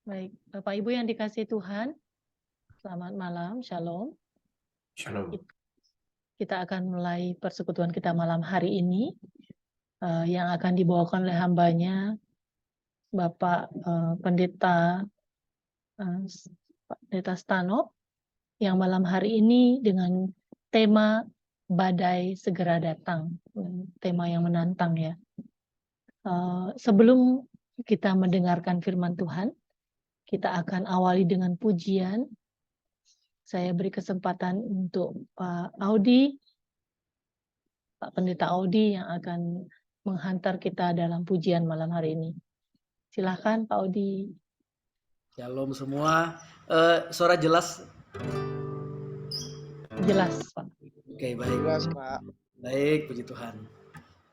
Baik, Bapak Ibu yang dikasihi Tuhan, selamat malam, Shalom. Shalom. Kita akan mulai persekutuan kita malam hari ini, yang akan dibawakan oleh hambanya, Bapak Pendeta Stano, yang malam hari ini dengan tema badai segera datang, tema yang menantang ya. Sebelum kita mendengarkan firman Tuhan, kita akan awali dengan pujian. Saya beri kesempatan untuk Pak Audi, Pak Pendeta Audi yang akan menghantar kita dalam pujian malam hari ini. Silahkan Pak Audi. Shalom semua. Suara jelas? Jelas Pak. Oke, baik. Jelas Pak. Baik, puji Tuhan.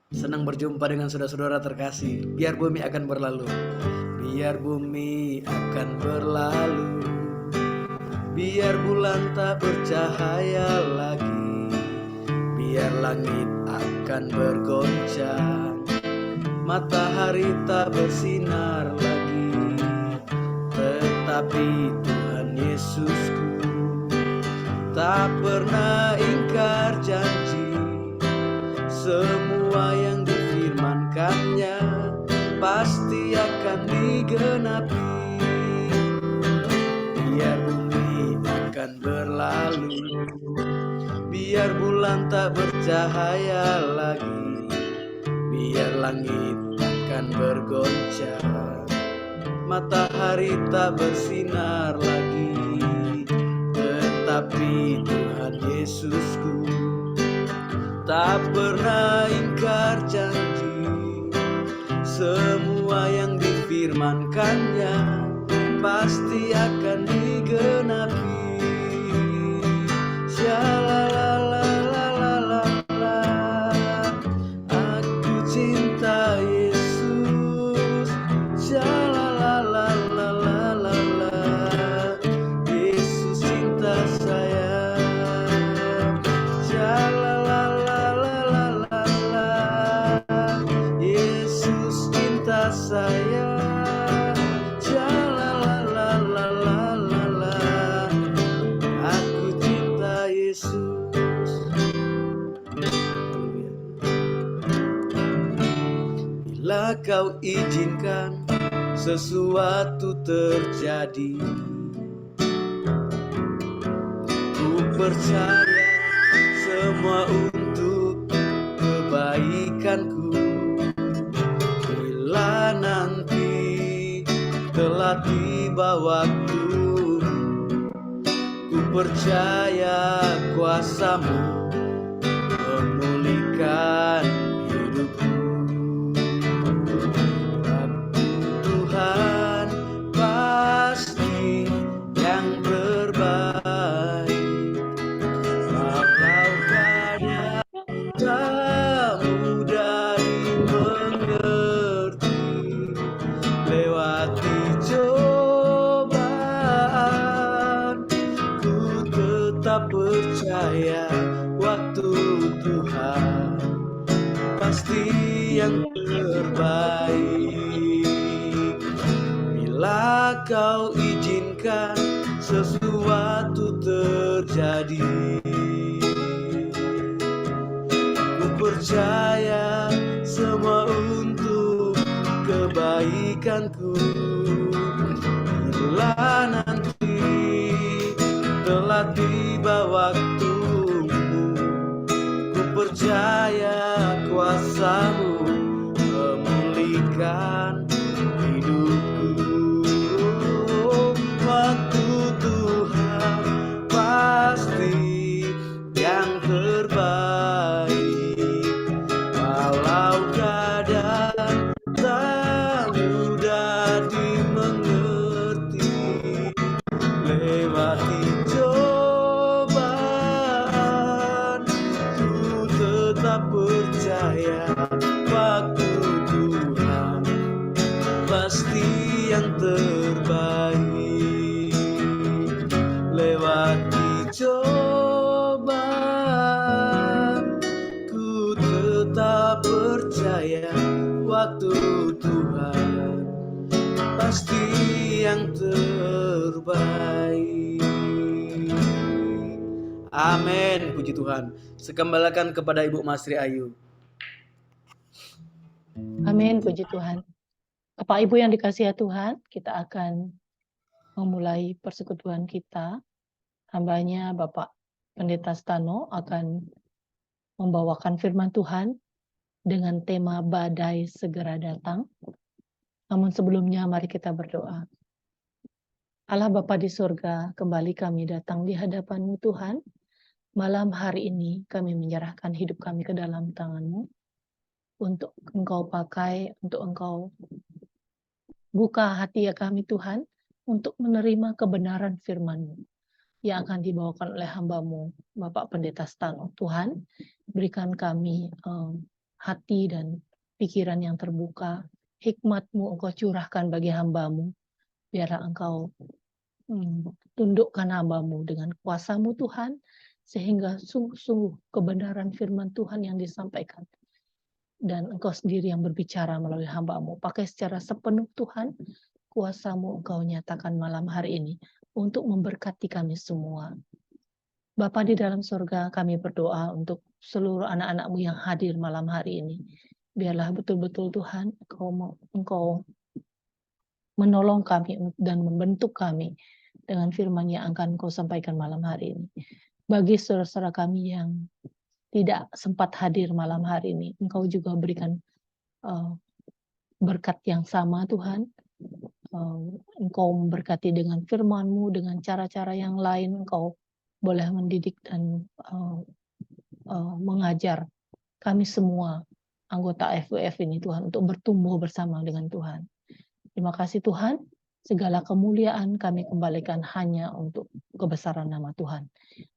Senang berjumpa dengan saudara-saudara terkasih. Biar bumi akan berlalu. Biar bumi akan berlalu. Biar bulan tak bercahaya lagi. Biar langit akan bergoncang. Matahari tak bersinar lagi. Tetapi Tuhan Yesusku tak pernah ingkar janji. Semua yang difirmankannya pasti akan digenapi. Biar bumi akan berlalu. Biar bulan tak bercahaya lagi. Biar langit akan bergoncang. Matahari tak bersinar lagi. Tetapi Tuhan Yesusku tak pernah ingkar janji. Semua yang difirmankannya pasti akan digenapi. Shalalalalala, aku cinta Yesus. Shalalalalala, Yesus cinta saya. Shalalalalala, Yesus cinta saya. Shalalalalala, aku cinta Yesus. Bila kau izinkan sesuatu terjadi, ku percaya semua untuk kebaikanku. Bila nanti telah tiba waktu, ku percaya kuasa-Mu memulihkan hidupku. Tuhan pasti yang terbaik. Walau kadang tak mudah dimengerti, lewati cobaan, ku tetap percaya waktu Tuhan pasti yang terbaik. Bila kau izinkan sesuatu terjadi, ku percaya semua untuk kebaikanku. Bila nanti telah tiba waktumu, ku percaya kuasa-Mu memulihkan hidupku. Waktu Tuhan pasti yang terbaik. Walau kadang tak mudah dimengerti, lewati cobaan, ku tetap percaya waktu Tuhan pasti yang terbaik. Lewati cobaan, ku tetap percaya waktu Tuhan pasti yang terbaik. Amin, puji Tuhan. Sekembalikan kepada Ibu Masri Ayu. Amin, puji Tuhan. Bapak Ibu yang dikasihi Tuhan, kita akan memulai persekutuan kita. Hambanya Bapak Pendeta Stano akan membawakan firman Tuhan dengan tema badai segera datang. Namun sebelumnya mari kita berdoa. Allah Bapa di surga, kembali kami datang di hadapan-Mu Tuhan. Malam hari ini kami menyerahkan hidup kami ke dalam tangan-Mu untuk Engkau pakai, untuk Engkau buka hati ya kami Tuhan untuk menerima kebenaran firman-Mu yang akan dibawakan oleh hamba-Mu, Bapak Pendeta Stano. Tuhan, berikan kami hati dan pikiran yang terbuka, hikmat-Mu Engkau curahkan bagi hamba-Mu, biarlah Engkau tundukkan hamba-Mu dengan kuasa-Mu Tuhan, sehingga sungguh-sungguh kebenaran firman Tuhan yang disampaikan. Dan Engkau sendiri yang berbicara melalui hamba-Mu. Pakai secara sepenuh Tuhan, kuasa-Mu Engkau nyatakan malam hari ini untuk memberkati kami semua. Bapa di dalam surga, kami berdoa untuk seluruh anak-anak-Mu yang hadir malam hari ini. Biarlah betul-betul Tuhan, Engkau menolong kami dan membentuk kami dengan firman yang akan Engkau sampaikan malam hari ini. Bagi saudara-saudara kami yang tidak sempat hadir malam hari ini, Engkau juga berikan berkat yang sama Tuhan. Engkau memberkati dengan firman-Mu, dengan cara-cara yang lain, Engkau boleh mendidik dan mengajar kami semua anggota FWF ini Tuhan, untuk bertumbuh bersama dengan Tuhan. Terima kasih Tuhan, segala kemuliaan kami kembalikan hanya untuk kebesaran nama Tuhan.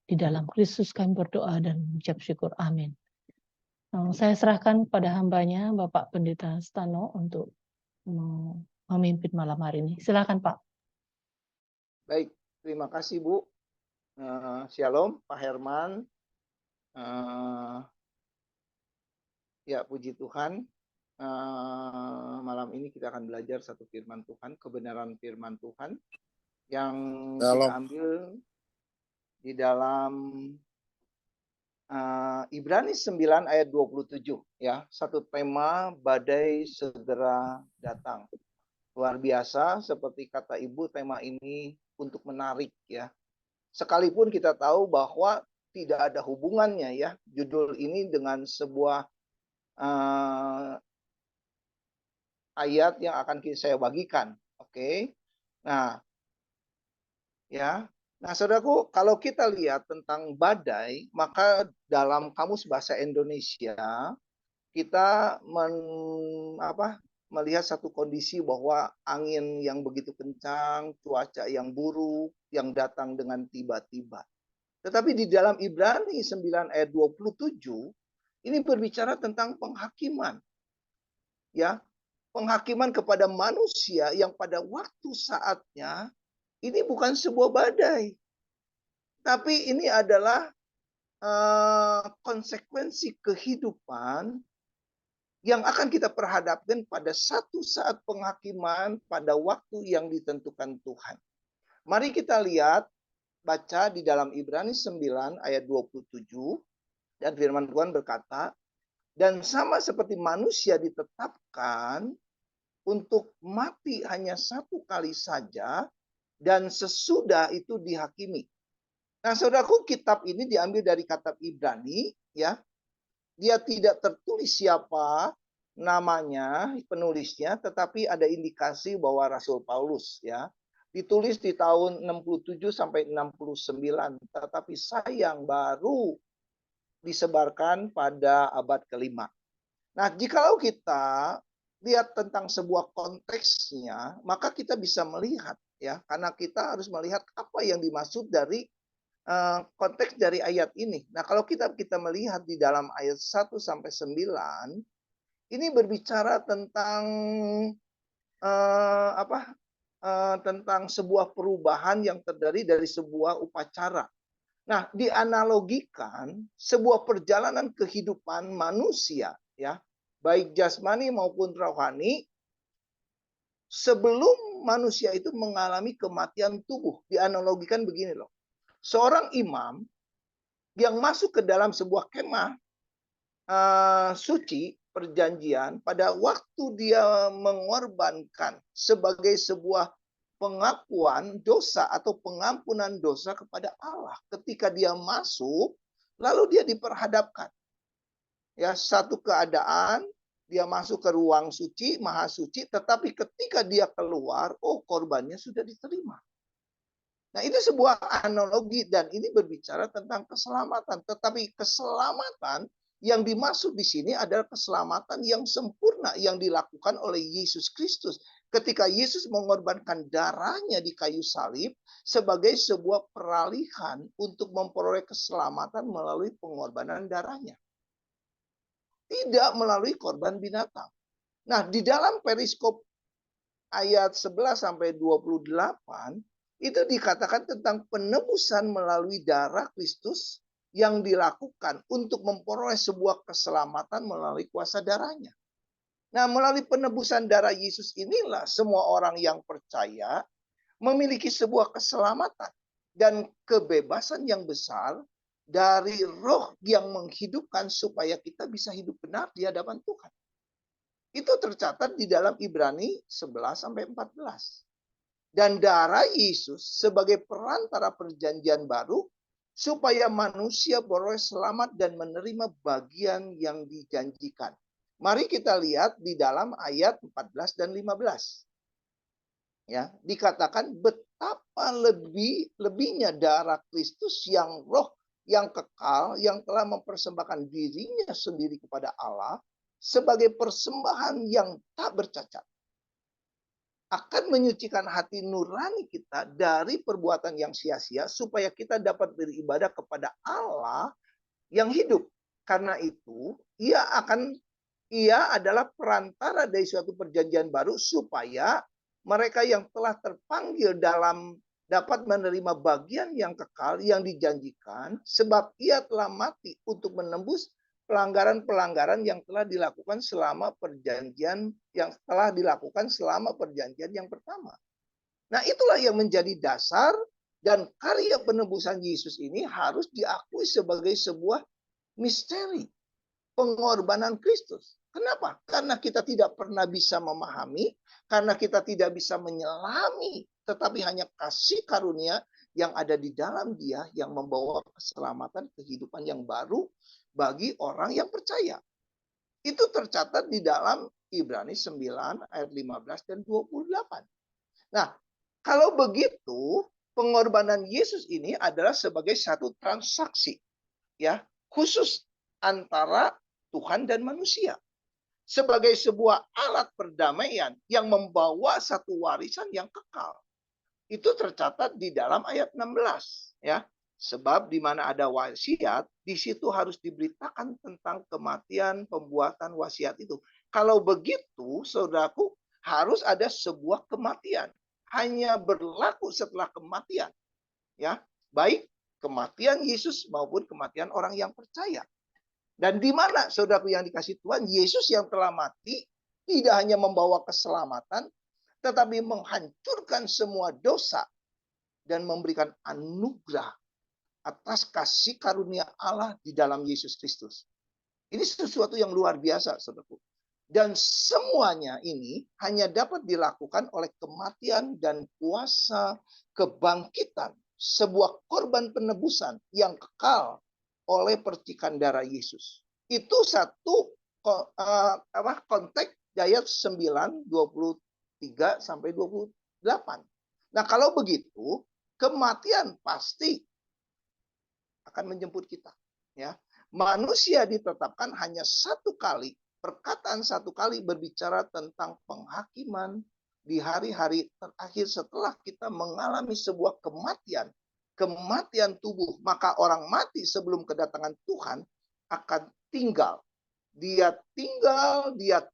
Di dalam Kristus kami berdoa dan mengucap syukur. Amin. Saya serahkan pada hambanya Bapak Pendeta Stano untuk memimpin malam hari ini. Silakan Pak. Baik, terima kasih Bu. Shalom Pak Herman. Ya, puji Tuhan. Malam ini kita akan belajar satu firman Tuhan, kebenaran firman Tuhan yang kita ambil di dalam Ibrani 9 ayat 27 ya, satu tema badai segera datang. Luar biasa, seperti kata Ibu, tema ini untuk menarik ya. Sekalipun kita tahu bahwa tidak ada hubungannya ya judul ini dengan sebuah ayat yang akan saya bagikan. Oke. Nah, ya. Nah, saudaraku, kalau kita lihat tentang badai, maka dalam Kamus Bahasa Indonesia kita melihat satu kondisi bahwa angin yang begitu kencang, cuaca yang buruk, yang datang dengan tiba-tiba. Tetapi di dalam Ibrani 9 ayat 27, ini berbicara tentang penghakiman. Ya, penghakiman kepada manusia yang pada waktu saatnya ini bukan sebuah badai, tapi ini adalah konsekuensi kehidupan yang akan kita perhadapkan pada satu saat penghakiman pada waktu yang ditentukan Tuhan. Mari kita lihat, baca di dalam Ibrani 9 ayat 27, dan firman Tuhan berkata, dan sama seperti manusia ditetapkan untuk mati hanya satu kali saja, dan sesudah itu dihakimi. Nah, saudaraku, kitab ini diambil dari kitab Ibrani, ya. Dia tidak tertulis siapa namanya penulisnya, tetapi ada indikasi bahwa Rasul Paulus, ya. Ditulis di tahun 67 sampai 69, tetapi sayang baru disebarkan pada abad ke-5. Nah, jikalau kita lihat tentang sebuah konteksnya, maka kita bisa melihat ya, karena kita harus melihat apa yang dimaksud dari konteks dari ayat ini. Nah, kalau kita melihat di dalam ayat 1 sampai 9, ini berbicara tentang tentang sebuah perubahan yang terdiri dari sebuah upacara. Nah, dianalogikan sebuah perjalanan kehidupan manusia ya, baik jasmani maupun rohani, sebelum manusia itu mengalami kematian tubuh. Dianalogikan begini loh. Seorang imam yang masuk ke dalam sebuah kemah suci perjanjian, pada waktu dia mengorbankan sebagai sebuah pengakuan dosa atau pengampunan dosa kepada Allah. Ketika dia masuk, lalu dia diperhadapkan. Ya, satu keadaan dia masuk ke ruang suci, maha suci, tetapi ketika dia keluar, oh korbannya sudah diterima. Nah, itu sebuah analogi dan ini berbicara tentang keselamatan. Tetapi keselamatan yang dimaksud di sini adalah keselamatan yang sempurna yang dilakukan oleh Yesus Kristus. Ketika Yesus mengorbankan darahnya di kayu salib sebagai sebuah peralihan untuk memperoleh keselamatan melalui pengorbanan darahnya. Tidak melalui korban binatang. Nah, di dalam periskop ayat 11 sampai 28 itu dikatakan tentang penebusan melalui darah Kristus yang dilakukan untuk memperoleh sebuah keselamatan melalui kuasa darahnya. Nah, melalui penebusan darah Yesus inilah semua orang yang percaya memiliki sebuah keselamatan dan kebebasan yang besar dari roh yang menghidupkan supaya kita bisa hidup benar di hadapan Tuhan. Itu tercatat di dalam Ibrani 11 sampai 14. Dan darah Yesus sebagai perantara perjanjian baru supaya manusia beroleh selamat dan menerima bagian yang dijanjikan. Mari kita lihat di dalam ayat 14 dan 15. Ya, dikatakan betapa lebihnya darah Kristus yang roh yang kekal yang telah mempersembahkan dirinya sendiri kepada Allah sebagai persembahan yang tak bercacat, akan menyucikan hati nurani kita dari perbuatan yang sia-sia supaya kita dapat beribadah kepada Allah yang hidup. Karena itu, ia adalah perantara dari suatu perjanjian baru supaya mereka yang telah terpanggil dapat menerima bagian yang kekal yang dijanjikan sebab ia telah mati untuk menembus pelanggaran-pelanggaran yang telah dilakukan selama perjanjian yang pertama. Nah, itulah yang menjadi dasar dan karya penebusan Yesus ini harus diakui sebagai sebuah misteri pengorbanan Kristus. Kenapa? Karena kita tidak pernah bisa memahami, karena kita tidak bisa menyelami, tetapi hanya kasih karunia yang ada di dalam Dia yang membawa keselamatan, kehidupan yang baru bagi orang yang percaya. Itu tercatat di dalam Ibrani 9 ayat 15 dan 28. Nah, kalau begitu, pengorbanan Yesus ini adalah sebagai satu transaksi ya, khusus antara Tuhan dan manusia. Sebagai sebuah alat perdamaian yang membawa satu warisan yang kekal. Itu tercatat di dalam ayat 16 ya. Sebab di mana ada wasiat, di situ harus diberitakan tentang kematian pembuatan wasiat itu. Kalau begitu, saudaraku, harus ada sebuah kematian. Hanya berlaku setelah kematian. Ya, baik kematian Yesus maupun kematian orang yang percaya. Dan di mana, saudaraku yang dikasih Tuhan, Yesus yang telah mati tidak hanya membawa keselamatan, tetapi menghancurkan semua dosa dan memberikan anugerah atas kasih karunia Allah di dalam Yesus Kristus. Ini sesuatu yang luar biasa, saudaraku. Dan semuanya ini hanya dapat dilakukan oleh kematian dan kuasa kebangkitan, sebuah korban penebusan yang kekal oleh percikan darah Yesus. Itu satu konteks ayat 9, 23 sampai 28. Nah, kalau begitu, kematian pasti akan menjemput kita, ya. Manusia ditetapkan hanya satu kali, perkataan satu kali berbicara tentang penghakiman di hari-hari terakhir setelah kita mengalami sebuah kematian tubuh. Maka orang mati sebelum kedatangan Tuhan akan tinggal. Dia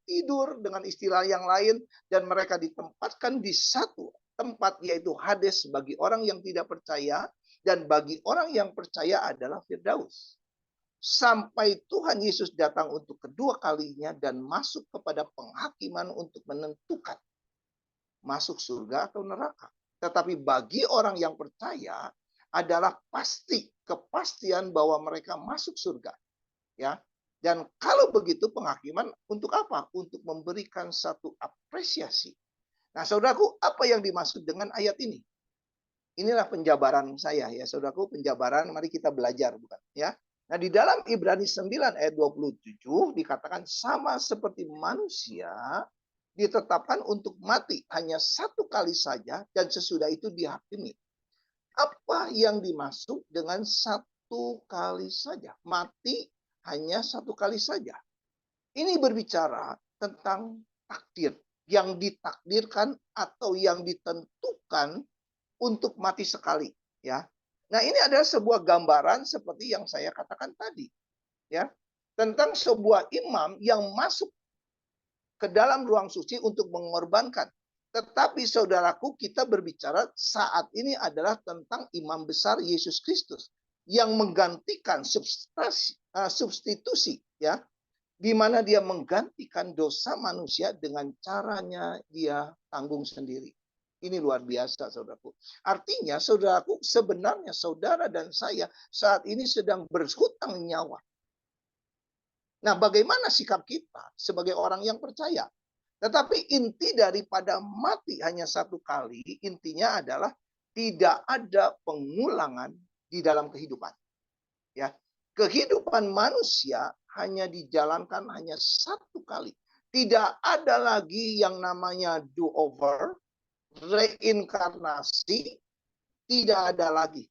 tidur dengan istilah yang lain, dan mereka ditempatkan di satu tempat, yaitu Hades bagi orang yang tidak percaya, dan bagi orang yang percaya adalah Firdaus. Sampai Tuhan Yesus datang untuk kedua kalinya dan masuk kepada penghakiman untuk menentukan masuk surga atau neraka. Tetapi bagi orang yang percaya adalah pasti, kepastian bahwa mereka masuk surga. Ya. Dan kalau begitu penghakiman untuk apa? Untuk memberikan satu apresiasi. Nah, saudaraku, apa yang dimaksud dengan ayat ini? Inilah penjabaran saya ya, saudaraku, penjabaran, mari kita belajar, bukan ya. Nah, di dalam Ibrani 9 ayat 27 dikatakan sama seperti manusia ditetapkan untuk mati hanya satu kali saja dan sesudah itu dihakimi. Apa yang dimaksud dengan satu kali saja? Mati hanya satu kali saja. Ini berbicara tentang takdir yang ditakdirkan atau yang ditentukan untuk mati sekali, ya. Nah, ini adalah sebuah gambaran seperti yang saya katakan tadi, ya, tentang sebuah imam yang masuk ke dalam ruang suci untuk mengorbankan. Tetapi saudaraku, kita berbicara saat ini adalah tentang imam besar Yesus Kristus yang menggantikan substitusi, ya, di mana dia menggantikan dosa manusia dengan caranya dia tanggung sendiri. Ini luar biasa, saudaraku. Artinya, saudaraku, sebenarnya saudara dan saya saat ini sedang berhutang nyawa. Nah, bagaimana sikap kita sebagai orang yang percaya? Tetapi inti daripada mati hanya satu kali, intinya adalah tidak ada pengulangan di dalam kehidupan. Ya, kehidupan manusia hanya dijalankan hanya satu kali. Tidak ada lagi yang namanya do over, reinkarnasi, tidak ada lagi.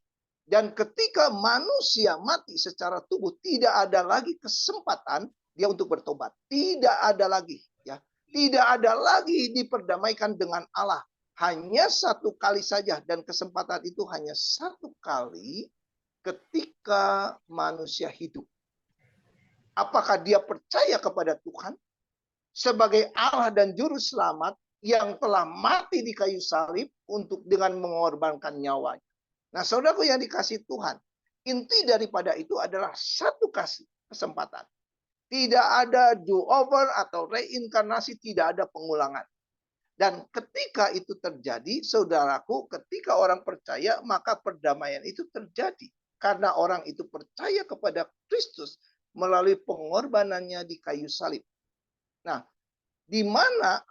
Dan ketika manusia mati secara tubuh, tidak ada lagi kesempatan dia untuk bertobat. Tidak ada lagi, ya. Tidak ada lagi diperdamaikan dengan Allah. Hanya satu kali saja, dan kesempatan itu hanya satu kali ketika manusia hidup. Apakah dia percaya kepada Tuhan sebagai Allah dan Juru Selamat yang telah mati di kayu salib untuk dengan mengorbankan nyawanya. Nah, saudaraku yang dikasih Tuhan, inti daripada itu adalah satu kasih kesempatan. Tidak ada do over atau reinkarnasi, tidak ada pengulangan. Dan ketika itu terjadi, saudaraku, ketika orang percaya, maka perdamaian itu terjadi. Karena orang itu percaya kepada Kristus melalui pengorbanannya di kayu salib. Nah, di mana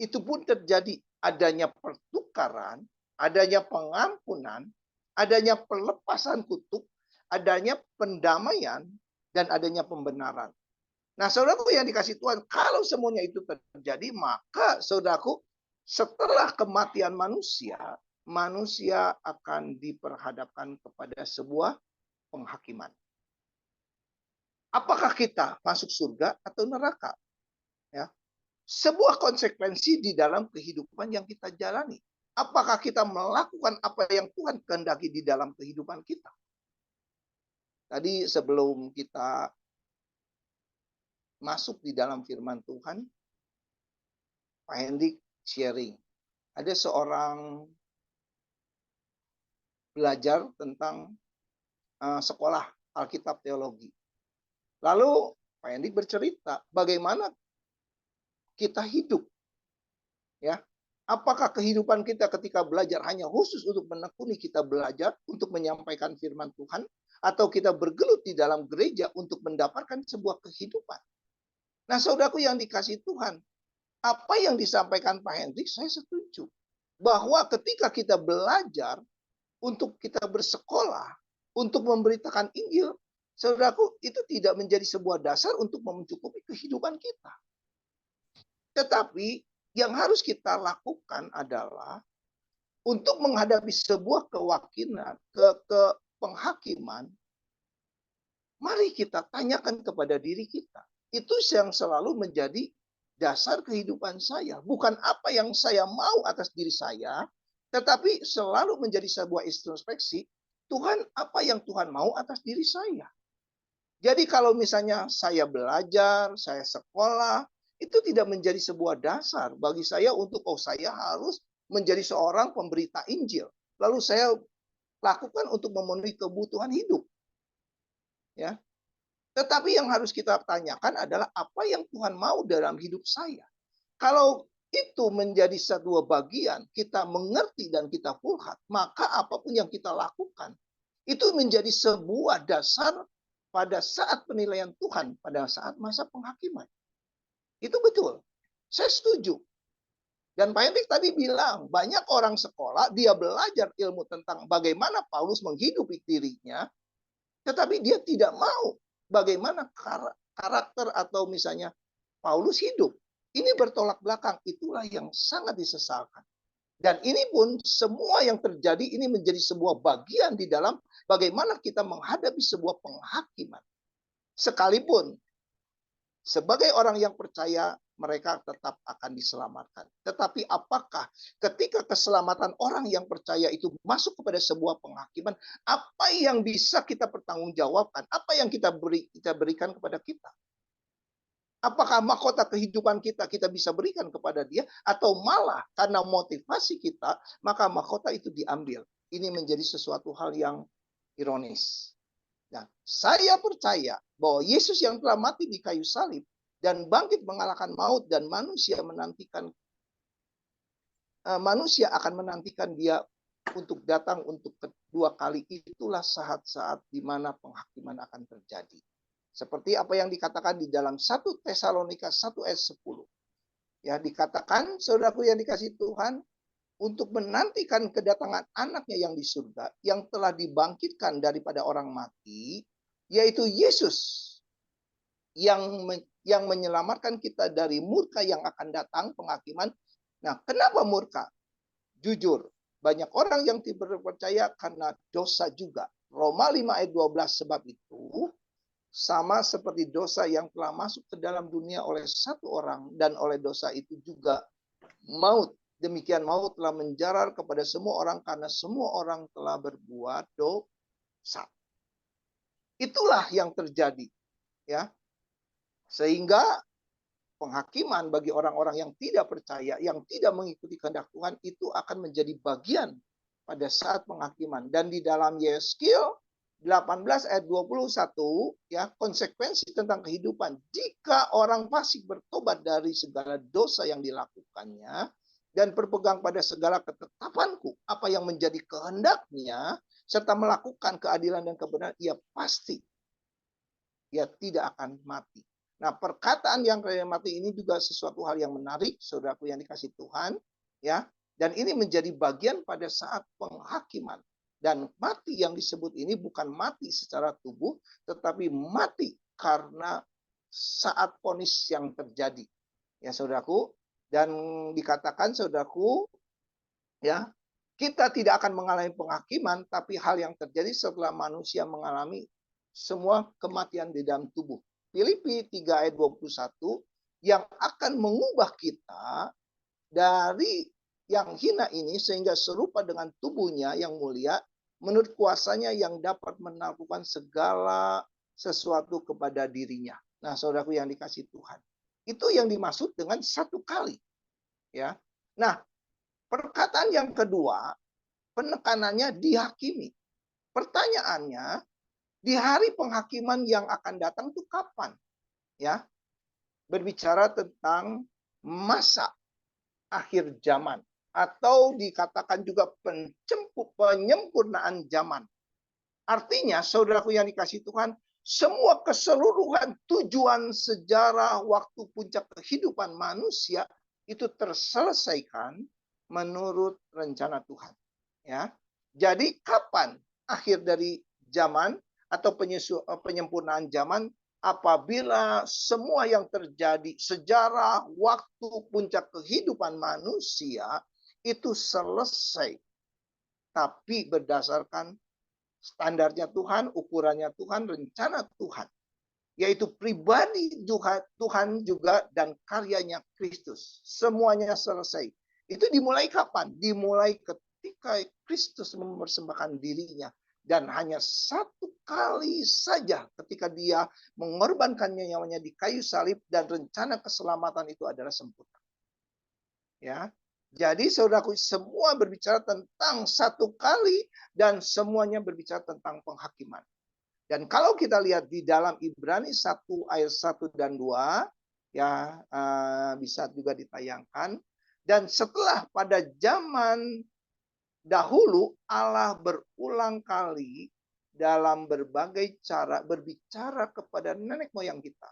itu pun terjadi adanya pertukaran, adanya pengampunan, adanya pelepasan kutuk, adanya pendamaian, dan adanya pembenaran. Nah, saudaraku yang dikasih Tuhan, kalau semuanya itu terjadi, maka saudaraku, setelah kematian manusia, manusia akan diperhadapkan kepada sebuah penghakiman. Apakah kita masuk surga atau neraka? Ya. Sebuah konsekuensi di dalam kehidupan yang kita jalani. Apakah kita melakukan apa yang Tuhan kehendaki di dalam kehidupan kita? Tadi sebelum kita masuk di dalam firman Tuhan, Pak Hendik sharing. Ada seorang belajar tentang sekolah Alkitab Teologi. Lalu Pak Hendik bercerita bagaimana kita hidup. Ya, apakah kehidupan kita ketika belajar hanya khusus untuk menekuni kita belajar untuk menyampaikan firman Tuhan, atau kita bergelut di dalam gereja untuk mendapatkan sebuah kehidupan? Nah, saudaraku yang dikasih Tuhan, apa yang disampaikan Pak Hendrik, saya setuju. Bahwa ketika kita belajar, untuk kita bersekolah, untuk memberitakan Injil, saudaraku, itu tidak menjadi sebuah dasar untuk mencukupi kehidupan kita. Tetapi yang harus kita lakukan adalah untuk menghadapi sebuah kewakilan, ke penghakiman, mari kita tanyakan kepada diri kita. Itu yang selalu menjadi dasar kehidupan saya. Bukan apa yang saya mau atas diri saya, tetapi selalu menjadi sebuah introspeksi, Tuhan, apa yang Tuhan mau atas diri saya. Jadi kalau misalnya saya belajar, saya sekolah, itu tidak menjadi sebuah dasar bagi saya untuk, saya harus menjadi seorang pemberita Injil. Lalu saya lakukan untuk memenuhi kebutuhan hidup. Ya. Tetapi yang harus kita tanyakan adalah apa yang Tuhan mau dalam hidup saya. Kalau itu menjadi satu bagian, kita mengerti dan kita full heart, maka apapun yang kita lakukan, itu menjadi sebuah dasar pada saat penilaian Tuhan, pada saat masa penghakiman. Itu betul. Saya setuju. Dan Pak Hendrik tadi bilang, banyak orang sekolah, dia belajar ilmu tentang bagaimana Paulus menghidupi dirinya, tetapi dia tidak mau bagaimana karakter atau misalnya Paulus hidup. Ini bertolak belakang, itulah yang sangat disesalkan. Dan ini pun semua yang terjadi ini menjadi sebuah bagian di dalam bagaimana kita menghadapi sebuah penghakiman. Sekalipun sebagai orang yang percaya mereka tetap akan diselamatkan. Tetapi apakah ketika keselamatan orang yang percaya itu masuk kepada sebuah penghakiman, apa yang bisa kita pertanggungjawabkan? Apa yang kita berikan kepada kita? Apakah mahkota kehidupan kita bisa berikan kepada dia, atau malah karena motivasi kita, maka mahkota itu diambil. Ini menjadi sesuatu hal yang ironis. Nah, saya percaya bahwa Yesus yang telah mati di kayu salib dan bangkit mengalahkan maut, dan manusia akan menantikan dia untuk datang untuk kedua kali. Itulah saat-saat di mana penghakiman akan terjadi. Seperti apa yang dikatakan di dalam 1 Tesalonika 1 ayat 10. Ya, dikatakan, saudaraku yang dikasihi Tuhan, untuk menantikan kedatangan anaknya yang di surga, yang telah dibangkitkan daripada orang mati, yaitu Yesus, yang menyelamatkan kita dari murka yang akan datang, penghakiman. Nah, kenapa murka? Jujur, banyak orang yang tidak percaya karena dosa juga. Roma 5 ayat 12, sebab itu, sama seperti dosa yang telah masuk ke dalam dunia oleh satu orang, dan oleh dosa itu juga maut. Demikian maut telah menjalar kepada semua orang karena semua orang telah berbuat dosa. Itulah yang terjadi, ya. Sehingga penghakiman bagi orang-orang yang tidak percaya, yang tidak mengikuti kehendak Tuhan, itu akan menjadi bagian pada saat penghakiman. Dan di dalam Yeskil 18 ayat 21, ya, konsekuensi tentang kehidupan. Jika orang fasik bertobat dari segala dosa yang dilakukannya dan berpegang pada segala ketetapanku, apa yang menjadi kehendaknya, serta melakukan keadilan dan kebenaran, ia pasti ia tidak akan mati. Nah, perkataan yang mati ini juga sesuatu hal yang menarik, saudaraku yang dikasihi Tuhan, ya. Dan ini menjadi bagian pada saat penghakiman. Dan mati yang disebut ini bukan mati secara tubuh, tetapi mati karena saat vonis yang terjadi. Ya, saudaraku. Dan dikatakan, saudaraku, ya, kita tidak akan mengalami penghakiman, tapi hal yang terjadi setelah manusia mengalami semua kematian di dalam tubuh. Filipi 3 ayat 21, yang akan mengubah kita dari yang hina ini sehingga serupa dengan tubuhnya yang mulia, menurut kuasanya yang dapat melakukan segala sesuatu kepada dirinya. Nah, saudaraku yang dikasihi Tuhan, itu yang dimaksud dengan satu kali, ya. Nah, perkataan yang kedua, penekanannya dihakimi. Pertanyaannya, di hari penghakiman yang akan datang itu kapan? Ya, berbicara tentang masa akhir zaman, atau dikatakan juga penyempurnaan zaman. Artinya, saudaraku yang dikasihi Tuhan, semua keseluruhan tujuan sejarah waktu puncak kehidupan manusia itu terselesaikan menurut rencana Tuhan. Ya, jadi kapan akhir dari zaman atau penyempurnaan zaman? Apabila semua yang terjadi sejarah waktu puncak kehidupan manusia itu selesai, tapi berdasarkan standarnya Tuhan, ukurannya Tuhan, rencana Tuhan, yaitu pribadi Tuhan juga dan karyanya Kristus. Semuanya selesai. Itu dimulai kapan? Dimulai ketika Kristus mempersembahkan dirinya. Dan hanya satu kali saja ketika dia mengorbankannya nyawanya di kayu salib, dan rencana keselamatan itu adalah sempurna. Ya, jadi saudaraku, semua berbicara tentang satu kali dan semuanya berbicara tentang penghakiman. Dan kalau kita lihat di dalam Ibrani 1 ayat 1 dan 2, ya, bisa juga ditayangkan. Dan setelah pada zaman dahulu Allah berulang kali dalam berbagai cara berbicara kepada nenek moyang kita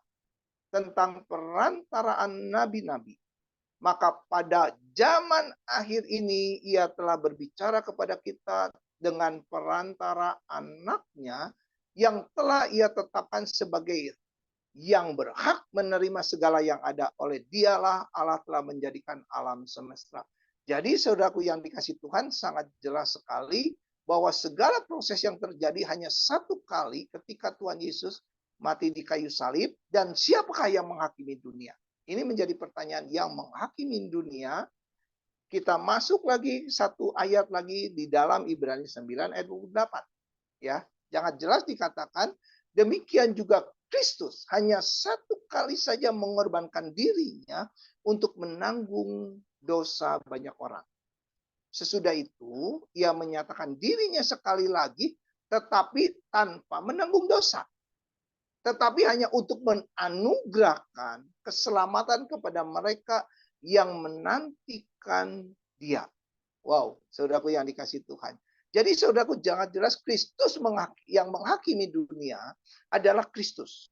tentang perantaraan nabi-nabi. Maka pada zaman akhir ini ia telah berbicara kepada kita dengan perantara anaknya yang telah ia tetapkan sebagai yang berhak menerima segala yang ada. Oleh dialah Allah telah menjadikan alam semesta. Jadi saudaraku yang dikasih Tuhan, sangat jelas sekali bahwa segala proses yang terjadi hanya satu kali ketika Tuhan Yesus mati di kayu salib. Dan siapakah yang menghakimi dunia? Ini menjadi pertanyaan yang menghakimi dunia. Kita masuk lagi satu ayat lagi di dalam Ibrani 9 ayat 28. Ya, jangan jelas dikatakan demikian juga Kristus hanya satu kali saja mengorbankan dirinya untuk menanggung dosa banyak orang. Sesudah itu, ia menyatakan dirinya sekali lagi, tetapi tanpa menanggung dosa. Tetapi hanya untuk menganugerahkan keselamatan kepada mereka yang menantikan dia. Wow, saudaraku yang dikasih Tuhan. Jadi saudaraku, jangan jelas Kristus yang menghakimi dunia adalah Kristus.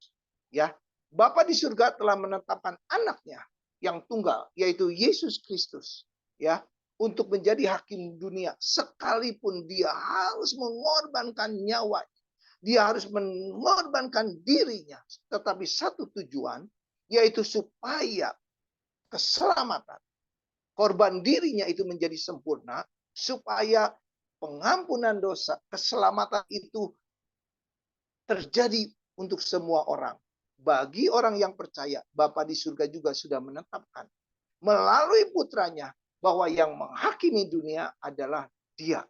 Ya, Bapa di surga telah menetapkan anaknya yang tunggal, yaitu Yesus Kristus, ya, untuk menjadi hakim dunia. Sekalipun dia harus mengorbankan nyawanya, dia harus mengorbankan dirinya, tetapi satu tujuan, yaitu supaya keselamatan korban dirinya itu menjadi sempurna, supaya pengampunan dosa, keselamatan itu terjadi untuk semua orang. Bagi orang yang percaya, Bapa di surga juga sudah menetapkan melalui putranya bahwa yang menghakimi dunia adalah dia.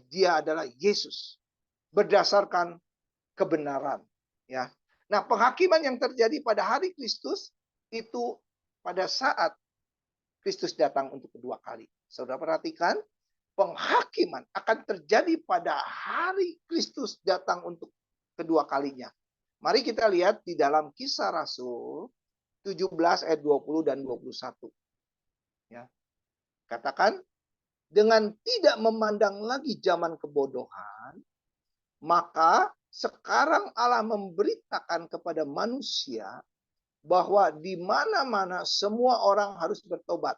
Dia adalah Yesus. Berdasarkan kebenaran. Ya. Nah, penghakiman yang terjadi pada hari Kristus itu pada saat Kristus datang untuk kedua kali. Saudara perhatikan, penghakiman akan terjadi pada hari Kristus datang untuk kedua kalinya. Mari kita lihat di dalam Kisah Rasul 17 ayat 20 dan 21. Ya. Katakan, dengan tidak memandang lagi zaman kebodohan, maka sekarang Allah memberitakan kepada manusia bahwa di mana-mana semua orang harus bertobat.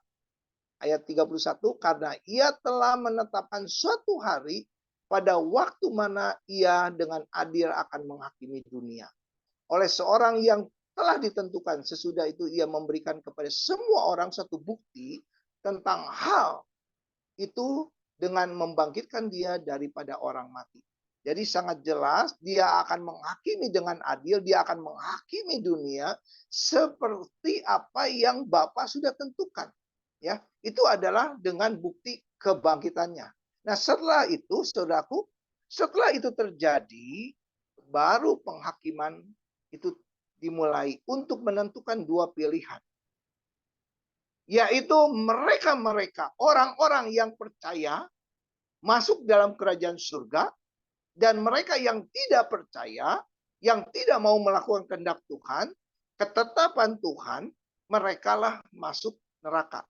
Ayat 31, karena ia telah menetapkan suatu hari pada waktu mana ia dengan adil akan menghakimi dunia. Oleh seorang yang telah ditentukan, sesudah itu ia memberikan kepada semua orang satu bukti tentang hal itu dengan membangkitkan dia daripada orang mati. Jadi sangat jelas dia akan menghakimi dengan adil, dia akan menghakimi dunia seperti apa yang Bapa sudah tentukan. Ya, itu adalah dengan bukti kebangkitannya. Nah, setelah itu, saudaraku, setelah itu terjadi, baru penghakiman itu dimulai untuk menentukan dua pilihan. Yaitu mereka-mereka, orang-orang yang percaya masuk dalam kerajaan surga, dan mereka yang tidak percaya, yang tidak mau melakukan kehendak Tuhan, ketetapan Tuhan, merekalah masuk neraka.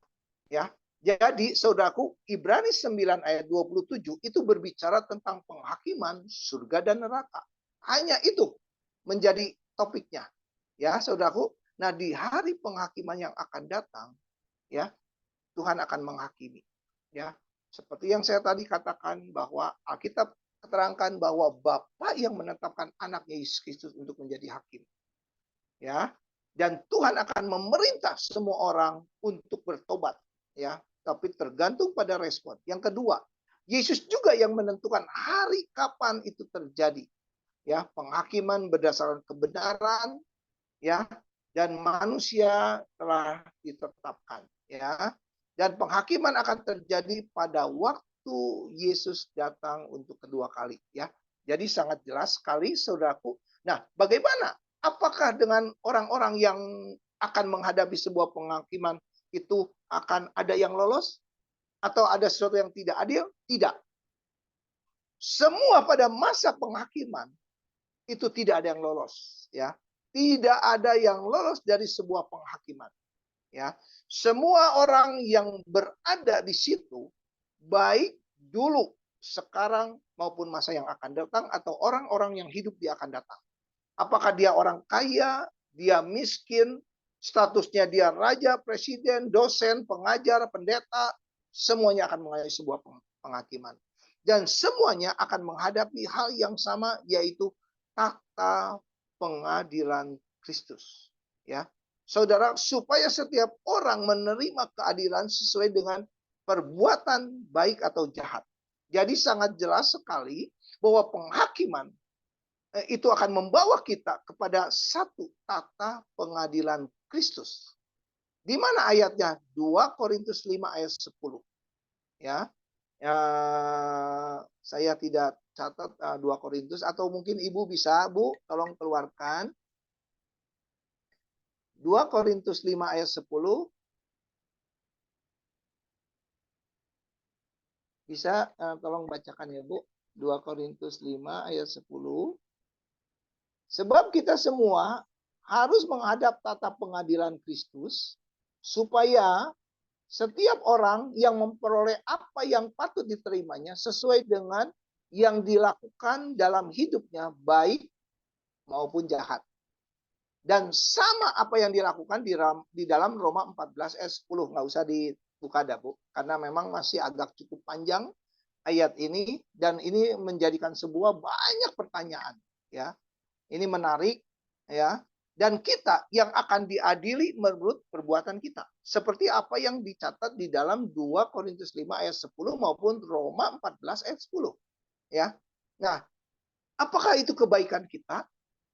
Ya, jadi saudaraku, Ibrani 9 ayat 27 itu berbicara tentang penghakiman surga dan neraka. Hanya itu menjadi topiknya. Ya, saudaraku. Nah, di hari penghakiman yang akan datang, ya, Tuhan akan menghakimi. Ya, seperti yang saya tadi katakan bahwa Alkitab keterangkan bahwa Bapa yang menetapkan anaknya Yesus Kristus untuk menjadi hakim. Ya, dan Tuhan akan memerintah semua orang untuk bertobat. Ya, tapi tergantung pada respon. Yang kedua, Yesus juga yang menentukan hari kapan itu terjadi. Ya, penghakiman berdasarkan kebenaran, ya, dan manusia telah ditetapkan. Ya, dan penghakiman akan terjadi pada waktu Yesus datang untuk kedua kali. Ya, jadi sangat jelas sekali, saudaraku. Nah, bagaimana? Apakah dengan orang-orang yang akan menghadapi sebuah penghakiman itu akan ada yang lolos? Atau ada sesuatu yang tidak adil? Tidak. Semua pada masa penghakiman itu tidak ada yang lolos. Ya, tidak ada yang lolos dari sebuah penghakiman. Ya, semua orang yang berada di situ, baik dulu, sekarang maupun masa yang akan datang, atau orang-orang yang hidup di akan datang. Apakah dia orang kaya, dia miskin, statusnya dia raja, presiden, dosen, pengajar, pendeta, semuanya akan mengalami sebuah penghakiman. Dan semuanya akan menghadapi hal yang sama, yaitu tata pengadilan Kristus. Ya, saudara, supaya setiap orang menerima keadilan sesuai dengan perbuatan baik atau jahat. Jadi sangat jelas sekali bahwa penghakiman itu akan membawa kita kepada satu tata pengadilan Kristus. Di mana ayatnya? 2 Korintus 5 ayat 10. Ya. Saya tidak catat 2 Korintus, atau mungkin Ibu bisa, Bu, tolong keluarkan. 2 Korintus 5 ayat 10. Bisa tolong bacakan ya, Bu. 2 Korintus 5 ayat 10. Sebab kita semua harus menghadap tata pengadilan Kristus, supaya setiap orang yang memperoleh apa yang patut diterimanya sesuai dengan yang dilakukan dalam hidupnya, baik maupun jahat. Dan sama apa yang dilakukan di dalam Roma 14 ayat 10. Nggak usah dibuka dah, Bu, karena memang masih agak cukup panjang ayat ini, dan ini menjadikan sebuah banyak pertanyaan. Ya, ini menarik, ya. Dan kita yang akan diadili menurut perbuatan kita. Seperti apa yang dicatat di dalam 2 Korintus 5 ayat 10 maupun Roma 14 ayat 10. Ya. Nah, apakah itu kebaikan kita?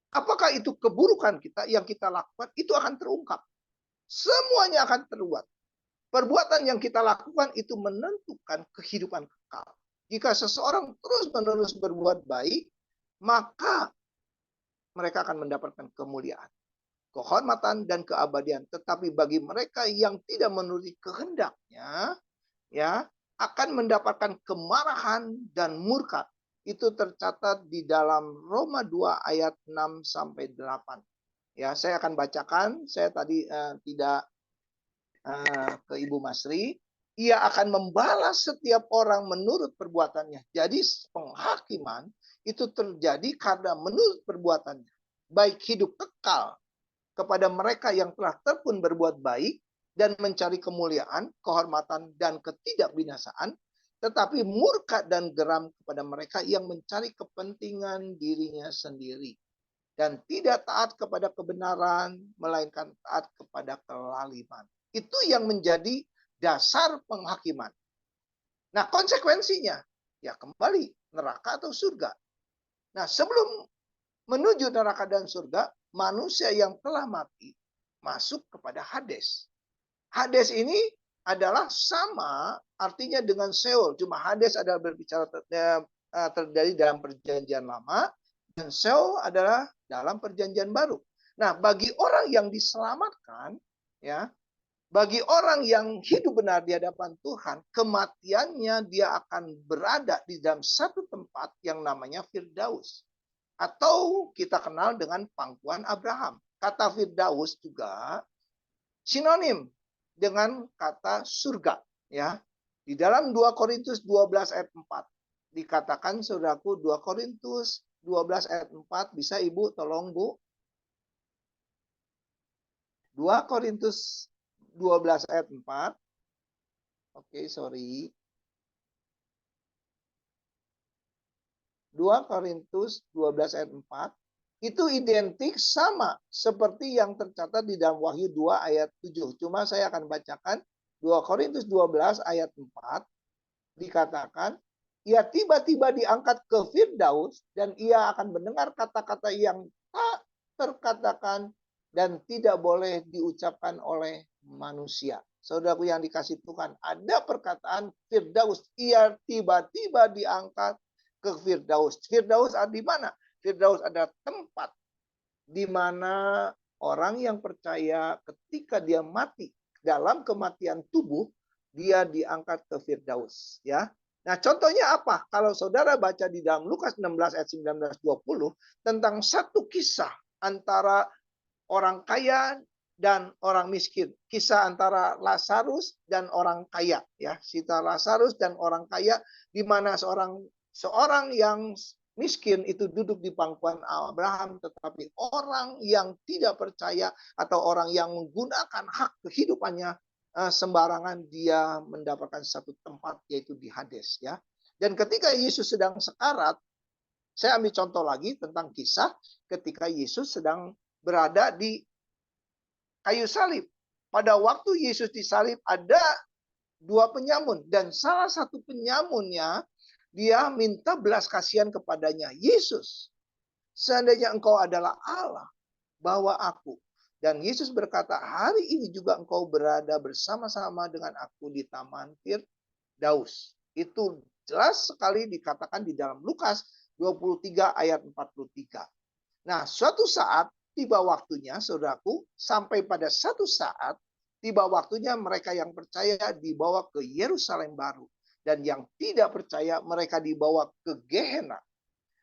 Apakah itu keburukan kita yang kita lakukan? Itu akan terungkap. Semuanya akan terbuat. Perbuatan yang kita lakukan itu menentukan kehidupan kekal. Jika seseorang terus-menerus berbuat baik, maka mereka akan mendapatkan kemuliaan, kehormatan, dan keabadian. Tetapi bagi mereka yang tidak menuruti kehendaknya, ya, akan mendapatkan kemarahan dan murka. Itu tercatat di dalam Roma 2 ayat 6 sampai 8. Ya, saya akan bacakan. Saya tadi tidak ke Ibu Masri. Ia akan membalas setiap orang menurut perbuatannya. Jadi penghakiman itu terjadi karena menurut perbuatannya. Baik hidup kekal kepada mereka yang telah tekun berbuat baik dan mencari kemuliaan, kehormatan, dan ketidakbinasaan, tetapi murka dan geram kepada mereka yang mencari kepentingan dirinya sendiri dan tidak taat kepada kebenaran, melainkan taat kepada kelaliman. Itu yang menjadi dasar penghakiman. Nah, konsekuensinya, ya kembali neraka atau surga. Nah, sebelum menuju neraka dan surga, manusia yang telah mati masuk kepada Hades. Hades ini adalah sama artinya dengan Seol. Cuma Hades adalah berbicara terjadi dalam perjanjian lama, dan Seol adalah dalam perjanjian baru. Nah, bagi orang yang diselamatkan, ya, bagi orang yang hidup benar di hadapan Tuhan, kematiannya dia akan berada di dalam satu tempat yang namanya Firdaus. Atau kita kenal dengan pangkuan Abraham. Kata Firdaus juga sinonim dengan kata surga. Ya, di dalam 2 Korintus 12 ayat 4 dikatakan, saudaraku, 2 Korintus 12 ayat 4, bisa Ibu tolong, Bu? 2 Korintus 12 ayat 4. Oke, sorry. 2 Korintus 12 ayat 4 itu identik sama seperti yang tercatat di dalam Wahyu 2 ayat 7. Cuma saya akan bacakan 2 Korintus 12 ayat 4. Dikatakan, ia tiba-tiba diangkat ke Firdaus dan ia akan mendengar kata-kata yang tak terkatakan dan tidak boleh diucapkan oleh manusia. Saudaraku yang dikasih Tuhan, ada perkataan Firdaus, ia tiba-tiba diangkat ke Firdaus. Firdaus ada di mana? Firdaus adalah tempat di mana orang yang percaya ketika dia mati dalam kematian tubuh, dia diangkat ke Firdaus. Ya. Nah, contohnya apa? Kalau saudara baca di dalam Lukas 16 ayat 19-20 tentang satu kisah antara orang kaya dan orang miskin. Kisah antara Lazarus dan orang kaya, ya. Kisah Lazarus dan orang kaya, di mana seorang yang miskin itu duduk di pangkuan Abraham, tetapi orang yang tidak percaya atau orang yang menggunakan hak kehidupannya sembarangan, dia mendapatkan satu tempat, yaitu di Hades, ya. Dan ketika Yesus sedang sekarat, saya ambil contoh lagi tentang kisah ketika Yesus sedang berada di kayu salib. Pada waktu Yesus disalib ada dua penyamun, dan salah satu penyamunnya dia minta belas kasihan kepadanya. Yesus, seandainya engkau adalah Allah, bawa aku. Dan Yesus berkata, hari ini juga engkau berada bersama-sama dengan aku di Taman Firdaus. Itu jelas sekali dikatakan di dalam Lukas 23 ayat 43. Nah, suatu saat tiba waktunya, saudaraku, sampai pada satu saat tiba waktunya mereka yang percaya dibawa ke Yerusalem baru, dan yang tidak percaya mereka dibawa ke Gehenna.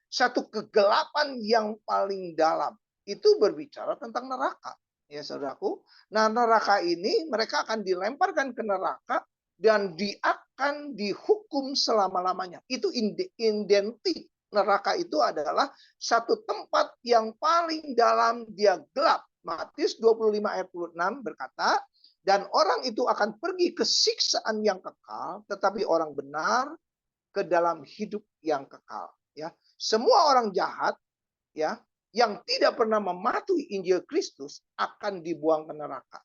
Satu kegelapan yang paling dalam. Itu berbicara tentang neraka, ya saudaraku. Nah, neraka ini mereka akan dilemparkan ke neraka dan akan dihukum selama-lamanya. Itu identik. Neraka itu adalah satu tempat yang paling dalam, dia gelap. Matius 25 ayat 26 berkata, dan orang itu akan pergi ke siksaan yang kekal, tetapi orang benar ke dalam hidup yang kekal. Ya, semua orang jahat, ya, yang tidak pernah mematuhi Injil Kristus akan dibuang ke neraka.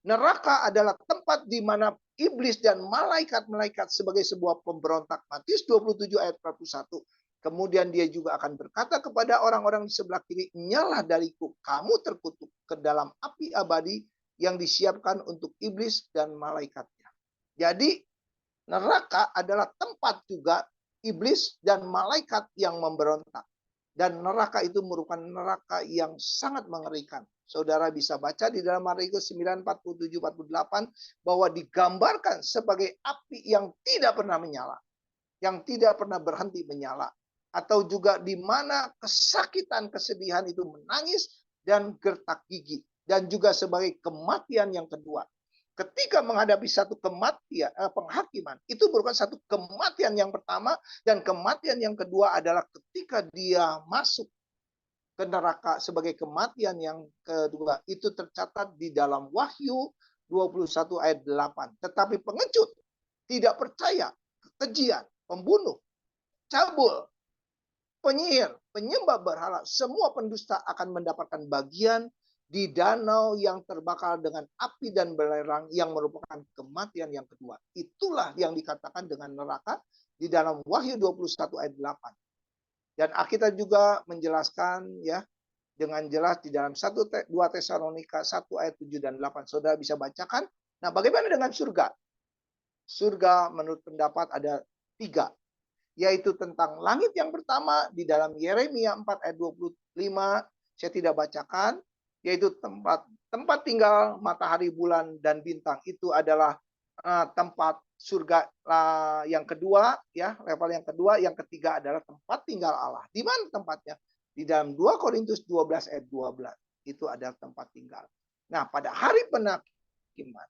Neraka adalah tempat di mana iblis dan malaikat-malaikat sebagai sebuah pemberontak. Matius 27 ayat 41. Kemudian dia juga akan berkata kepada orang-orang di sebelah kiri, nyalah dariku, kamu terkutuk ke dalam api abadi yang disiapkan untuk iblis dan malaikatnya. Jadi neraka adalah tempat juga iblis dan malaikat yang memberontak. Dan neraka itu merupakan neraka yang sangat mengerikan. Saudara bisa baca di dalam Markus 9, 47, 48 bahwa digambarkan sebagai api yang tidak pernah menyala, yang tidak pernah berhenti menyala. Atau juga di mana kesakitan, kesedihan itu menangis dan gertak gigi. Dan juga sebagai kematian yang kedua. Ketika menghadapi satu kematian, penghakiman, itu merupakan satu kematian yang pertama, dan kematian yang kedua adalah ketika dia masuk ke neraka sebagai kematian yang kedua. Itu tercatat di dalam Wahyu 21 ayat 8. Tetapi pengecut, tidak percaya, kekejian, pembunuh, cabul, penyihir, penyembah berhala, semua pendusta akan mendapatkan bagian di danau yang terbakar dengan api dan belerang yang merupakan kematian yang kedua. Itulah yang dikatakan dengan neraka di dalam Wahyu 21 ayat 8. Dan Alkitab juga menjelaskan, ya, dengan jelas di dalam 2 Tesalonika 1 ayat 7 dan 8. Saudara bisa bacakan. Nah, bagaimana dengan surga? Surga menurut pendapat ada 3. Yaitu tentang langit yang pertama di dalam Yeremia 4 ayat 25, saya tidak bacakan, yaitu tempat tinggal matahari, bulan, dan bintang. Itu adalah tempat surga yang kedua, ya, level yang kedua. Yang ketiga adalah tempat tinggal Allah. Di mana tempatnya? Di dalam 2 Korintus 12 ayat 12. Itu adalah tempat tinggal. Nah, pada hari penakiman,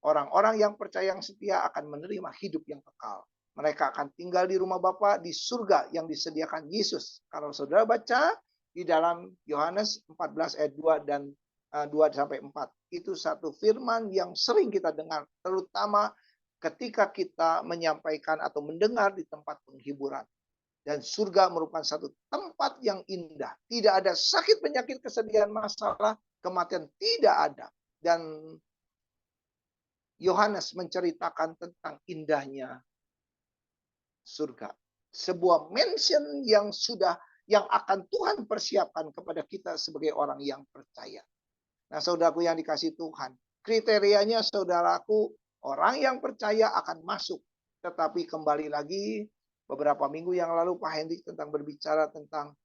orang-orang yang percaya yang setia akan menerima hidup yang kekal. Mereka akan tinggal di rumah Bapa di surga yang disediakan Yesus. Kalau saudara baca di dalam Yohanes 14 ayat 2 dan 2 sampai 4. Itu satu firman yang sering kita dengar, terutama ketika kita menyampaikan atau mendengar di tempat penghiburan. Dan surga merupakan satu tempat yang indah. Tidak ada sakit, penyakit, kesedihan, masalah, kematian, tidak ada. Dan Yohanes menceritakan tentang indahnya surga. Sebuah mansion yang akan Tuhan persiapkan kepada kita sebagai orang yang percaya. Nah, saudaraku yang dikasihi Tuhan, kriterianya saudaraku, orang yang percaya akan masuk. Tetapi kembali lagi, beberapa minggu yang lalu Pak Hendrik berbicara tentang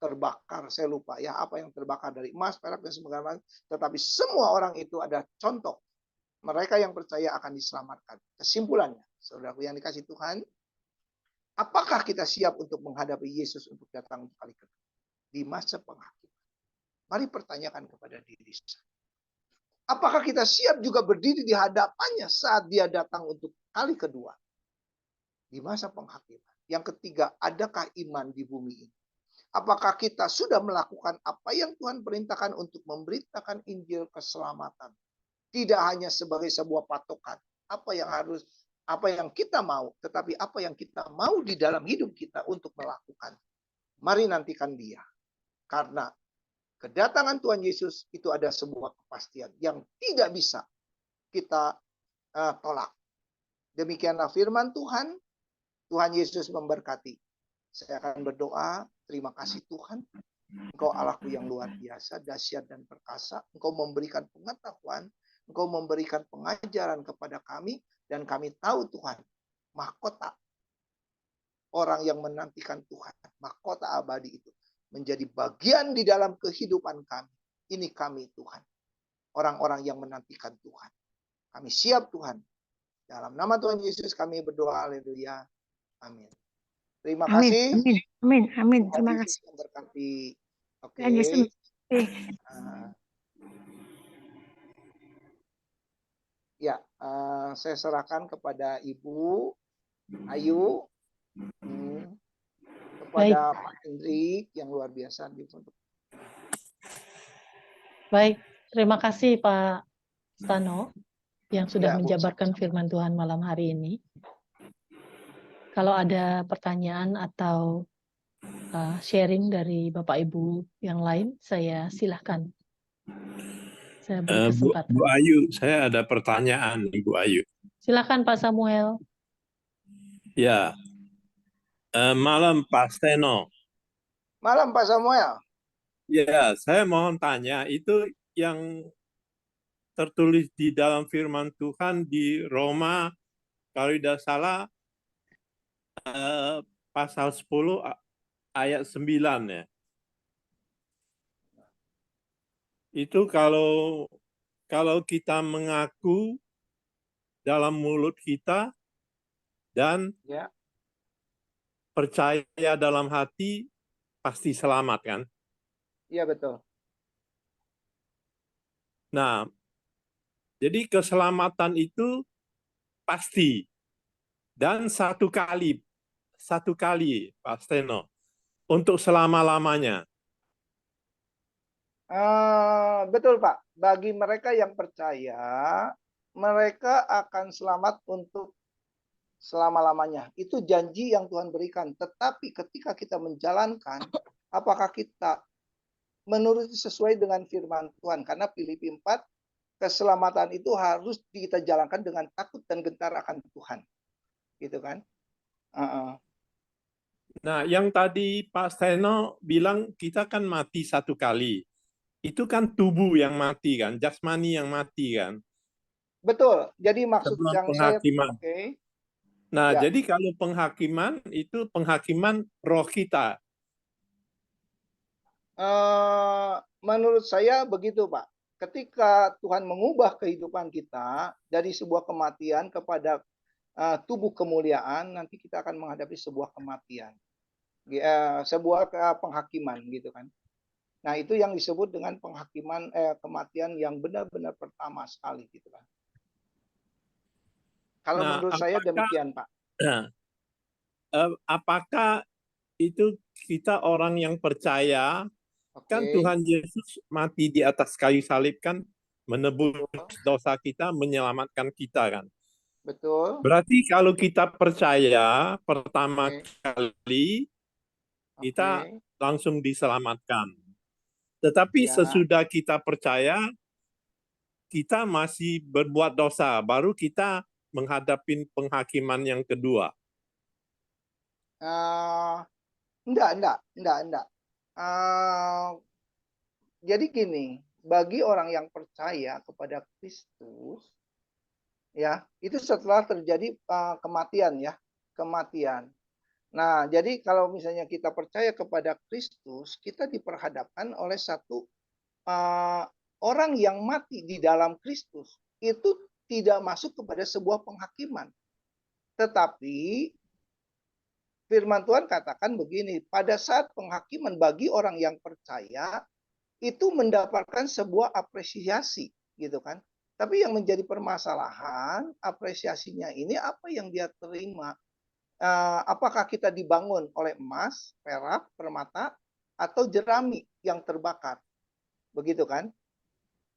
terbakar, saya lupa ya apa yang terbakar dari emas, perak, dan sebagainya. Tetapi semua orang itu ada contoh. Mereka yang percaya akan diselamatkan. Kesimpulannya, saudaraku yang dikasihi Tuhan, apakah kita siap untuk menghadapi Yesus untuk datang kali kedua di masa penghakiman? Mari pertanyakan kepada diri saya. Apakah kita siap juga berdiri di hadapannya saat dia datang untuk kali kedua? Di masa penghakiman. Yang ketiga, adakah iman di bumi ini? Apakah kita sudah melakukan apa yang Tuhan perintahkan untuk memberitakan Injil keselamatan? Tidak hanya sebagai sebuah patokan. Apa yang kita mau, tetapi apa yang kita mau di dalam hidup kita untuk melakukan. Mari nantikan dia. Karena kedatangan Tuhan Yesus itu ada sebuah kepastian yang tidak bisa kita tolak. Demikianlah firman Tuhan. Tuhan Yesus memberkati. Saya akan berdoa. Terima kasih Tuhan. Engkau Allahku yang luar biasa, dahsyat dan perkasa. Engkau memberikan pengetahuan. Engkau memberikan pengajaran kepada kami. Dan kami tahu Tuhan, mahkota orang yang menantikan Tuhan, mahkota abadi itu menjadi bagian di dalam kehidupan kami. Ini kami Tuhan. Orang-orang yang menantikan Tuhan. Kami siap Tuhan. Dalam nama Tuhan Yesus kami berdoa. Haleluya. Amin. Terima kasih. Amin. Terima Tuhan kasih. Yesus memberkati. Oke. Tuhan Yesus memberkati. Saya serahkan kepada Ibu Ayu, kepada Pak Hendrik yang luar biasa. Baik, terima kasih Pak Stano yang sudah Ya, Bu, menjabarkan sama-sama. firman Tuhan malam hari ini. Kalau ada pertanyaan atau sharing dari Bapak Ibu yang lain, saya silahkan. Saya beri kesempatan. Bu Ayu, saya ada pertanyaan, Bu Ayu. Silakan Pak Samuel. Ya, malam Pak Steno. Malam Pak Samuel. Ya, saya mohon tanya, itu yang tertulis di dalam firman Tuhan di Roma, kalau tidak salah, pasal 10 ayat 9 ya. Itu kalau kita mengaku dalam mulut kita dan percaya dalam hati, pasti selamat kan? Iya betul. Nah, jadi keselamatan itu pasti. Dan satu kali Pak Steno, untuk selama-lamanya. Betul Pak, bagi mereka yang percaya, mereka akan selamat untuk selama-lamanya. Itu janji yang Tuhan berikan. Tetapi ketika kita menjalankan, apakah kita menuruti sesuai dengan firman Tuhan? Karena Filipi 4, keselamatan itu harus kita jalankan dengan takut dan gentar akan Tuhan. Gitu kan? Nah, yang tadi Pak Steno bilang kita kan mati satu kali. Itu kan tubuh yang mati kan, jasmani yang mati kan. Betul. Jadi maksud sebelum yang penghakiman. Nah, ya. jadi kalau penghakiman itu penghakiman roh kita. Menurut saya begitu Pak. Ketika Tuhan mengubah kehidupan kita dari sebuah kematian kepada tubuh kemuliaan, nanti kita akan menghadapi sebuah kematian, sebuah penghakiman gitu kan. Nah itu yang disebut dengan penghakiman kematian yang benar-benar pertama sekali gitu kan. Kalau menurut saya demikian Pak. Apakah itu kita orang yang percaya? Kan Tuhan Yesus mati di atas kayu salib kan menebus dosa kita, menyelamatkan kita kan. Betul. Berarti kalau kita percaya pertama kali kita langsung diselamatkan. Tetapi sesudah kita percaya kita masih berbuat dosa, baru kita menghadapi penghakiman yang kedua. Enggak. Jadi gini, bagi orang yang percaya kepada Kristus, ya itu setelah terjadi kematian. Nah, jadi kalau misalnya kita percaya kepada Kristus, kita diperhadapkan oleh satu orang yang mati di dalam Kristus. Itu tidak masuk kepada sebuah penghakiman. Tetapi firman Tuhan katakan begini, pada saat penghakiman bagi orang yang percaya, itu mendapatkan sebuah apresiasi. gitu kan. Tapi yang menjadi permasalahan apresiasinya ini apa yang dia terima. Apakah kita dibangun oleh emas, perak, permata, atau jerami yang terbakar. Begitu kan?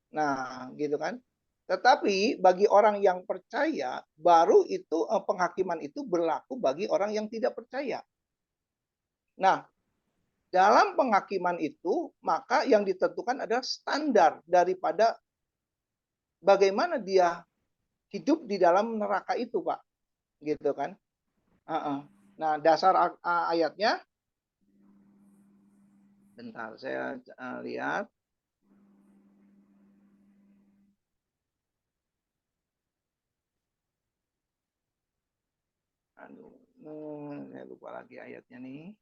Nah, gitu kan? Tetapi bagi orang yang percaya, baru itu penghakiman itu berlaku bagi orang yang tidak percaya. Nah, dalam penghakiman itu, maka yang ditentukan adalah standar daripada bagaimana dia hidup di dalam neraka itu, Pak. Gitu kan? Nah, dasar ayatnya, bentar, saya lihat. Aduh, saya lupa lagi ayatnya nih.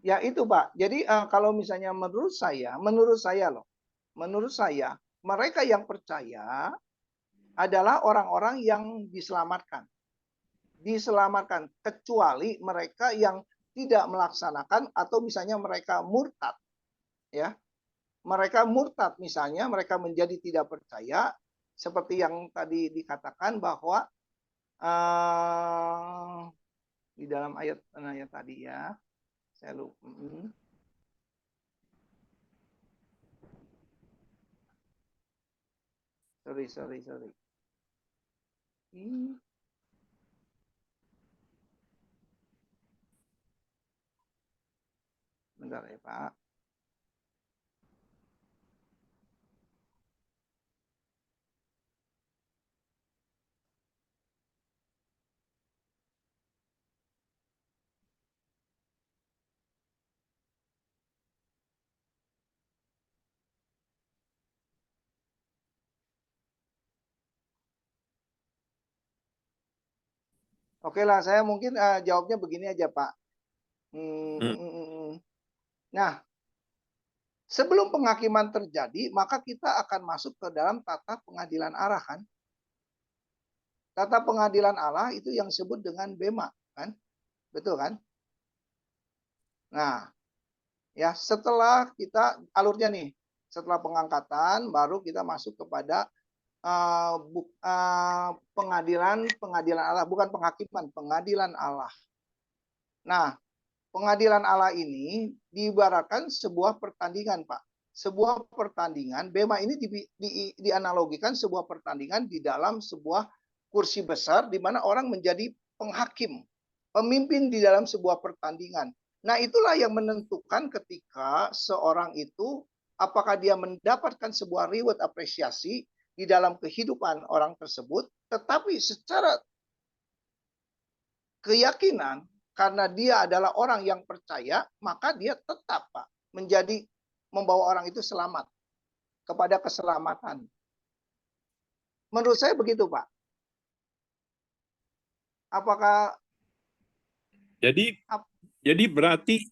Ya itu Pak. Jadi kalau misalnya menurut saya loh, menurut saya mereka yang percaya adalah orang-orang yang diselamatkan. Diselamatkan kecuali mereka yang tidak melaksanakan atau misalnya mereka murtad. Ya. Mereka murtad misalnya mereka menjadi tidak percaya seperti yang tadi dikatakan bahwa di dalam ayat tadi ya. Saya lupa. Sorry. Bentar ya, Pak. Oke lah, saya mungkin jawabnya begini aja, Pak. Nah, sebelum penghakiman terjadi, maka kita akan masuk ke dalam tata pengadilan Allah kan. Tata pengadilan Allah itu yang disebut dengan bema kan. Betul kan? Nah, ya setelah kita alurnya nih, setelah pengangkatan baru kita masuk kepada pengadilan Allah, bukan penghakiman, pengadilan Allah. Nah, pengadilan Allah ini diibaratkan sebuah pertandingan, Pak. Sebuah pertandingan, bema ini dianalogikan sebuah pertandingan di dalam sebuah kursi besar di mana orang menjadi penghakim, pemimpin di dalam sebuah pertandingan. Nah, itulah yang menentukan ketika seorang itu apakah dia mendapatkan sebuah reward apresiasi di dalam kehidupan orang tersebut, tetapi secara keyakinan karena dia adalah orang yang percaya, maka dia tetap Pak menjadi membawa orang itu selamat kepada keselamatan. Menurut saya begitu Pak. Apakah jadi berarti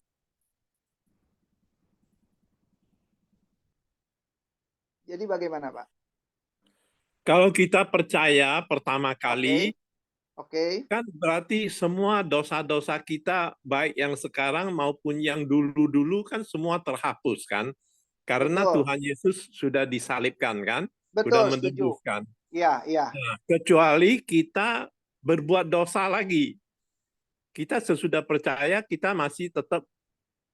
jadi bagaimana Pak? Kalau kita percaya pertama kali, kan berarti semua dosa-dosa kita, baik yang sekarang maupun yang dulu-dulu kan semua terhapus kan? Karena Tuhan Yesus sudah disalibkan kan? Sudah menebuskan. Iya. Nah, kecuali kita berbuat dosa lagi. Kita sesudah percaya, kita masih tetap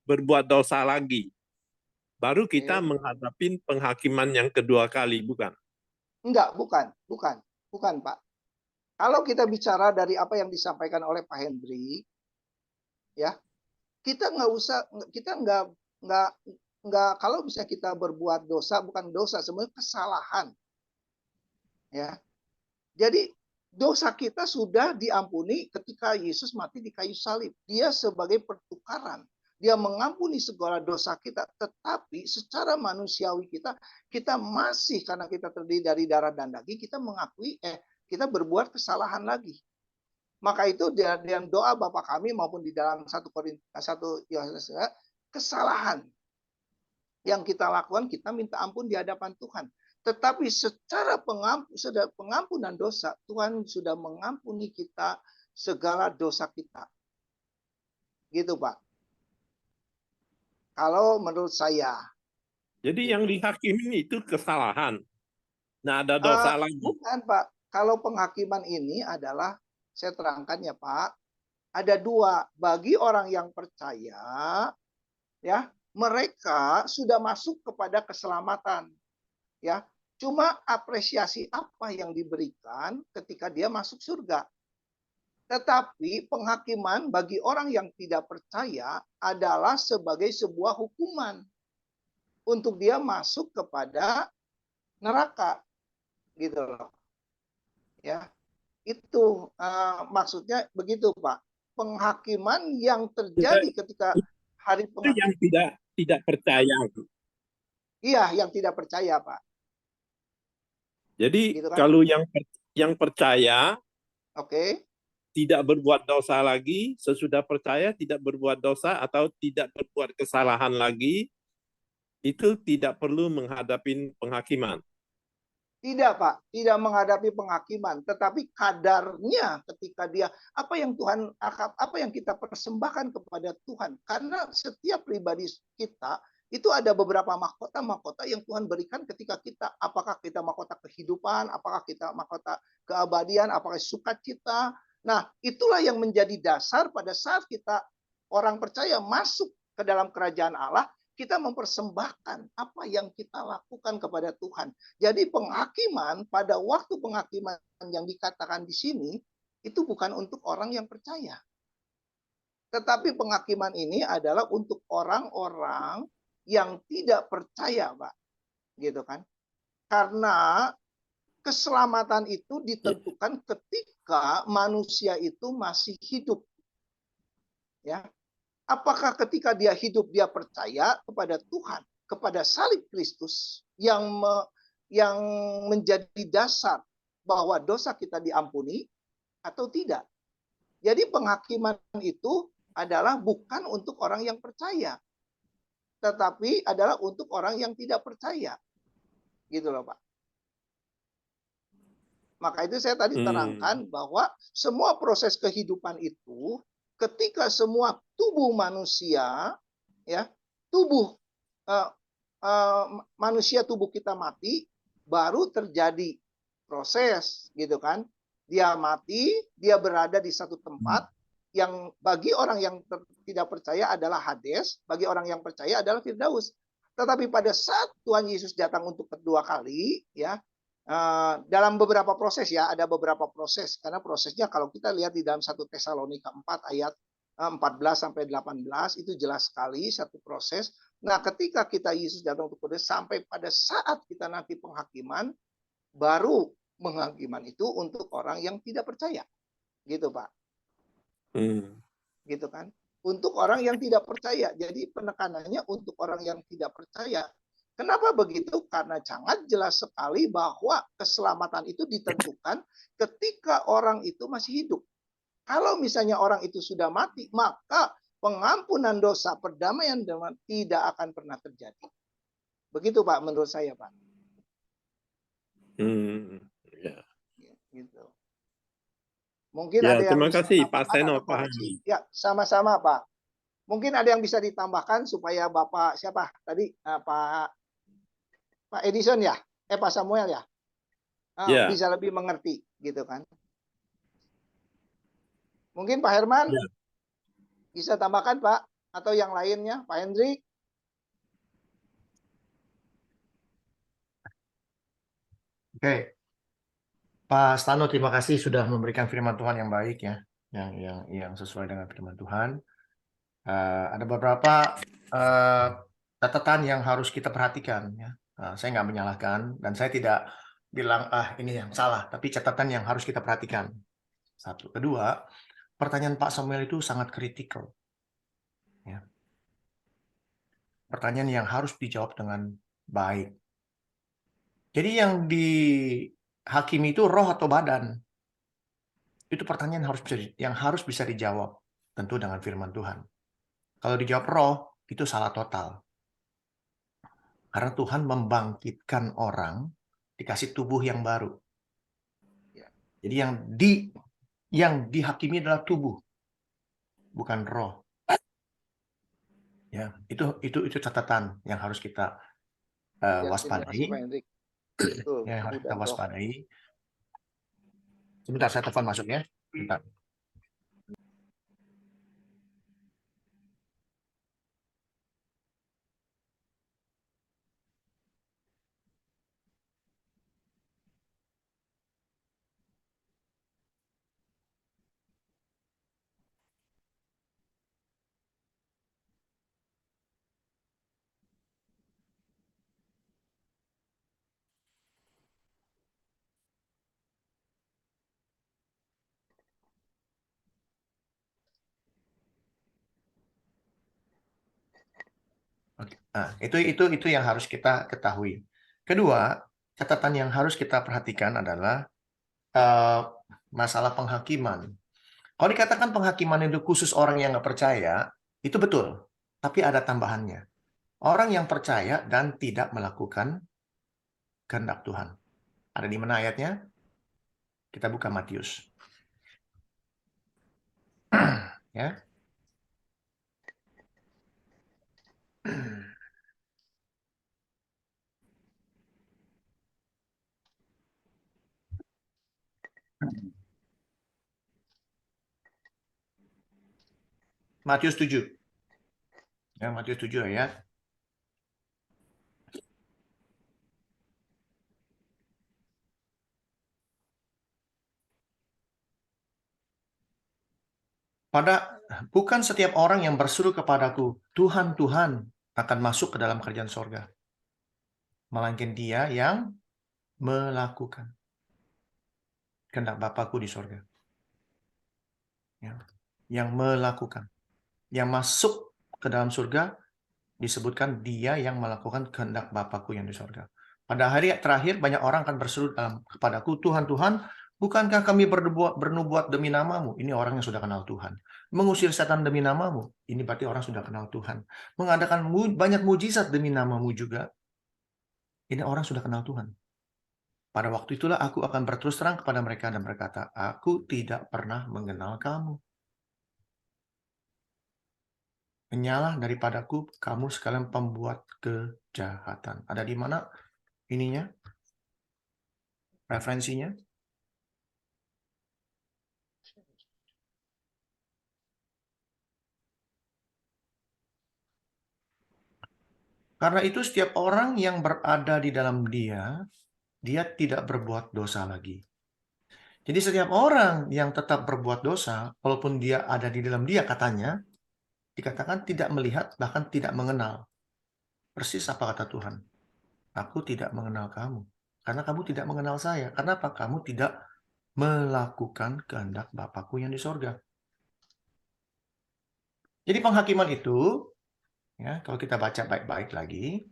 berbuat dosa lagi. Baru kita menghadapi penghakiman yang kedua kali, bukan? Enggak, bukan Pak. Kalau kita bicara dari apa yang disampaikan oleh Pak Hendri, ya kita nggak kalau bisa kita berbuat dosa bukan dosa, sebenarnya kesalahan, ya. Jadi dosa kita sudah diampuni ketika Yesus mati di kayu salib. Dia sebagai pertukaran. Dia mengampuni segala dosa kita, tetapi secara manusiawi kita masih karena kita terdiri dari darah dan daging, kita mengakui kita berbuat kesalahan lagi. Maka itu dalam doa Bapa kami maupun di dalam 1 Yohanes kesalahan yang kita lakukan kita minta ampun di hadapan Tuhan. Tetapi secara pengampunan dosa, Tuhan sudah mengampuni kita segala dosa kita. Gitu Pak. Kalau menurut saya. Jadi yang dihakimi itu kesalahan. Nah, ada dosa lagi. Bukan, Pak. Kalau penghakiman ini adalah, saya terangkan ya, Pak, ada dua. Bagi orang yang percaya, ya, mereka sudah masuk kepada keselamatan, ya. Cuma apresiasi apa yang diberikan ketika dia masuk surga. Tetapi penghakiman bagi orang yang tidak percaya adalah sebagai sebuah hukuman untuk dia masuk kepada neraka, gitu loh. Ya, itu maksudnya begitu, Pak. Penghakiman yang terjadi ketika hari Itu yang tidak percaya. Iya, yang tidak percaya, Pak. Jadi Gitu kan? kalau yang percaya, Oke. tidak berbuat dosa lagi, sesudah percaya tidak berbuat dosa atau tidak berbuat kesalahan lagi, itu tidak perlu menghadapi penghakiman. Tidak, Pak. Tidak menghadapi penghakiman, tetapi kadarnya ketika dia apa yang kita persembahkan kepada Tuhan. Karena setiap pribadi kita itu ada beberapa mahkota-mahkota yang Tuhan berikan ketika kita, apakah kita mahkota kehidupan, apakah kita mahkota keabadian, apakah sukacita. Nah, itulah yang menjadi dasar pada saat kita orang percaya masuk ke dalam kerajaan Allah, kita mempersembahkan apa yang kita lakukan kepada Tuhan. Jadi penghakiman, pada waktu penghakiman yang dikatakan di sini, itu bukan untuk orang yang percaya. Tetapi penghakiman ini adalah untuk orang-orang yang tidak percaya, Pak. Gitu kan? Karena keselamatan itu ditentukan ketika manusia itu masih hidup. Ya. Apakah ketika dia hidup dia percaya kepada Tuhan, kepada salib Kristus yang menjadi dasar bahwa dosa kita diampuni atau tidak? Jadi penghakiman itu adalah bukan untuk orang yang percaya, tetapi adalah untuk orang yang tidak percaya. Gitu loh, Pak. Maka itu saya tadi terangkan bahwa semua proses kehidupan itu ketika semua tubuh manusia, ya, tubuh manusia, tubuh kita mati, baru terjadi proses, gitu kan? Dia mati, dia berada di satu tempat yang bagi orang yang tidak percaya adalah Hades, bagi orang yang percaya adalah Firdaus. Tetapi pada saat Tuhan Yesus datang untuk kedua kali, ya, dalam beberapa proses, ya, ada beberapa proses, karena prosesnya kalau kita lihat di dalam 1 Tesalonika 4 ayat 14 sampai 18 itu jelas sekali satu proses. Nah, ketika kita Yesus datang untuk kedua, sampai pada saat kita nanti penghakiman, baru penghakiman itu untuk orang yang tidak percaya, gitu, Pak. Gitu kan? Untuk orang yang tidak percaya. Jadi penekanannya untuk orang yang tidak percaya. Kenapa begitu? Karena sangat jelas sekali bahwa keselamatan itu ditentukan ketika orang itu masih hidup. Kalau misalnya orang itu sudah mati, maka pengampunan dosa, perdamaian dengan tidak akan pernah terjadi. Begitu, Pak, menurut saya, Pak. Ya. Gitu. Mungkin ya, ada yang terima bisa kasih, Pak tambahkan Seno, atau koreksi. Ya, sama-sama, Pak. Mungkin ada yang bisa ditambahkan supaya Bapak siapa tadi, Pak Edison ya, Pak Samuel ya, bisa lebih mengerti, gitu kan? Mungkin Pak Herman bisa tambahkan, Pak, atau yang lainnya, Pak Hendrik. Oke, Pak Stano, terima kasih sudah memberikan firman Tuhan yang baik, ya, yang sesuai dengan firman Tuhan. Ada beberapa catatan yang harus kita perhatikan, ya. Saya nggak menyalahkan dan saya tidak bilang ini yang salah, tapi catatan yang harus kita perhatikan. Satu, kedua, pertanyaan Pak Samuel itu sangat kritikal, ya. Pertanyaan yang harus dijawab dengan baik. Jadi yang dihakimi itu roh atau badan? Itu pertanyaan yang harus bisa dijawab, tentu dengan firman Tuhan. Kalau dijawab roh, itu salah total. Karena Tuhan membangkitkan orang, dikasih tubuh yang baru. Jadi yang dihakimi adalah tubuh, bukan roh. Ya, itu catatan yang harus kita waspadai. Betul, yang harus tubuh kita dan roh. waspadai. Sebentar, saya telepon masuk ya. Bentar. Oke. Nah, itu yang harus kita ketahui. Kedua, catatan yang harus kita perhatikan adalah masalah penghakiman. Kalau dikatakan penghakiman itu khusus orang yang nggak percaya, itu betul. Tapi ada tambahannya. Orang yang percaya dan tidak melakukan kehendak Tuhan. Ada di mana ayatnya? Kita buka Matius. Ya. Matius 7. Ya, Matius 7 ayat. Bukan setiap orang yang berseru kepadaku, Tuhan, Tuhan, akan masuk ke dalam kerajaan sorga. Melainkan dia yang melakukan kehendak Bapakku di sorga. Ya. Yang melakukan. Yang masuk ke dalam surga disebutkan dia yang melakukan kehendak Bapakku yang di sorga. Pada hari terakhir banyak orang akan berseru kepadaku, Tuhan, Tuhan, bukankah kami bernubuat demi namamu? Ini orang yang sudah kenal Tuhan. Mengusir setan demi namamu? Ini berarti orang sudah kenal Tuhan. Mengadakan banyak mujizat demi namamu juga? Ini orang sudah kenal Tuhan. Pada waktu itulah aku akan berterus terang kepada mereka dan berkata, aku tidak pernah mengenal kamu. Menyalah daripadaku, kamu sekalian pembuat kejahatan. Ada di mana ininya? Referensinya? Karena itu setiap orang yang berada di dalam dia tidak berbuat dosa lagi. Jadi setiap orang yang tetap berbuat dosa, walaupun dia ada di dalam dia katanya, dikatakan tidak melihat, bahkan tidak mengenal. Persis apa kata Tuhan? Aku tidak mengenal kamu. Karena kamu tidak mengenal saya. Kenapa? Kamu tidak melakukan kehendak Bapakku yang di sorga. Jadi penghakiman itu, ya, kalau kita baca baik-baik lagi,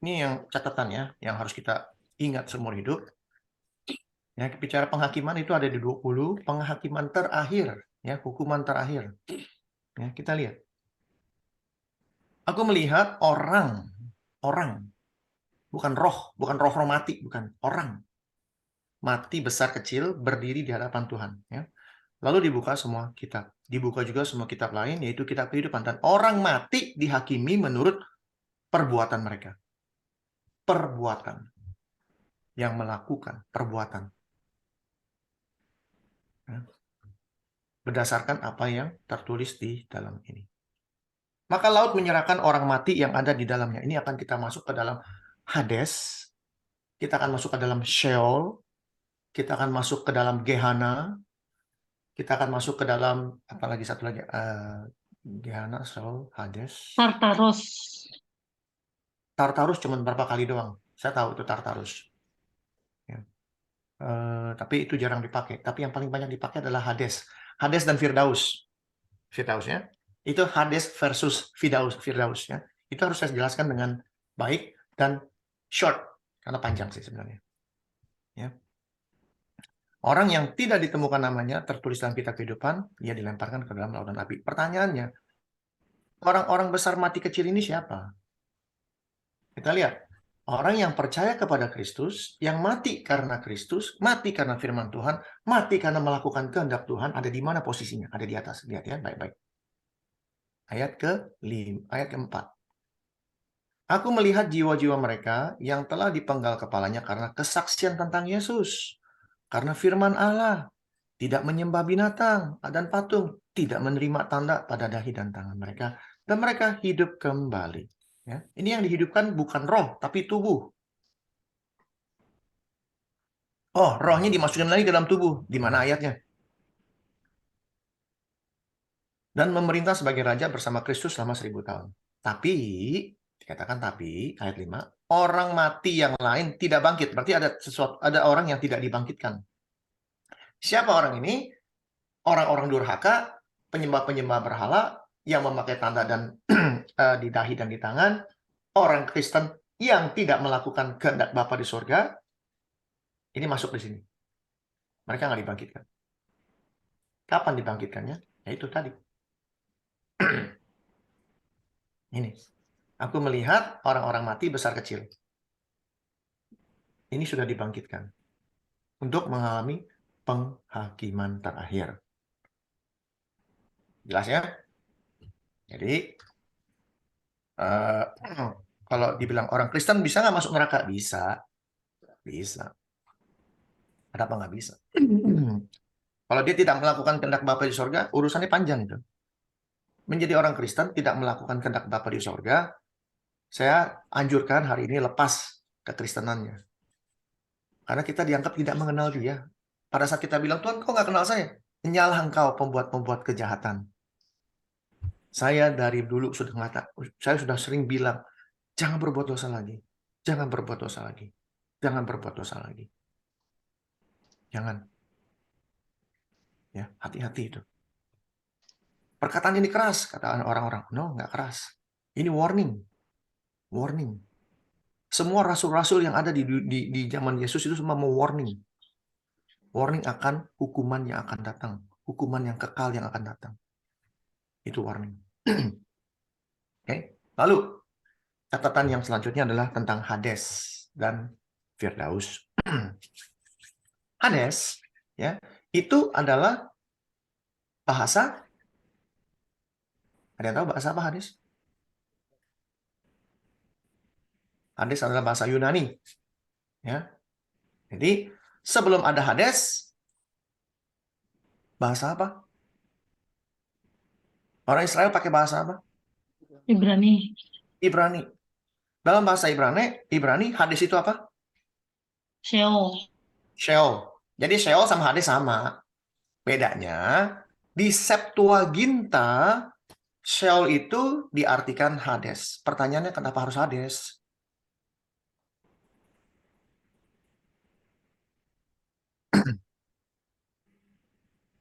ini yang catatannya, yang harus kita ingat seumur hidup. Ya, bicara penghakiman itu ada di 20, penghakiman terakhir, ya, hukuman terakhir. Ya, kita lihat. Aku melihat orang, bukan roh mati, bukan orang. Mati besar kecil berdiri di hadapan Tuhan, ya. Lalu dibuka semua kitab. Dibuka juga semua kitab lain, yaitu kitab kehidupan. Dan orang mati dihakimi menurut perbuatan mereka. Perbuatan. Yang melakukan perbuatan. Ya. Berdasarkan apa yang tertulis di dalam ini. Maka laut menyerahkan orang mati yang ada di dalamnya. Ini akan kita masuk ke dalam Hades. Kita akan masuk ke dalam Sheol. Kita akan masuk ke dalam Gehenna. Kita akan masuk ke dalam, apalagi satu lagi, Gehenna, Sheol, Hades. Tartarus. Tartarus cuma berapa kali doang. Saya tahu itu Tartarus. Ya. Tapi itu jarang dipakai. Tapi yang paling banyak dipakai adalah Hades. Hades dan Firdaus. Firdaus ya. Itu Hades versus Firdaus ya. Itu harus saya jelaskan dengan baik dan short. Karena panjang sih sebenarnya. Ya. Orang yang tidak ditemukan namanya tertulis dalam kitab kehidupan, ia dilemparkan ke dalam lautan api. Pertanyaannya, orang-orang besar mati kecil ini siapa? Kita lihat. Orang yang percaya kepada Kristus, yang mati karena Kristus, mati karena firman Tuhan, mati karena melakukan kehendak Tuhan, ada di mana posisinya? Ada di atas. Lihat ya, baik-baik. Ayat keempat. Aku melihat jiwa-jiwa mereka yang telah dipenggal kepalanya karena kesaksian tentang Yesus. Karena firman Allah, tidak menyembah binatang dan patung, tidak menerima tanda pada dahi dan tangan mereka, dan mereka hidup kembali. Ya. Ini yang dihidupkan bukan roh, tapi tubuh. Oh, rohnya dimasukin lagi ke dalam tubuh. Di mana ayatnya? Dan memerintah sebagai raja bersama Kristus selama 1000 tahun. Tapi, dikatakan tapi, ayat 5, orang mati yang lain tidak bangkit. Berarti ada orang yang tidak dibangkitkan. Siapa orang ini? Orang-orang durhaka, penyembah-penyembah berhala, yang memakai tanda dan di dahi dan di tangan, orang Kristen yang tidak melakukan kehendak Bapa di surga, ini masuk di sini. Mereka nggak dibangkitkan. Kapan dibangkitkannya? Ya itu tadi. Ini. Aku melihat orang-orang mati besar kecil. Ini sudah dibangkitkan. Untuk mengalami penghakiman terakhir. Jelas ya? Jadi, kalau dibilang orang Kristen bisa nggak masuk neraka? Bisa. Bisa. Kenapa nggak bisa? Kalau dia tidak melakukan kehendak Bapa di surga, urusannya panjang itu. Menjadi orang Kristen tidak melakukan kehendak Bapa di surga, saya anjurkan hari ini lepas kekristenannya. Karena kita dianggap tidak mengenal dia. Pada saat kita bilang, Tuhan, kau nggak kenal saya? Menyalah engkau pembuat-pembuat kejahatan. Saya dari dulu saya sudah sering bilang, jangan berbuat dosa lagi. Jangan berbuat dosa lagi. Jangan berbuat dosa lagi. Jangan. Ya, hati-hati itu. Perkataan ini keras, kata orang-orang. No, nggak keras. Ini warning. Warning. Semua rasul-rasul yang ada di zaman Yesus itu semua mau warning. Warning akan hukuman yang akan datang. Hukuman yang kekal yang akan datang. Itu warning. Oke. Lalu, catatan yang selanjutnya adalah tentang Hades dan Firdaus. Hades, ya, itu adalah bahasa. Ada yang tahu bahasa apa Hades? Hades adalah bahasa Yunani. Ya. Jadi, sebelum ada Hades, bahasa apa? Orang Israel pakai bahasa apa? Ibrani. Ibrani. Dalam bahasa Ibrani, Hades itu apa? Sheol. Sheol. Jadi Sheol sama Hades sama. Bedanya, di Septuaginta, Sheol itu diartikan Hades. Pertanyaannya kenapa harus Hades?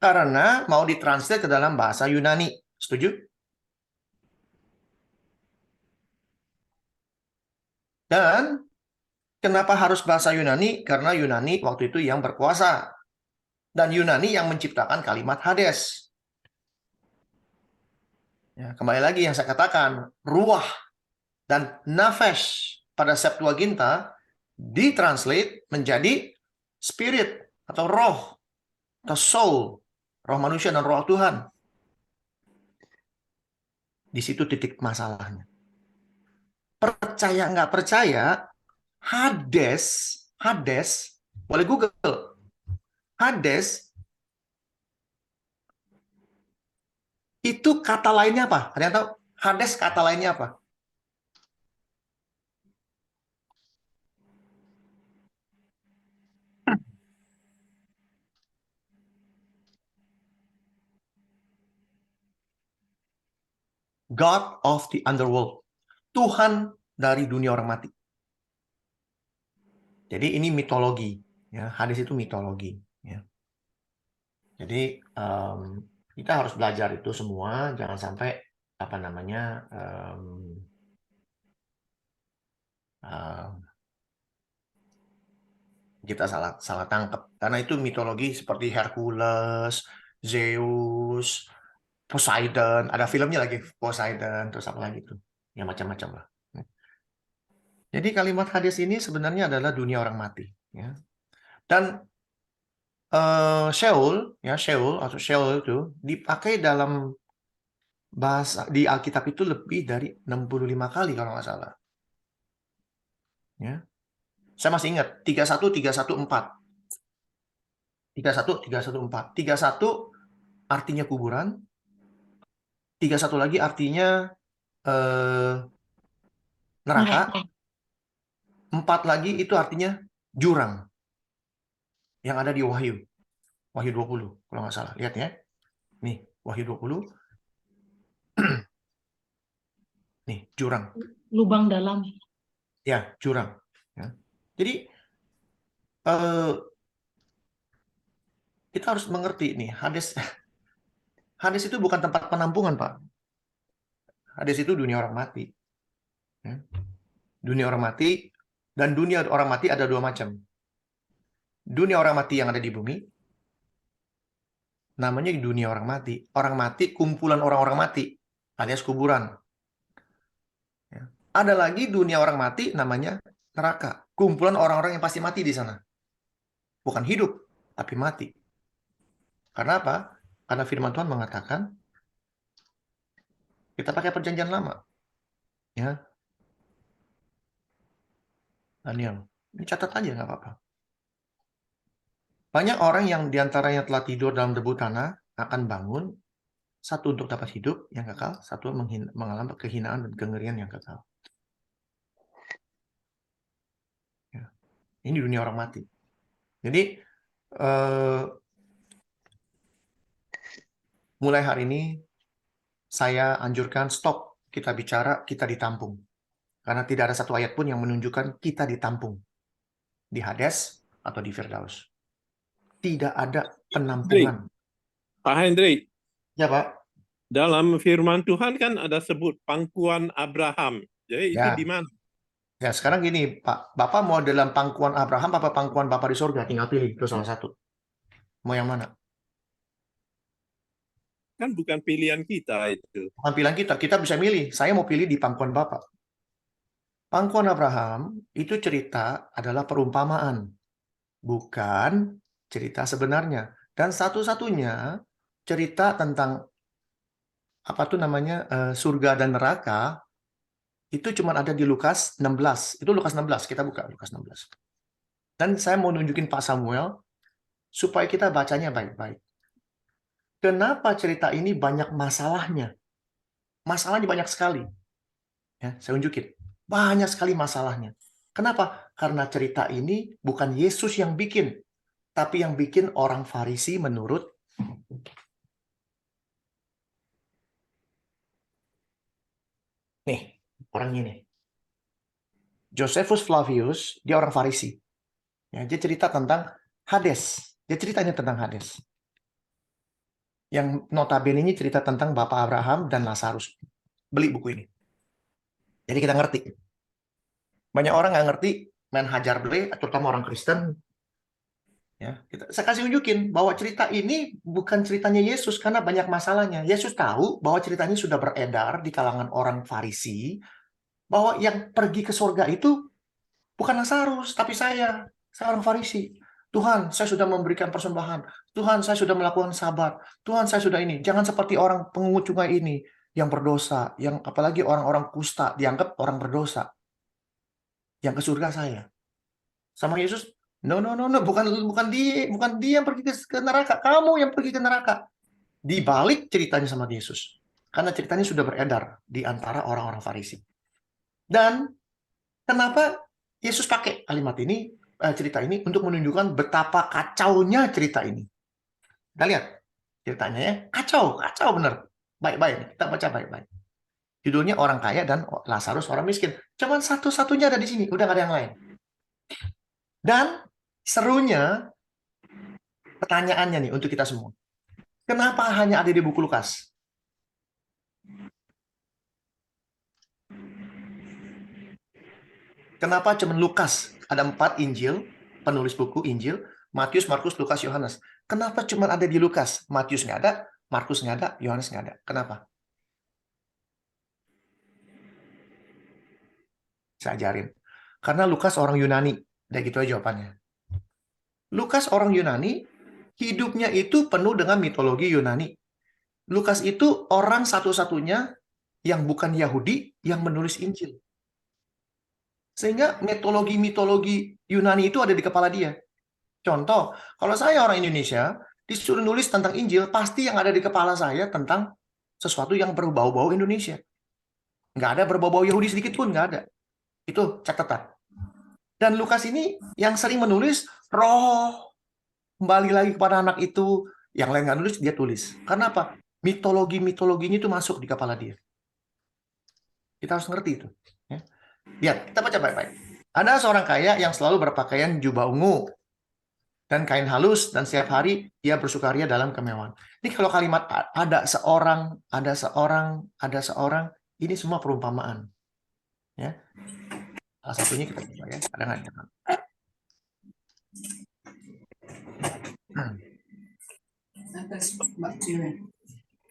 Karena mau ditranslate ke dalam bahasa Yunani. Setuju? Dan kenapa harus bahasa Yunani? Karena Yunani waktu itu yang berkuasa. Dan Yunani yang menciptakan kalimat Hades. Ya, kembali lagi yang saya katakan, ruah dan nafesh pada Septuaginta ditranslate menjadi spirit atau roh atau soul, roh manusia dan roh Tuhan. Di situ titik masalahnya. Percaya nggak percaya, Hades, boleh Google. Hades itu kata lainnya apa? Ada yang tahu? Hades kata lainnya apa? God of the underworld. Tuhan dari dunia orang mati. Jadi ini mitologi. Ya, Hades itu mitologi. Ya. Jadi kita harus belajar itu semua. Jangan sampai apa namanya kita salah tangkap. Karena itu mitologi seperti Hercules, Zeus, Poseidon. Ada filmnya lagi Poseidon. Terus apa lagi tuh? Ya macam-macam lah. Jadi kalimat Hades ini sebenarnya adalah dunia orang mati. Ya. Dan Sheol, ya Sheol atau Sheol itu dipakai dalam bahasa di Alkitab itu lebih dari 65 kali kalau nggak salah. Ya. Saya masih ingat 31 314. 31 314. 31 artinya kuburan. 31 lagi artinya neraka. 4 lagi itu artinya jurang. Yang ada di Wahyu. Wahyu 20 kalau nggak salah. Lihat ya. Nih, Wahyu 20. Nih, jurang. Lubang dalam. Ya, jurang. Ya. Jadi kita harus mengerti nih, Hades itu bukan tempat penampungan, Pak. Hades itu dunia orang mati. Ya. Dunia orang mati, dan dunia orang mati ada dua macam. Dunia orang mati yang ada di bumi, namanya dunia orang mati. Orang mati, kumpulan orang-orang mati, alias kuburan. Ya. Ada lagi dunia orang mati, namanya neraka. Kumpulan orang-orang yang pasti mati di sana. Bukan hidup, tapi mati. Karena apa? Karena firman Tuhan mengatakan, kita pakai perjanjian lama. Ya. Daniel, ini catat aja nggak apa-apa. Banyak orang yang diantaranya telah tidur dalam debu tanah akan bangun, satu untuk dapat hidup yang kekal, satu mengalami kehinaan dan kengerian yang kekal. Ya. Ini dunia orang mati. Jadi mulai hari ini saya anjurkan stop kita bicara kita ditampung. Karena tidak ada satu ayat pun yang menunjukkan kita ditampung di Hades atau di Firdaus. Tidak ada penampungan. Pak Hendrik. Ya, Pak. Dalam firman Tuhan kan ada sebut pangkuan Abraham. Jadi itu Ya. di mana? Ya, sekarang gini, Pak. Bapak mau dalam pangkuan Abraham apa pangkuan Bapak di surga? Tinggal pilih, itu salah satu. Mau yang mana? Kan bukan pilihan kita itu. Bukan pilihan kita. Kita bisa milih. Saya mau pilih di pangkuan Bapak. Pangkuan Abraham itu cerita adalah perumpamaan. Bukan cerita sebenarnya. Dan satu-satunya cerita tentang apa tuh namanya surga dan neraka itu cuma ada di Lukas 16. Itu Lukas 16. Kita buka Lukas 16. Dan saya mau nunjukin Pak Samuel supaya kita bacanya baik-baik. Kenapa cerita ini banyak masalahnya? Masalahnya banyak sekali. Ya, saya unjukin. Banyak sekali masalahnya. Kenapa? Karena cerita ini bukan Yesus yang bikin, tapi yang bikin orang Farisi menurut nih, orang ini. Josephus Flavius, dia orang Farisi. Ya, dia cerita tentang Hades. Dia ceritanya tentang Hades. Yang notabene ini cerita tentang Bapak Abraham dan Lazarus. Beli buku ini. Jadi kita ngerti. Banyak orang nggak ngerti, main hajar beli, terutama orang Kristen. Ya, saya kasih unjukin bahwa cerita ini bukan ceritanya Yesus karena banyak masalahnya. Yesus tahu bahwa cerita ini sudah beredar di kalangan orang Farisi, bahwa yang pergi ke surga itu bukan Lazarus, tapi saya orang Farisi. Tuhan, saya sudah memberikan persembahan. Tuhan, saya sudah melakukan sabat. Tuhan, saya sudah ini. Jangan seperti orang pengungut cukai ini yang berdosa, yang apalagi orang-orang kusta dianggap orang berdosa. Yang ke surga saya. Sama Yesus, no, bukan dia yang pergi ke neraka, kamu yang pergi ke neraka. Dibalik ceritanya sama Yesus. Karena ceritanya sudah beredar di antara orang-orang Farisi. Dan kenapa Yesus pakai kalimat ini, cerita ini untuk menunjukkan betapa kacaunya cerita ini. Kita lihat ceritanya ya, kacau bener. Baik-baik, kita baca baik-baik. Judulnya Orang Kaya dan Lazarus Orang Miskin. Cuman satu-satunya ada di sini, udah nggak ada yang lain. Dan serunya pertanyaannya nih untuk kita semua. Kenapa hanya ada di buku Lukas? Kenapa cuma Lukas? Ada 4 Injil, penulis buku Injil, Matius, Markus, Lukas, Yohanes. Kenapa cuma ada di Lukas? Matius nggak ada, Markus nggak ada, Yohanes nggak ada. Kenapa? Saya ajarin. Karena Lukas orang Yunani. Udah gitu aja jawabannya. Lukas orang Yunani, hidupnya itu penuh dengan mitologi Yunani. Lukas itu orang satu-satunya yang bukan Yahudi yang menulis Injil. Sehingga mitologi-mitologi Yunani itu ada di kepala dia. Contoh, kalau saya orang Indonesia, disuruh nulis tentang Injil, pasti yang ada di kepala saya tentang sesuatu yang berbau-bau Indonesia. Nggak ada berbau-bau Yahudi sedikit pun, nggak ada. Itu catatan. Dan Lukas ini yang sering menulis, roh kembali lagi kepada anak itu. Yang lain nggak nulis, dia tulis. Karena apa? Mitologi-mitologinya itu masuk di kepala dia. Kita harus ngerti itu. Ya. Lihat, kita baca baik-baik. Ada seorang kaya yang selalu berpakaian jubah ungu dan kain halus, dan setiap hari dia bersukaria dalam kemewahan. Ini kalau kalimat ada seorang, ini semua perumpamaan. Ya. Salah satunya kita coba ya. Ada nggak?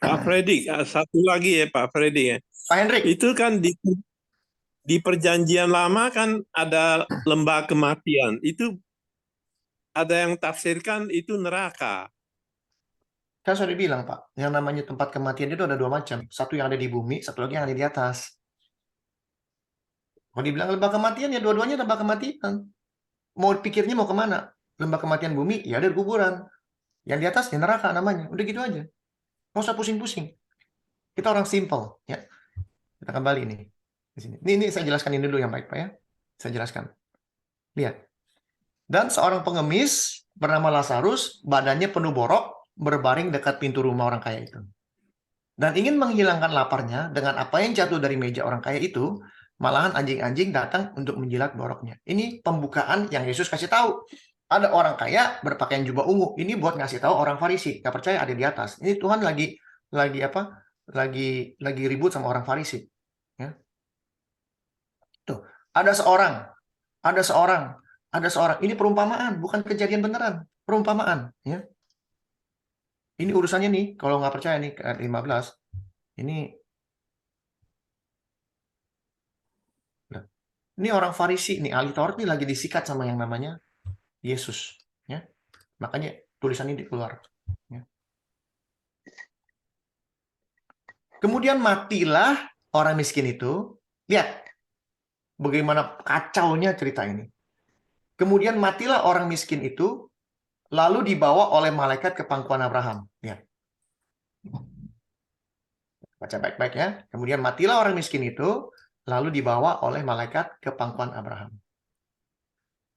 Pak Freddy, satu lagi ya Pak Freddy ya. Pak Hendrik. Itu kan di perjanjian lama kan ada lembah kematian. Itu ada yang tafsirkan itu neraka. Kan sudah dibilang Pak, yang namanya tempat kematian itu ada dua macam. Satu yang ada di bumi, satu lagi yang ada di atas. Kalau dibilang lembah kematian, ya dua-duanya lembah kematian. Mau pikirnya mau kemana? Lembah kematian bumi, ya ada di kuburan. Yang di atas, ya neraka namanya. Udah gitu aja. Nggak usah pusing-pusing. Kita orang simple. Ya. Kita kembali nih. Di sini. Ini saya jelaskan ini dulu yang baik Pak ya. Saya jelaskan. Lihat. Dan seorang pengemis bernama Lazarus, badannya penuh borok, berbaring dekat pintu rumah orang kaya itu. Dan ingin menghilangkan laparnya dengan apa yang jatuh dari meja orang kaya itu, malahan anjing-anjing datang untuk menjilat boroknya. Ini pembukaan yang Yesus kasih tahu. Ada orang kaya berpakaian jubah ungu. Ini buat ngasih tahu orang Farisi. Gak percaya ada di atas. Ini Tuhan lagi apa? Lagi ribut sama orang Farisi. Ya. Tuh, ada seorang. Ini perumpamaan, bukan kejadian beneran. Perumpamaan. Ya. Ini urusannya nih, kalau nggak percaya nih, ayat 15. Ini orang Farisi, nih ahli Taurat nih lagi disikat sama yang namanya Yesus. Ya. Makanya tulisan ini keluar. Ya. Kemudian matilah orang miskin itu. Lihat, bagaimana kacaunya cerita ini. Kemudian matilah orang miskin itu, lalu dibawa oleh malaikat ke pangkuan Abraham. Lihat. Baca baik-baik ya. Kemudian matilah orang miskin itu, lalu dibawa oleh malaikat ke pangkuan Abraham.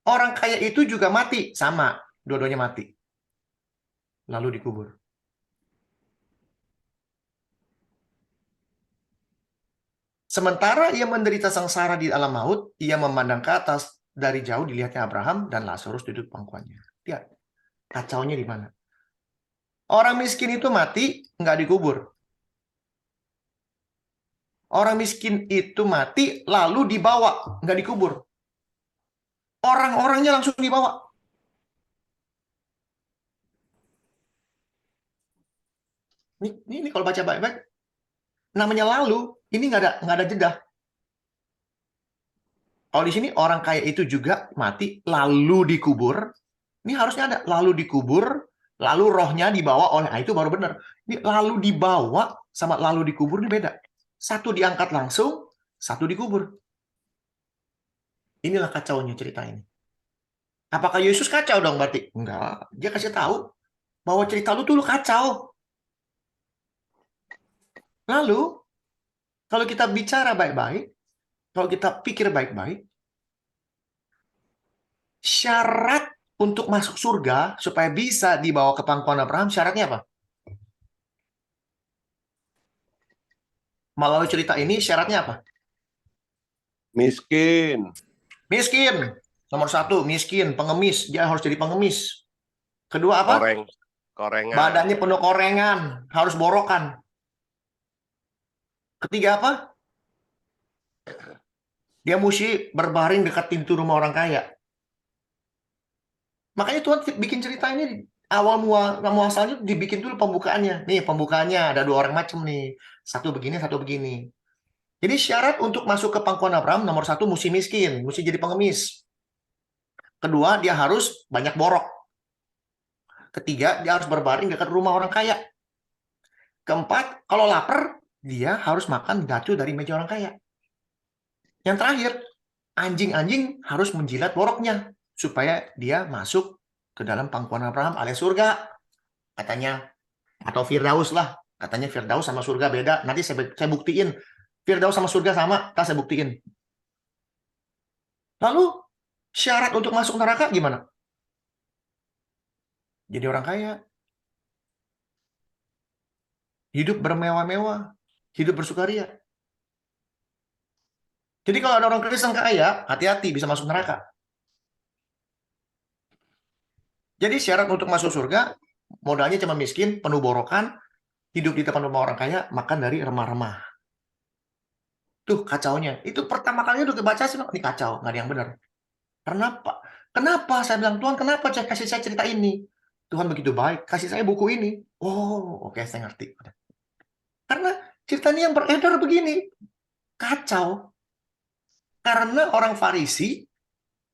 Orang kaya itu juga mati, sama, dua-duanya mati. Lalu dikubur. Sementara ia menderita sengsara di alam maut, ia memandang ke atas, dari jauh dilihatnya Abraham dan Lazarus duduk pangkuannya. Lihat, kacaunya di mana? Orang miskin itu mati, nggak dikubur. Orang miskin itu mati, lalu dibawa, nggak dikubur. Orang-orangnya langsung dibawa. Ini kalau baca baik-baik, namanya lalu, ini nggak ada jeda. Kalau di sini orang kaya itu juga mati, lalu dikubur. Ini harusnya ada lalu dikubur, lalu rohnya dibawa oleh, itu baru benar. Ini lalu dibawa sama lalu dikubur ini beda. Satu diangkat langsung, satu dikubur. Inilah kacaunya cerita ini. Apakah Yesus kacau dong berarti? Enggak. Dia kasih tahu bahwa cerita lu tuh kacau. Lalu, kalau kita bicara baik-baik, kalau kita pikir baik-baik, syarat untuk masuk surga supaya bisa dibawa ke pangkuan Abraham, syaratnya apa? Melalui cerita ini, syaratnya apa? Miskin. Miskin. Nomor satu, miskin, pengemis. Dia harus jadi pengemis. Kedua apa? Korengan. Badannya penuh korengan, harus borokan. Ketiga apa? Dia mesti berbaring dekat pintu rumah orang kaya. Makanya Tuhan bikin cerita ini, awal muasalnya dibikin dulu pembukaannya. Nih pembukaannya, ada dua orang macam nih. Satu begini, satu begini. Jadi syarat untuk masuk ke pangkuan Abraham, nomor satu mesti miskin, mesti jadi pengemis. Kedua, dia harus banyak borok. Ketiga, dia harus berbaring dekat rumah orang kaya. Keempat, kalau lapar, dia harus makan batu dari meja orang kaya. Yang terakhir, anjing-anjing harus menjilat boroknya supaya dia masuk ke dalam pangkuan Abraham alias surga. Katanya, atau Firdaus lah. Katanya Firdaus sama surga beda. Nanti saya buktiin. Firdaus sama surga sama, saya buktiin. Lalu, syarat untuk masuk neraka gimana? Jadi orang kaya. Hidup bermewah-mewah. Hidup bersukaria. Jadi kalau ada orang Kristen kaya, hati-hati bisa masuk neraka. Jadi syarat untuk masuk surga, modalnya cuma miskin, penuh borokan, hidup di depan rumah orang kaya, makan dari remah-remah. Tuh kacaunya. Itu pertama kalinya udah kebaca sih, ini kacau, nggak ada yang benar. Kenapa? Kenapa? Saya bilang, Tuhan kenapa kasih saya cerita ini? Tuhan begitu baik, kasih saya buku ini. Oh, oke, saya ngerti. Karena ceritanya yang beredar begini. Kacau. Karena orang Farisi,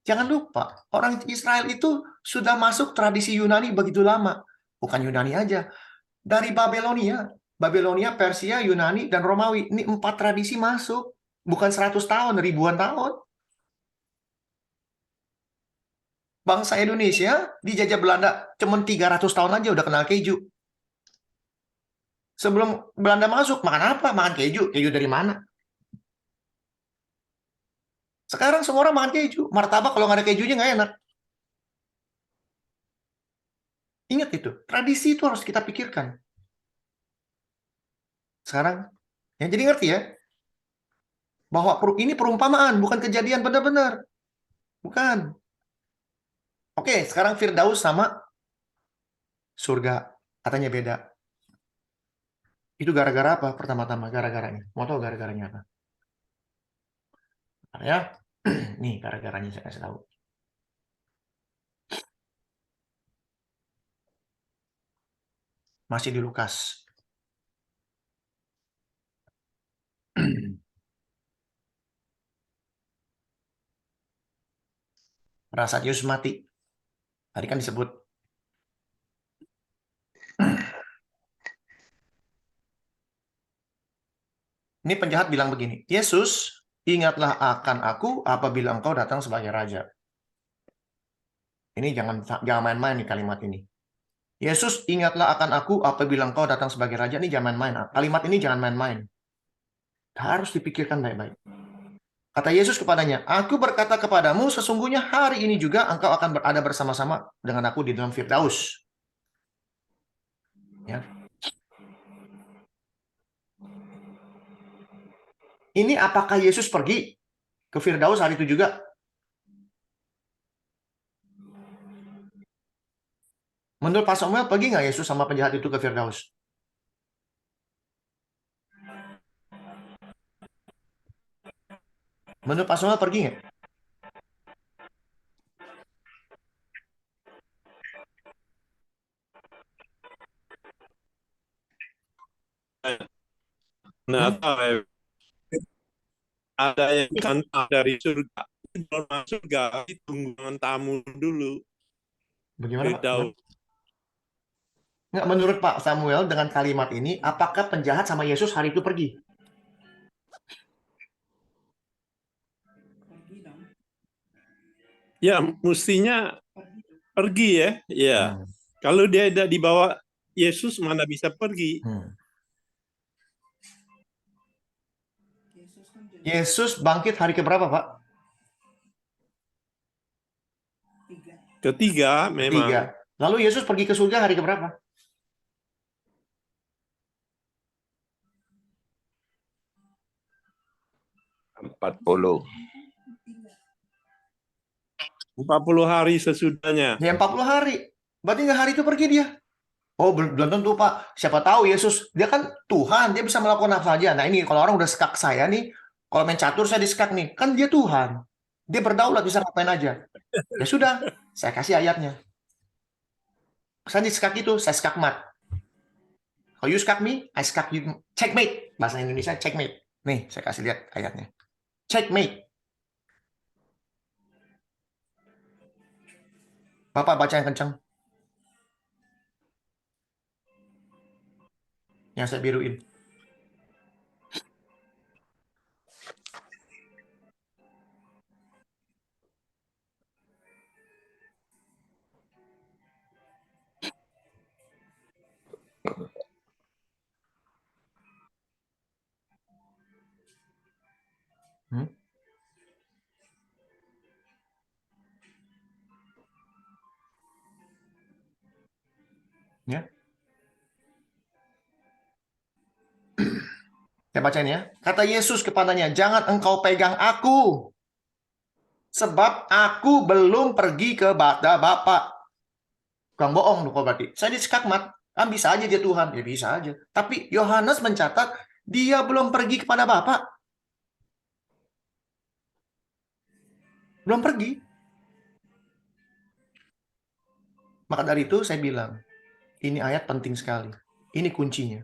jangan lupa, orang Israel itu sudah masuk tradisi Yunani begitu lama. Bukan Yunani aja. Dari Babelonia, Persia, Yunani, dan Romawi. Ini 4 tradisi masuk. Bukan 100 tahun, ribuan tahun. Bangsa Indonesia dijajah Belanda cuma 300 tahun aja udah kenal keju. Sebelum Belanda masuk, makan apa? Makan keju. Keju dari mana? Sekarang semua orang makan keju. Martabak kalau nggak ada kejunya nggak enak. Ingat itu. Tradisi itu harus kita pikirkan. Sekarang, ya jadi ngerti ya. Bahwa ini perumpamaan, bukan kejadian benar-benar. Bukan. Oke, sekarang Firdaus sama surga. Katanya beda. Itu gara-gara apa? Pertama-tama, gara-garanya. Mau tahu gara-garanya apa? Ya, nih gara-garanya saya kasih tahu. Masih di Lukas. Pada saat Yesus mati. Tadi kan disebut. Ini penjahat bilang begini, Yesus, ingatlah akan aku apabila engkau datang sebagai raja. Ini jangan main-main nih kalimat ini. Yesus, ingatlah akan aku apabila engkau datang sebagai raja. Ini jangan main-main. Kalimat ini jangan main-main. Harus dipikirkan baik-baik. Kata Yesus kepadanya, aku berkata kepadamu, sesungguhnya hari ini juga engkau akan berada bersama-sama dengan aku di dalam Firdaus. Ya. Ini apakah Yesus pergi ke Firdaus hari itu juga? Menurut Pak Samuel, pergi nggak Yesus sama penjahat itu ke Firdaus? Menurut Pak Samuel, pergi nggak? Nah, ada yang kantong dari surga. Belum masuk surga, tunggu tamu dulu. Bagaimana Pak? Nggak, menurut Pak Samuel dengan kalimat ini, apakah penjahat sama Yesus hari itu pergi? Ya, mestinya pergi ya. Ya. Kalau dia tidak dibawa Yesus, mana bisa pergi? Yesus bangkit hari keberapa, Pak? Ketiga, memang. Ketiga. Lalu Yesus pergi ke surga hari keberapa? 40. 40 hari sesudahnya. Ya 40 hari. Berarti nggak hari itu pergi dia. Oh, belum tentu, Pak. Siapa tahu Yesus, dia kan Tuhan, dia bisa melakukan apa saja. Nah ini, kalau orang udah skak saya nih, kalau main catur saya diskak nih. Kan dia Tuhan. Dia berdaulat, bisa ngapain aja. Ya sudah, saya kasih ayatnya. Saya diskak itu, saya skak mat. Kalau you skak me, I skak you. Checkmate. Bahasa Indonesia, checkmate. Nih, saya kasih lihat ayatnya. Checkmate. Bapak baca yang kencang. Yang saya biruin. Hmm? Ya. Saya bacain ya. Kata Yesus kepadanya, "Jangan engkau pegang aku, sebab aku belum pergi kepada Bapa." Bukan bohong kok berarti. Saya diskakmat. Kan bisa aja dia Tuhan. Ya bisa aja. Tapi Yohanes mencatat, dia belum pergi kepada Bapa. Belum pergi. Maka dari itu saya bilang, ini ayat penting sekali. Ini kuncinya.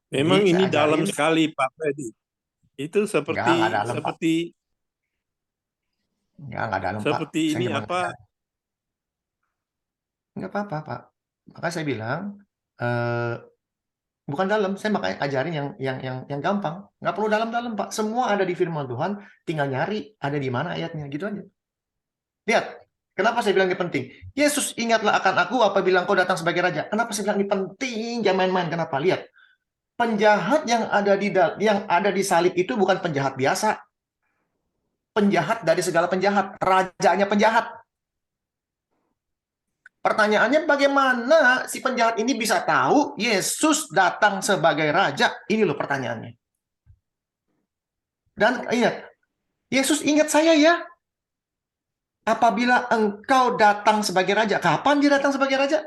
Memang Jadi, ini saya dalam ajarin, sekali Pak Freddy. Itu enggak dalam, Pak. Enggak dalam, Pak. seperti Saya ini cuma apa? Enggak apa-apa, Pak. Maka saya bilang, bukan dalam, saya makanya ajarin yang gampang. Nggak perlu dalam-dalam, Pak. Semua ada di firman Tuhan, tinggal nyari ada di mana ayatnya, gitu aja. Lihat, kenapa saya bilang ini penting? Yesus, ingatlah akan aku apabila engkau datang sebagai raja. Kenapa saya bilang ini penting? Jangan main-main. Kenapa? Lihat, penjahat yang ada di salib itu bukan penjahat biasa. Penjahat dari segala penjahat, rajanya penjahat. Pertanyaannya, bagaimana si penjahat ini bisa tahu Yesus datang sebagai raja? Ini loh pertanyaannya. Dan ingat, Yesus ingat saya ya. Apabila engkau datang sebagai raja. Kapan dia datang sebagai raja?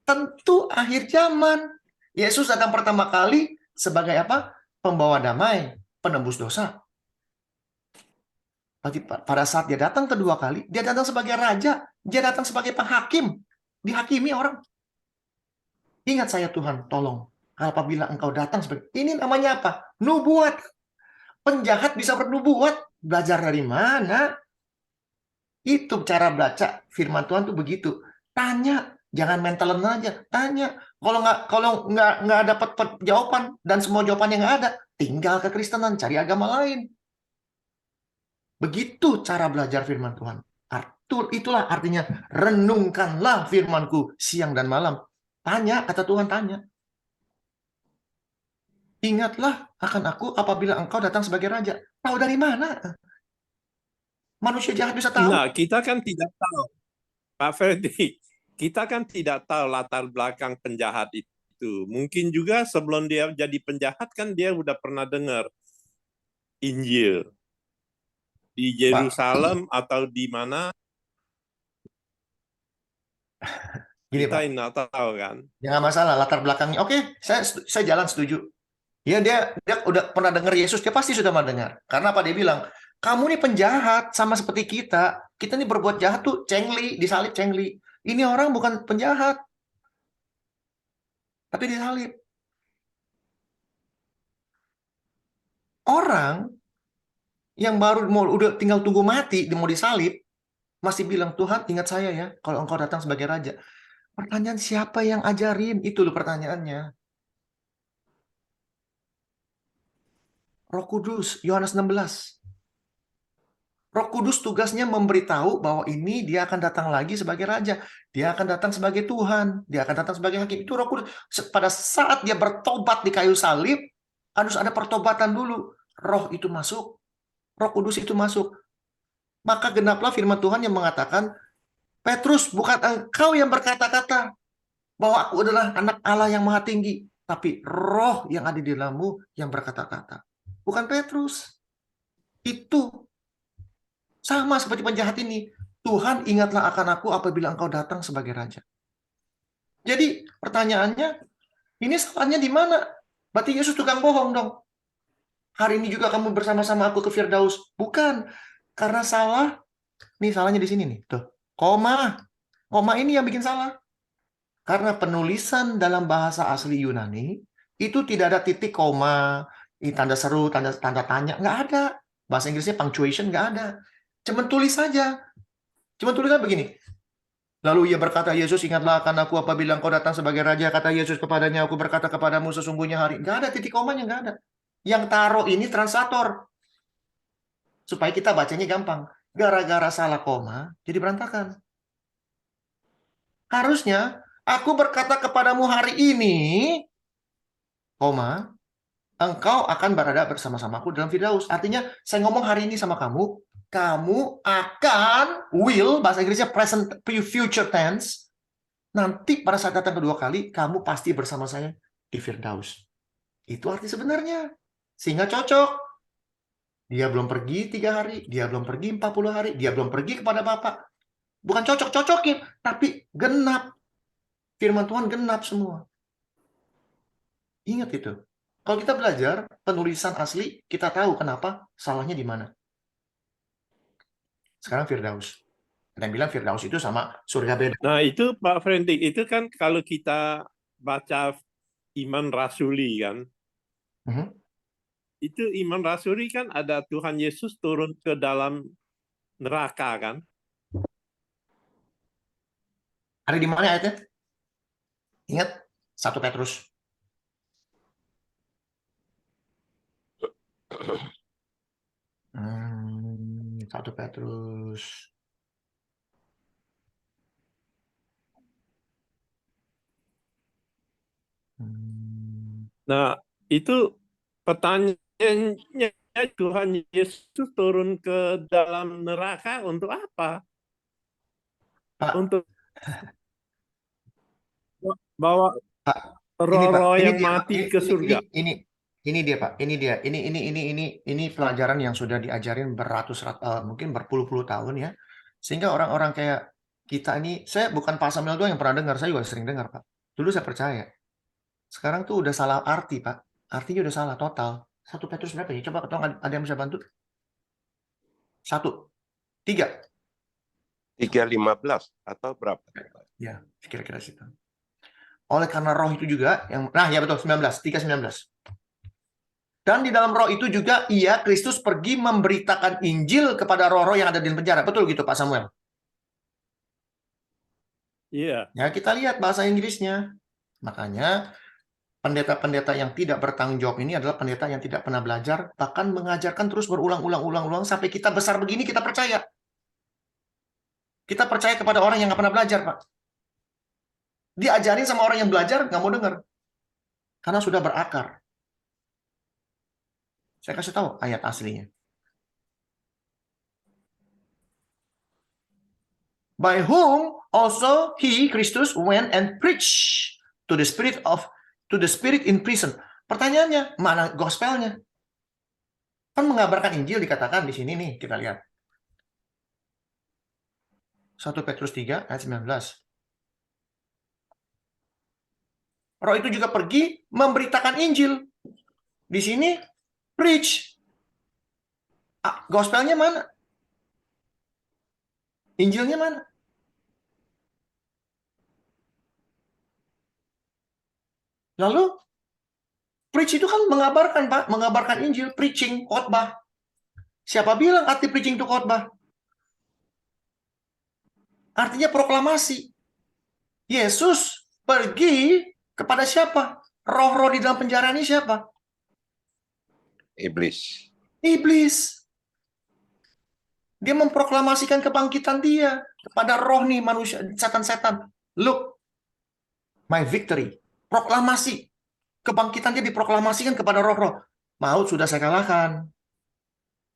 Tentu akhir zaman. Yesus datang pertama kali sebagai apa? Pembawa damai, penembus dosa. Pada saat dia datang kedua kali, dia datang sebagai raja. Dia datang sebagai penghakim. Dihakimi orang. Ingat saya Tuhan, tolong. Apabila engkau datang sebagai... Ini namanya apa? Nubuat. Penjahat bisa bernubuat. Belajar dari mana? Itu cara baca firman Tuhan tuh begitu. Tanya, jangan mentalan aja. Tanya. Kalau nggak dapat jawaban dan semua jawaban yang ada, tinggal ke Kristenan, cari agama lain. Begitu cara belajar firman Tuhan. Itulah artinya renungkanlah firman-Ku siang dan malam. Tanya, kata Tuhan tanya. Ingatlah akan aku apabila engkau datang sebagai raja. Tahu dari mana? Manusia jahat bisa tahu. Nah, kita kan tidak tahu, Pak Freddy. Kita kan tidak tahu latar belakang penjahat itu. Mungkin juga sebelum dia jadi penjahat kan dia udah pernah dengar Injil di Yerusalem atau di mana. Gini, kita Pak. nggak tahu kan. Ya nggak masalah latar belakangnya. Oke, saya jalan setuju. Ya dia udah pernah dengar Yesus, dia pasti sudah pernah dengar. Karena apa dia bilang? Kamu nih penjahat sama seperti kita. Kita nih berbuat jahat tuh cengli, disalib cengli. Ini orang bukan penjahat. Tapi disalib. Orang yang baru udah tinggal tunggu mati, mau disalib, masih bilang, Tuhan ingat saya ya, kalau engkau datang sebagai raja. Pertanyaan siapa yang ajarin? Itu loh pertanyaannya. Roh Kudus, Yohanes 16. Roh Kudus tugasnya memberitahu bahwa ini dia akan datang lagi sebagai raja. Dia akan datang sebagai Tuhan. Dia akan datang sebagai hakim. Itu Roh Kudus. Pada saat dia bertobat di kayu salib, harus ada pertobatan dulu. Roh itu masuk. Roh Kudus itu masuk. Maka genaplah firman Tuhan yang mengatakan, Petrus, bukan engkau yang berkata-kata bahwa aku adalah anak Allah yang maha tinggi. Tapi roh yang ada di dalammu yang berkata-kata. Bukan Petrus. Itu sama seperti penjahat ini. Tuhan ingatlah akan aku apabila engkau datang sebagai raja. Jadi pertanyaannya, ini salahnya di mana? Berarti Yesus tukang bohong dong. Hari ini juga kamu bersama-sama aku ke Firdaus. Bukan. Karena salah. Nih salahnya di sini nih. Tuh. Koma. Koma ini yang bikin salah. Karena penulisan dalam bahasa asli Yunani itu tidak ada titik koma, tanda seru, tanda tanya, nggak ada. Bahasa Inggrisnya punctuation nggak ada. Cuma tulis saja. Cuma tulisan begini. Lalu ia berkata, Yesus, ingatlah akan aku apabila engkau datang sebagai raja. Kata Yesus kepadanya, aku berkata kepadamu sesungguhnya hari. Nggak ada titik komanya, nggak ada. Yang taruh ini translator. Supaya kita bacanya gampang. Gara-gara salah koma, jadi berantakan. Harusnya, aku berkata kepadamu hari ini, koma, engkau akan berada bersama-samaku dalam Firdaus. Artinya, saya ngomong hari ini sama kamu, kamu akan, will, bahasa Inggrisnya present future tense, nanti pada saat datang kedua kali, kamu pasti bersama saya di Firdaus. Itu arti sebenarnya. Sehingga cocok. Dia belum pergi 3 hari, dia belum pergi 40 hari, dia belum pergi kepada Bapak. Bukan cocok-cocokin, tapi genap. Firman Tuhan genap semua. Ingat itu. Kalau kita belajar penulisan asli, kita tahu kenapa salahnya di mana. Sekarang Firdaus. Ada yang bilang Firdaus itu sama surga beda. Nah, itu Pak Frendik, itu kan kalau kita baca iman rasuli kan, itu iman rasuli kan ada Tuhan Yesus turun ke dalam neraka kan. Ada di mana ayatnya? Ingat, 1 Petrus. Hmm, 1 Petrus. Nah, itu pertanyaannya, Tuhan Yesus turun ke dalam neraka untuk apa? Pak, Untuk bawa Pak, roh-roh ini yang dia, Pak. mati ke surga. Ini dia, Pak. Ini dia. Ini pelajaran yang sudah diajarin mungkin berpuluh-puluh tahun ya. Sehingga orang-orang kayak kita ini, saya bukan Pak Samuel doang yang pernah dengar, saya juga sering dengar, Pak. Dulu saya percaya. Sekarang tuh udah salah arti, Pak. Artinya udah salah total. 1 Petrus berapa ya? Coba ada yang bisa bantu? 1, 3. 3:15 atau berapa? Ya, kira-kira situ. Oleh karena roh itu juga yang ya betul 19, 3:19. Dan di dalam roh itu juga ia Kristus pergi memberitakan Injil kepada roh-roh yang ada di penjara. Betul gitu Pak Samuel? Iya. Ya, kita lihat bahasa Inggrisnya. Makanya pendeta-pendeta yang tidak bertanggung jawab ini adalah pendeta yang tidak pernah belajar, bahkan mengajarkan terus berulang-ulang sampai kita besar begini kita percaya. Kita percaya kepada orang yang nggak pernah belajar, Pak. Diajarin sama orang yang belajar, nggak mau dengar. Karena sudah berakar. Saya kasih tahu ayat aslinya. By whom also he, Kristus, went and preached to the spirit in prison. Pertanyaannya, mana gospelnya? Kan mengabarkan Injil dikatakan di sini nih, kita lihat. 1 Petrus 3 ayat 19. Roh itu juga pergi memberitakan Injil. Di sini preach. Gospelnya mana? Injilnya mana? Lalu preach itu kan mengabarkan, Pak, mengabarkan Injil, preaching, khotbah. Siapa bilang arti preaching itu khotbah? Artinya proklamasi. Yesus pergi kepada siapa? Roh-roh di dalam penjara ini siapa? Iblis. Iblis. Dia memproklamasikan kebangkitan dia kepada roh nih manusia, setan-setan. Look, my victory. Proklamasi. Kebangkitan dia diproklamasikan kepada roh-roh. Maut sudah saya kalahkan.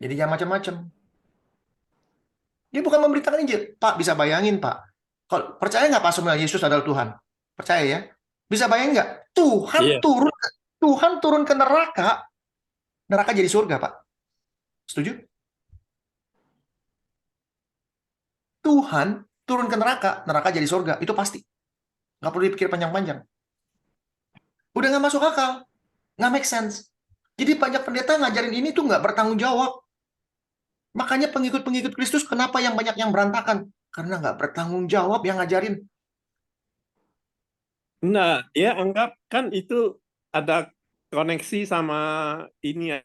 Jadi jangan macam-macam. Dia bukan memberitakan Injil. Pak, bisa bayangin, Pak. Kalau percaya nggak Pak Samuel Yesus adalah Tuhan? Percaya ya? Bisa bayangin nggak? Tuhan turun ke neraka. Neraka jadi surga, Pak. Setuju? Tuhan turun ke neraka, neraka jadi surga. Itu pasti. Nggak perlu dipikir panjang-panjang. Udah nggak masuk akal. Nggak make sense. Jadi banyak pendeta ngajarin ini tuh nggak bertanggung jawab. Makanya pengikut-pengikut Kristus kenapa yang banyak yang berantakan? Karena nggak bertanggung jawab yang ngajarin. Nah, dia anggap kan itu ada koneksi sama ini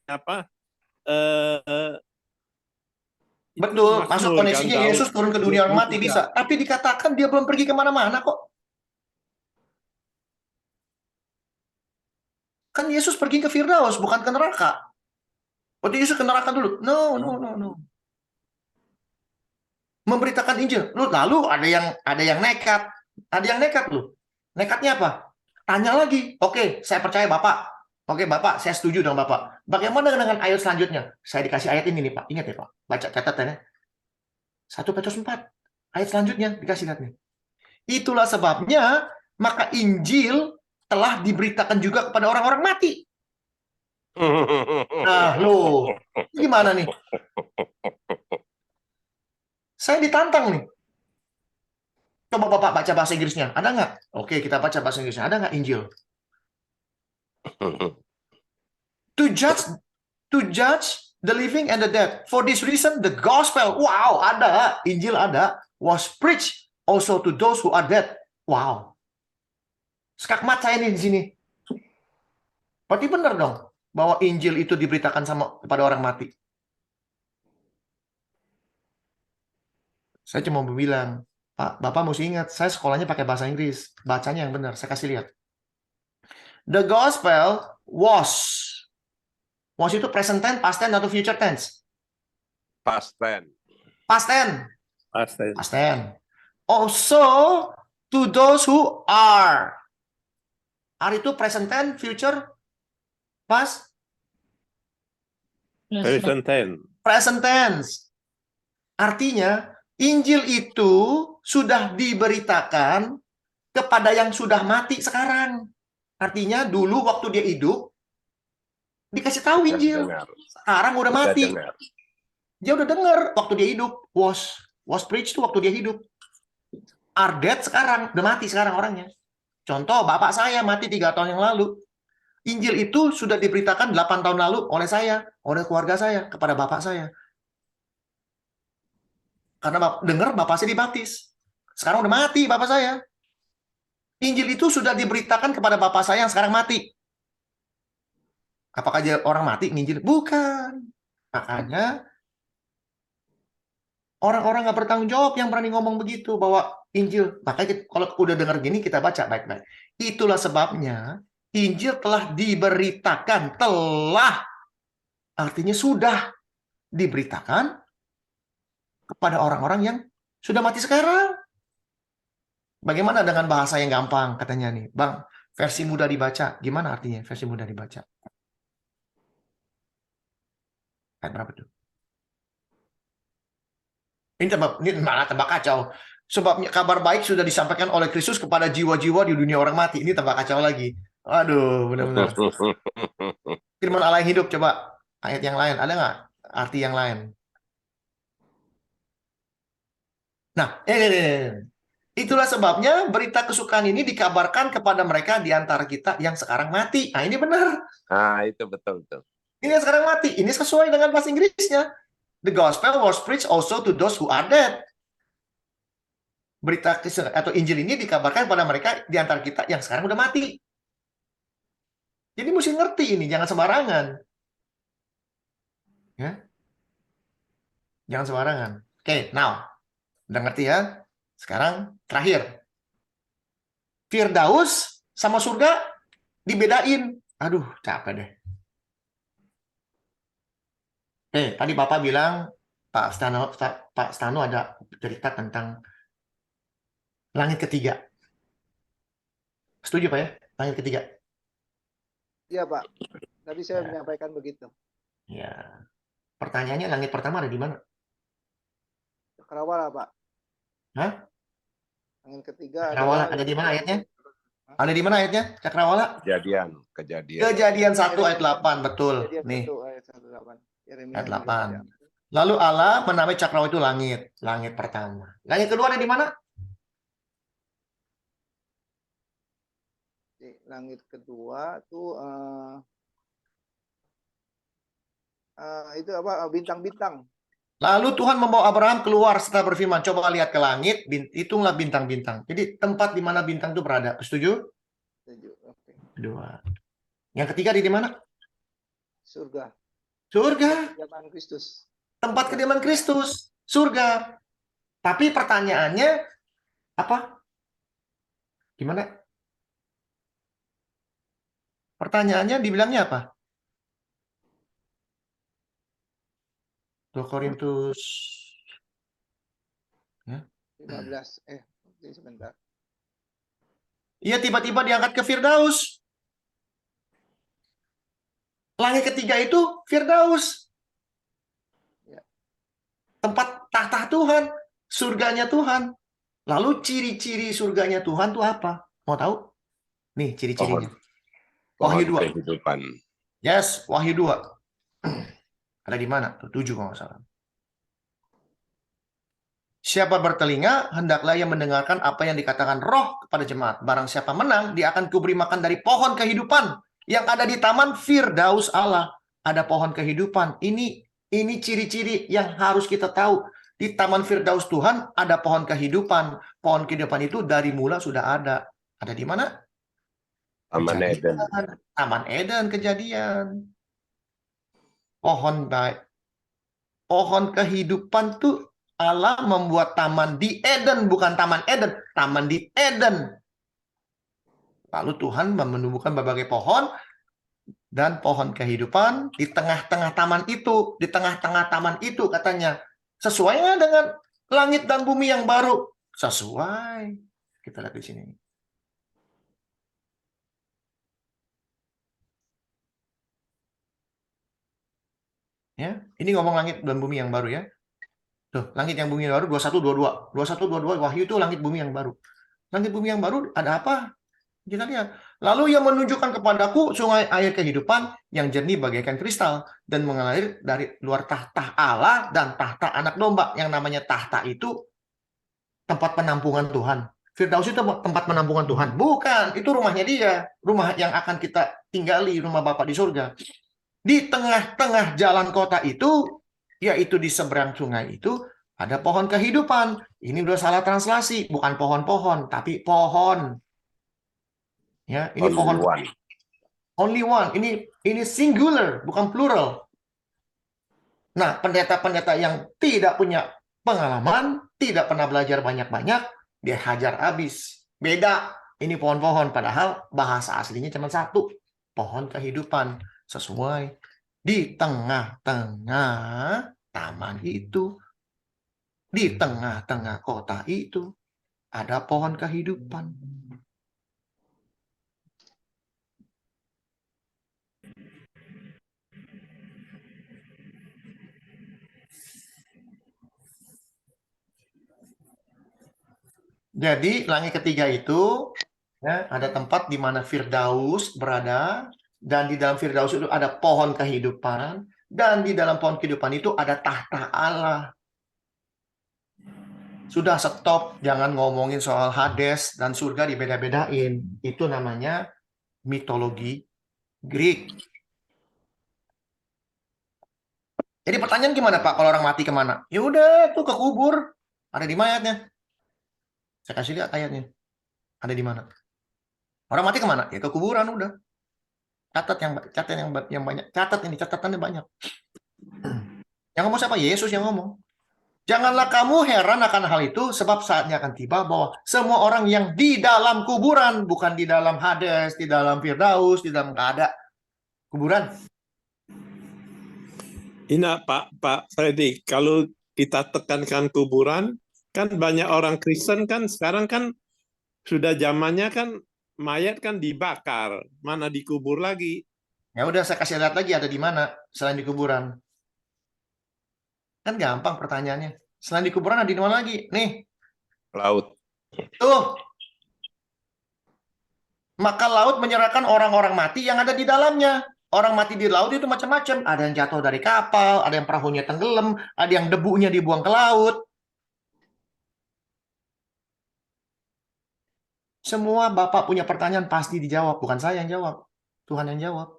Betul, masuk Mazmur kan, koneksinya Daud Yesus turun ke dunia orang mati 23. bisa. Tapi dikatakan dia belum pergi kemana-mana kok. Kan Yesus pergi ke Firdaus, bukan ke neraka. Waktu Yesus ke neraka dulu. No, no, no, no. Memberitakan Injil. Lalu ada yang nekat. Ada yang nekat loh. Nekatnya apa? Tanya lagi. Oke, saya percaya Bapak. Oke, Bapak, saya setuju dengan Bapak. Bagaimana dengan ayat selanjutnya? Saya dikasih ayat ini nih, Pak. Ingat ya, Pak. Baca catatannya. 1 Petrus 4. Ayat selanjutnya dikasih lihat nih. Itulah sebabnya maka Injil telah diberitakan juga kepada orang-orang mati. Nah, loh. Gimana nih? Saya ditantang nih. Coba Bapak baca bahasa Inggrisnya. Ada nggak? Oke, kita baca bahasa Inggrisnya. Ada nggak Injil? To judge the living and the dead. For this reason, the gospel, wow, ada. Injil ada. Was preached also to those who are dead. Wow. Skakmat saya nih di sini. Berarti benar dong bahwa Injil itu diberitakan kepada orang mati. Saya cuma mau bilang, Pak, Bapak mesti ingat, saya sekolahnya pakai bahasa Inggris. Bacanya yang benar, saya kasih lihat. The gospel was. Was itu present tense, past tense, atau future tense? Past tense. Past tense. Past tense. Past tense. Also to those who are. Are itu present tense, future, past? Present tense. Present tense. Artinya, Injil itu sudah diberitakan kepada yang sudah mati sekarang. Artinya, dulu waktu dia hidup, dikasih tahu Injil. Sekarang udah mati. Dia udah dengar waktu dia hidup. Was preached tuh waktu dia hidup. Are dead sekarang. Udah mati sekarang orangnya. Contoh, bapak saya mati 3 tahun yang lalu. Injil itu sudah diberitakan 8 tahun lalu oleh saya, oleh keluarga saya, kepada bapak saya. Karena dengar bapak saya dibaptis. Sekarang udah mati bapak saya. Injil itu sudah diberitakan kepada bapak saya yang sekarang mati. Apakah dia orang mati nginjil? Bukan. Makanya orang-orang nggak bertanggung jawab yang berani ngomong begitu bahwa Injil. Makanya kalau udah dengar gini kita baca baik-baik. Itulah sebabnya Injil telah diberitakan, artinya sudah diberitakan kepada orang-orang yang sudah mati sekarang. Bagaimana dengan bahasa yang gampang katanya nih, Bang? Versi mudah dibaca. Gimana artinya versi mudah dibaca? Ayat berapa tuh? Ini malah tambah kacau. Sebabnya kabar baik sudah disampaikan oleh Kristus kepada jiwa-jiwa di dunia orang mati. Ini tambah kacau lagi. Aduh, benar-benar. Firman Allah yang hidup, coba. Ayat yang lain, ada nggak arti yang lain? Nah, itulah sebabnya berita kesukaan ini dikabarkan kepada mereka di antara kita yang sekarang mati. Nah, ini benar. Nah, itu betul. Ini yang sekarang mati. Ini sesuai dengan bahasa Inggrisnya. The gospel was preached also to those who are dead. Berita atau Injil ini dikabarkan pada mereka di antara kita yang sekarang udah mati. Jadi mesti ngerti ini, jangan sembarangan. Ya. Jangan sembarangan. Oke, now. Udah ngerti ya? Sekarang terakhir. Firdaus sama surga dibedain. Aduh, capek deh. Tadi Bapak bilang Pak Stano ada cerita tentang langit ketiga. Setuju Pak ya? Langit ketiga. Iya Pak. Tadi saya menyampaikan begitu. Ya. Pertanyaannya langit pertama ada di mana? Cakrawala Pak. Hah? Langit ketiga. Cakrawala ada di mana ayatnya? Ada di mana ayatnya? Cakrawala? Kejadian 1 ayat 8, betul. Kejadian Nih. 1 ayat 1:8. Ayat 8. Lalu Allah menamai cakrawala itu langit pertama. Langit kedua ada di mana? Langit kedua tuh itu apa? Bintang-bintang. Lalu Tuhan membawa Abraham keluar setelah berfirman, coba lihat ke langit, hitunglah bintang-bintang. Jadi tempat di mana bintang itu berada. Setuju? Setuju. Oke. Kedua. Yang ketiga di mana? Surga. Surga. Zaman Kristus. Tempat kediaman Kristus, surga. Tapi pertanyaannya apa? Gimana? Pertanyaannya dibilangnya apa? 2 Korintus ya. 15. Sebentar. Ia tiba-tiba diangkat ke Firdaus. Langit ketiga itu Firdaus. Ya. Tempat tahta Tuhan, surganya Tuhan. Lalu ciri-ciri surganya Tuhan itu apa? Mau tahu? Nih ciri-cirinya. Wahyu 2. Kehidupan. Yes, Wahyu 2. Ada di mana? 7 kalau nggak salah. Siapa bertelinga, hendaklah ia mendengarkan apa yang dikatakan Roh kepada jemaat. Barang siapa menang, dia akan kuberi makan dari pohon kehidupan yang ada di taman Firdaus Allah. Ada pohon kehidupan. Ini ciri-ciri yang harus kita tahu. Di taman Firdaus Tuhan ada pohon kehidupan. Pohon kehidupan itu dari mula sudah ada. Ada di mana? Taman Eden. Taman Eden, Kejadian. Pohon baik. Pohon kehidupan tuh Allah membuat taman di Eden, bukan taman Eden, taman di Eden. Lalu Tuhan menumbuhkan berbagai pohon dan pohon kehidupan di tengah-tengah taman itu, katanya sesuai dengan langit dan bumi yang baru. Sesuai. Kita lihat di sini. Ya, ini ngomong langit dan bumi yang baru ya. Tuh, langit yang bumi yang baru 21, 22. 21, 22 Wahyu itu langit bumi yang baru. Langit bumi yang baru ada apa? Kita lihat. Lalu ia menunjukkan kepadaku sungai air kehidupan yang jernih bagaikan kristal dan mengalir dari luar tahta Allah dan tahta anak domba. Yang namanya tahta itu tempat penampungan Tuhan. Firdaus itu tempat penampungan Tuhan. Bukan, itu rumahnya dia. Rumah yang akan kita tinggali, rumah Bapa di surga. Di tengah-tengah jalan kota itu, yaitu di seberang sungai itu, ada pohon kehidupan. Ini udah salah translasi, bukan pohon-pohon, tapi pohon. Ya, ini Only pohon. one. Only one. Ini singular, bukan plural. Nah, pendeta-pendeta yang tidak punya pengalaman, tidak pernah belajar banyak-banyak, dia hajar habis. Beda. Ini pohon-pohon, padahal bahasa aslinya cuma satu. Pohon kehidupan. Sesuai. Di tengah-tengah taman itu, di tengah-tengah kota itu, ada pohon kehidupan. Jadi langit ketiga itu ya, ada tempat di mana Firdaus berada, dan di dalam Firdaus itu ada pohon kehidupan, dan di dalam pohon kehidupan itu ada tahta Allah. Sudah stop, jangan ngomongin soal Hades dan surga dibeda-bedain. Itu namanya mitologi Greek. Jadi pertanyaan gimana Pak, kalau orang mati kemana? Ya udah, tuh ke kubur. Ada di mayatnya. Saya kasih lihat ayatnya. Ada di mana? Orang mati kemana? Ya ke kuburan udah. Catat yang banyak. Catat ini, catatannya banyak. Yang ngomong siapa? Yesus yang ngomong. Janganlah kamu heran akan hal itu, sebab saatnya akan tiba bahwa semua orang yang di dalam kuburan, bukan di dalam Hades, di dalam Firdaus, di dalam nggak ada kuburan. Ini Pak Freddy, kalau kita tekankan kuburan, kan banyak orang Kristen kan sekarang kan sudah zamannya kan mayat kan dibakar, mana dikubur lagi. Ya udah, saya kasih lihat lagi ada di mana selain di kuburan. Kan gampang pertanyaannya. Selain di kuburan ada di mana lagi? Nih. Laut. Tuh. Maka laut menyerahkan orang-orang mati yang ada di dalamnya. Orang mati di laut itu macam-macam. Ada yang jatuh dari kapal, ada yang perahunya tenggelam, ada yang debunya dibuang ke laut. Semua Bapak punya pertanyaan pasti dijawab. Bukan saya yang jawab. Tuhan yang jawab.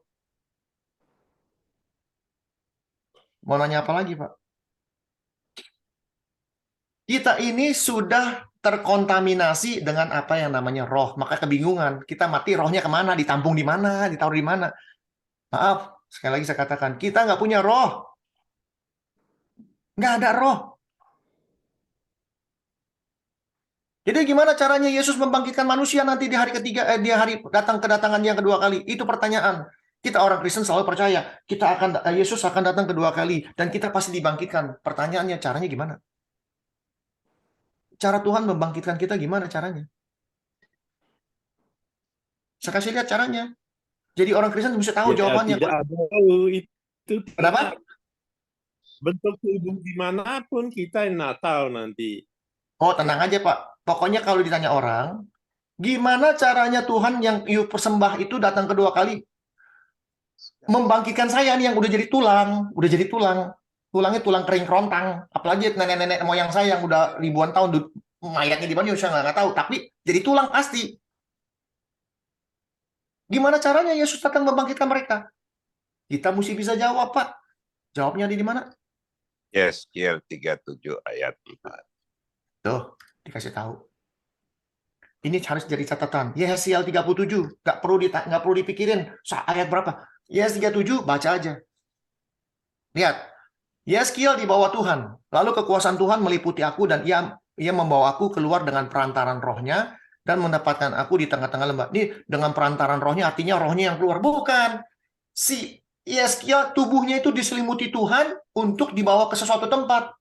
Mau nanya apa lagi, Pak? Kita ini sudah terkontaminasi dengan apa yang namanya roh. Maka kebingungan. Kita mati, rohnya kemana? Ditampung di mana? Ditaruh di mana? Maaf, sekali lagi saya katakan, kita nggak punya roh. Nggak ada roh. Jadi gimana caranya Yesus membangkitkan manusia nanti di hari ketiga, di hari kedatangan yang kedua kali? Itu pertanyaan. Kita orang Kristen selalu percaya Yesus akan datang kedua kali dan kita pasti dibangkitkan. Pertanyaannya caranya gimana? Cara Tuhan membangkitkan kita gimana caranya? Saya kasih lihat caranya. Jadi orang Kristen bisa tahu jawabannya. Tidak ada itu. Kenapa? Bentuk tubuh dimanapun kita nggak tahu nanti. Oh, tenang aja Pak. Pokoknya kalau ditanya orang, gimana caranya Tuhan yang you persembah itu datang kedua kali? Membangkitkan saya nih yang udah jadi tulang. Tulangnya tulang kering kerontang. Apalagi nenek-nenek moyang saya yang udah ribuan tahun mayatnya di mana saya nggak tahu. Tapi jadi tulang pasti. Gimana caranya Yesus datang membangkitkan mereka? Kita mesti bisa jawab, Pak. Jawabnya di mana? Yeskiel 37 ayat 4. Tuh, dikasih tahu. Ini harus jadi catatan. Yeskiel 37, nggak perlu dipikirin ayat berapa. Yeskiel 37, baca aja. Lihat, Yeskiel di bawah Tuhan. Lalu kekuasaan Tuhan meliputi aku dan ia membawa aku keluar dengan perantaran rohnya dan mendapatkan aku di tengah-tengah lembah. Ini dengan perantaran rohnya artinya rohnya yang keluar. Bukan. Si Yeskiel tubuhnya itu diselimuti Tuhan untuk dibawa ke sesuatu tempat.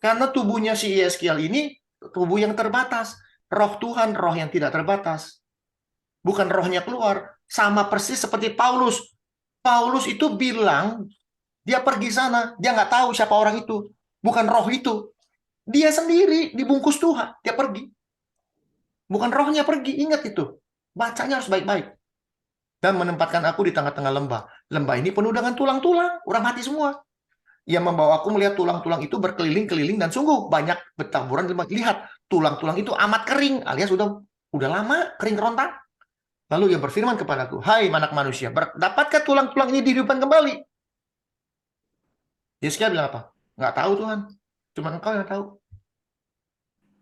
Karena tubuhnya si Yeskiel ini tubuh yang terbatas. Roh Tuhan, roh yang tidak terbatas. Bukan rohnya keluar. Sama persis seperti Paulus. Paulus itu bilang, dia pergi sana. Dia nggak tahu siapa orang itu. Bukan roh itu. Dia sendiri dibungkus Tuhan. Dia pergi. Bukan rohnya pergi. Ingat itu. Bacanya harus baik-baik. Dan menempatkan aku di tengah-tengah lembah. Lembah ini penuh dengan tulang-tulang. Orang mati semua. Ia membawa aku melihat tulang-tulang itu berkeliling-keliling dan sungguh banyak bertaburan. Lihat, tulang-tulang itu amat kering, alias udah lama kering kerontang. Lalu ia berfirman kepadaku, hai anak manusia, dapatkah tulang-tulang ini dihidupkan kembali? Yeskiel bilang apa? Nggak tahu Tuhan, cuma engkau yang tahu.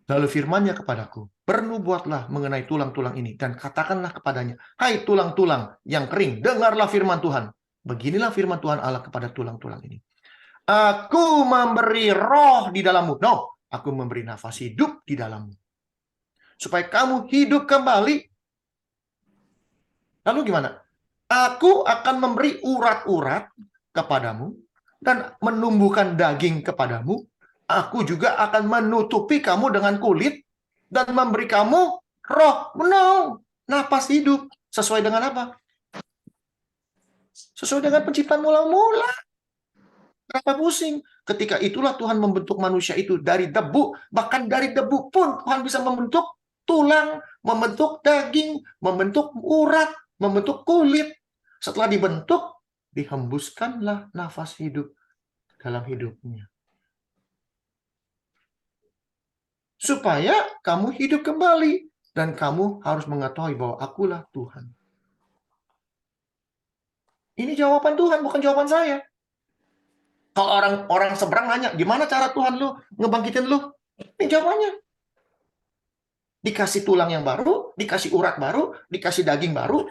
Lalu firman-Nya kepadaku, bernubuatlah mengenai tulang-tulang ini dan katakanlah kepadanya, hai tulang-tulang yang kering, dengarlah firman Tuhan. Beginilah firman Tuhan Allah kepada tulang-tulang ini. Aku memberi roh di dalammu. No, aku memberi nafas hidup di dalammu. Supaya kamu hidup kembali. Lalu gimana? Aku akan memberi urat-urat kepadamu dan menumbuhkan daging kepadamu. Aku juga akan menutupi kamu dengan kulit dan memberi kamu roh. No, nafas hidup. Sesuai dengan apa? Sesuai dengan penciptaan mula-mula. Kenapa pusing? Ketika itulah Tuhan membentuk manusia itu dari debu. Bahkan dari debu pun Tuhan bisa membentuk tulang, membentuk daging, membentuk urat, membentuk kulit. Setelah dibentuk, dihembuskanlah nafas hidup dalam hidupnya. Supaya kamu hidup kembali. Dan kamu harus mengetahui bahwa akulah Tuhan. Ini jawaban Tuhan, bukan jawaban saya. Kalau orang seberang nanya, gimana cara Tuhan lu ngebangkitin lu? Ini jawabannya. Dikasih tulang yang baru, dikasih urat baru, dikasih daging baru,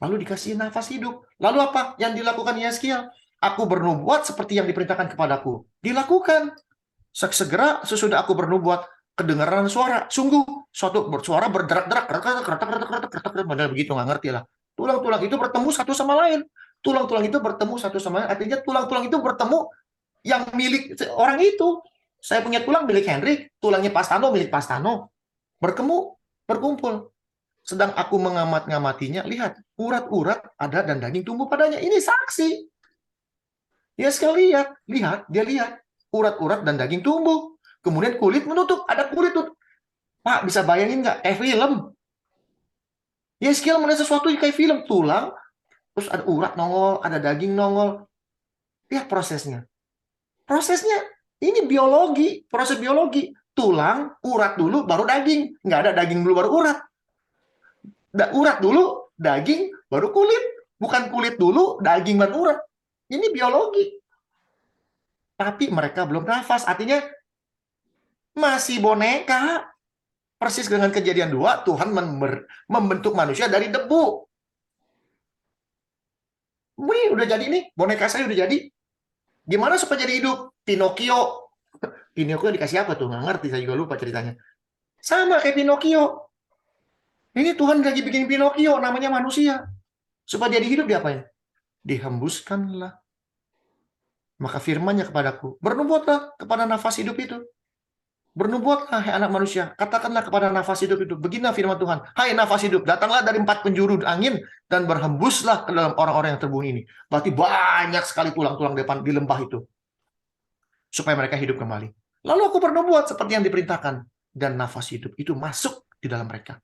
lalu dikasih nafas hidup. Lalu apa yang dilakukan Yeskiel? Aku bernubuat seperti yang diperintahkan kepadaku. Dilakukan. Segera sesudah aku bernubuat, kedengaran suara. Sungguh, suatu suara berderak-derak. Padahal begitu, nggak ngerti lah. Tulang-tulang itu bertemu satu sama lain. Tulang-tulang itu bertemu satu sama lain, artinya tulang-tulang itu bertemu yang milik orang itu. Saya punya tulang milik Henry, tulangnya Pastano milik Pastano. Berkumpul. Sedang aku mengamat-ngamatinya, lihat, urat-urat ada dan daging tumbuh padanya. Ini saksi. Ya sekali lihat, dia lihat. Urat-urat dan daging tumbuh. Kemudian kulit menutup, ada kulit tuh. Pak, bisa bayangin nggak? Kayak film. Yeskiel melihat sesuatu kayak film, tulang, terus ada urat nongol, ada daging nongol. Lihat prosesnya. Prosesnya, ini biologi, proses biologi. Tulang, urat dulu, baru daging. Nggak ada daging dulu, baru urat. Urat dulu, daging, baru kulit. Bukan kulit dulu, daging, baru urat. Ini biologi. Tapi mereka belum nafas. Artinya, masih boneka. Persis dengan kejadian 2, Tuhan membentuk manusia dari debu. Wih, udah jadi nih, boneka saya udah jadi. Gimana supaya jadi hidup? Pinocchio. Pinocchio dikasih apa tuh? Nggak ngerti, saya juga lupa ceritanya. Sama kayak Pinocchio. Ini Tuhan lagi bikin Pinocchio, namanya manusia. Supaya jadi hidup, diapain? Dihembuskanlah. Maka firman-Nya kepadaku, bernubuatlah kepada nafas hidup itu. Bernubuatlah, hai anak manusia, katakanlah kepada nafas hidup itu. Beginilah firman Tuhan, hai nafas hidup, datanglah dari 4 penjuru angin dan berhembuslah ke dalam orang-orang yang terbunuh ini. Berarti banyak sekali tulang-tulang depan di lembah itu. Supaya mereka hidup kembali. Lalu aku bernubuat seperti yang diperintahkan. Dan nafas hidup itu masuk di dalam mereka.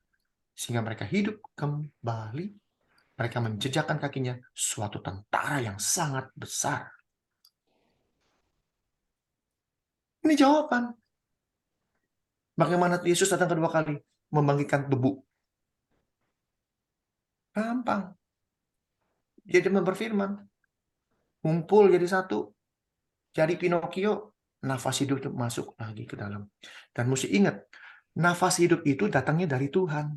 Sehingga mereka hidup kembali. Mereka menjejakkan kakinya suatu tentara yang sangat besar. Ini jawaban. Bagaimana Yesus datang kedua kali? Membangkitkan debu. Gampang. Dia cuma berfirman. Ngumpul jadi satu. Jadi Pinocchio. Nafas hidup itu masuk lagi ke dalam. Dan mesti ingat. Nafas hidup itu datangnya dari Tuhan.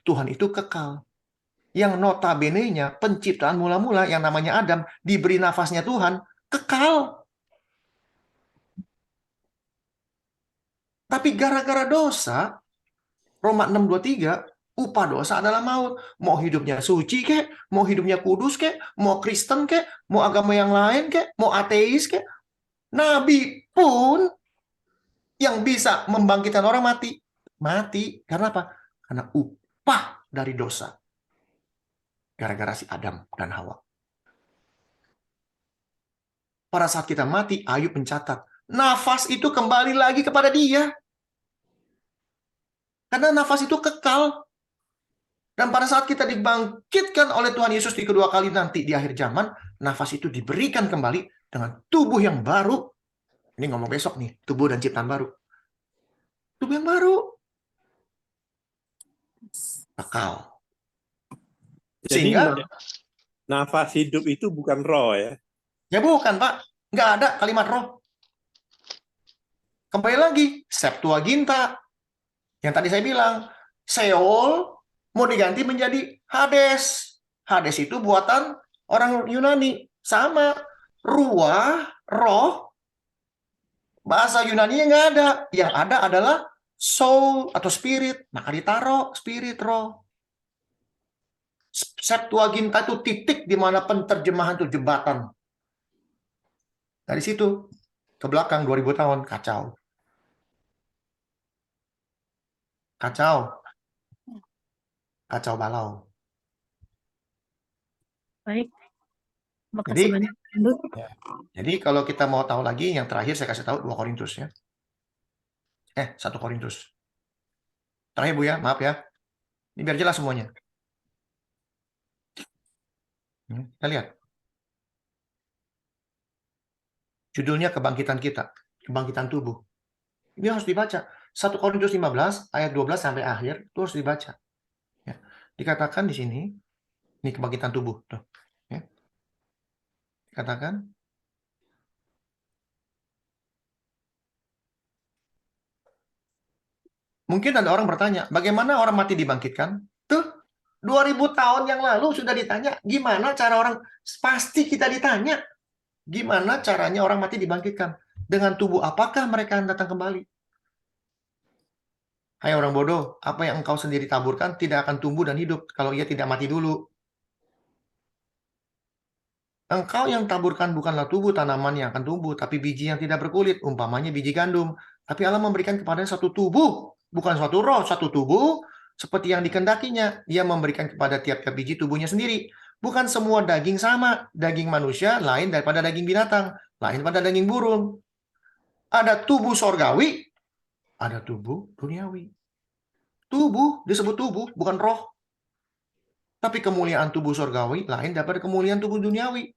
Tuhan itu kekal. Yang notabene-nya penciptaan mula-mula yang namanya Adam. Diberi nafasnya Tuhan. Kekal. Tapi gara-gara dosa, Roma 6:23, upah dosa adalah maut. Mau hidupnya suci kek, mau hidupnya kudus kek, mau Kristen kek, mau agama yang lain kek, mau ateis kek. Nabi pun yang bisa membangkitkan orang mati. Mati. Karena apa? Karena upah dari dosa. Gara-gara si Adam dan Hawa. Pada saat kita mati, Ayub mencatat. Nafas itu kembali lagi kepada dia. Karena nafas itu kekal. Dan pada saat kita dibangkitkan oleh Tuhan Yesus di kedua kali nanti di akhir zaman, nafas itu diberikan kembali dengan tubuh yang baru. Ini ngomong besok nih, tubuh dan ciptaan baru. Tubuh yang baru. Kekal. Jadi Sehingga, nafas hidup itu bukan roh ya? ya bukan Pak, nggak ada kalimat roh. Kembali lagi, Septuaginta. Yang tadi saya bilang, Seol mau diganti menjadi Hades. Hades itu buatan orang Yunani. Sama, ruah, roh, bahasa Yunani nggak ada. Yang ada adalah soul atau spirit. Maka ditaruh spirit, roh. Septuaginta itu titik di mana penterjemahan itu jembatan. Dari situ ke belakang 2000 tahun kacau. Kacau. Kacau balau. Baik. Makasih banyak. Jadi kalau kita mau tahu lagi, yang terakhir saya kasih tahu 2 Korintus ya. 1 Korintus. Terakhir Bu ya, maaf ya. Ini biar jelas semuanya. Kita lihat. Judulnya kebangkitan kita, kebangkitan tubuh. Ini harus dibaca. 1 Korintus 15 ayat 12 sampai akhir itu harus dibaca. Ya. Dikatakan di sini, ini kebangkitan tubuh. Tuh. Ya. Dikatakan, mungkin ada orang bertanya, bagaimana orang mati dibangkitkan? Tuh, 2000 tahun yang lalu sudah ditanya, gimana cara orang, pasti kita ditanya, gimana caranya orang mati dibangkitkan? Dengan tubuh apakah mereka akan datang kembali? Hai orang bodoh, apa yang engkau sendiri taburkan tidak akan tumbuh dan hidup kalau ia tidak mati dulu. Engkau yang taburkan bukanlah tubuh tanaman yang akan tumbuh, tapi biji yang tidak berkulit, umpamanya biji gandum. Tapi Allah memberikan kepadanya satu tubuh, bukan suatu roh, satu tubuh, seperti yang dikendakinya. Dia memberikan kepada tiap-tiap biji tubuhnya sendiri. Bukan semua daging sama. Daging manusia lain daripada daging binatang, lain pada daging burung. Ada tubuh sorgawi, ada tubuh duniawi. Tubuh disebut tubuh, bukan roh. Tapi kemuliaan tubuh sorgawi lain daripada kemuliaan tubuh duniawi.